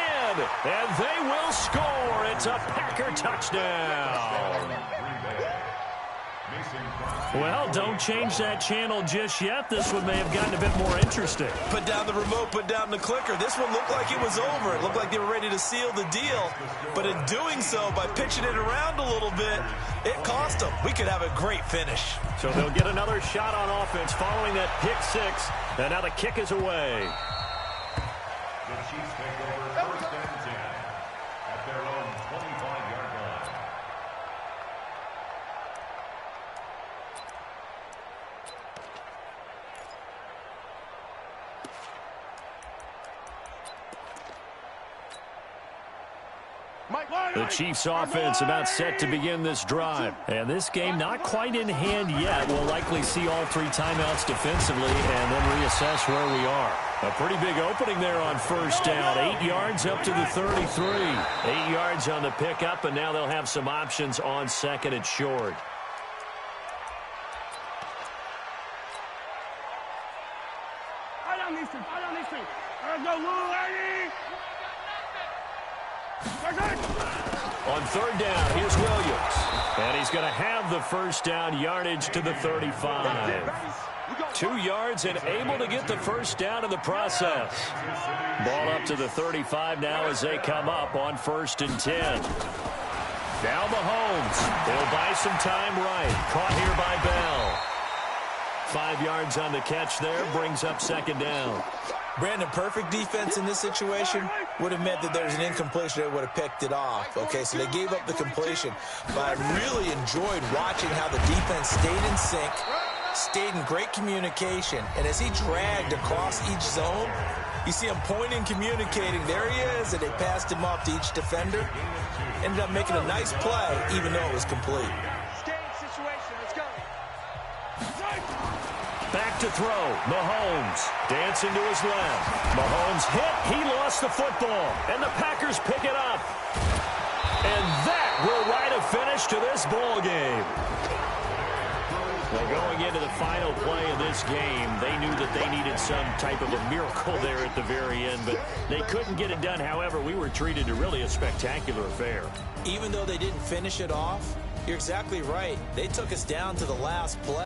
and they will score. It's a Packer touchdown. Well, don't change that channel just yet. This one may have gotten a bit more interesting. Put down the remote, put down the clicker. This one looked like it was over. It looked like they were ready to seal the deal. But in doing so, by pitching it around a little bit, it cost them. We could have a great finish. So they'll get another shot on offense following that pick 6. And now the kick is away. The Chiefs take over 1st and 10 at their own 25-yard line. The Chiefs offense about set to begin this drive. And this game not quite in hand yet. We'll likely see all 3 timeouts defensively and then reassess where we are. A pretty big opening there on 1st down. 8 yards up to the 33. 8 yards on the pickup, and now they'll have some options on 2nd and short. I don't need to. Let's go, little lady. On 3rd down, here's Williams. And he's going to have the 1st down yardage to the 35. 2 yards and able to get the 1st down in the process. Ball up to the 35 now as they come up on 1st and 10. Now Mahomes. They'll buy some time right. Caught here by Bell. 5 yards on the catch there. Brings up 2nd down. Brandon, perfect defense in this situation would have meant that there's an incompletion. They would have picked it off. Okay, so they gave up the completion. But I really enjoyed watching how the defense stayed in sync, stayed in great communication. And as he dragged across each zone, you see him pointing, communicating. There he is, and they passed him off to each defender. Ended up making a nice play, even though it was complete. Back to throw. Mahomes dancing to his left. Mahomes hit. He lost the football. And the Packers pick it up. And that will write a finish to this ball game. Well, going into the final play of this game, they knew that they needed some type of a miracle there at the very end, but they couldn't get it done. However, we were treated to really a spectacular affair. Even though they didn't finish it off, you're exactly right. They took us down to the last play.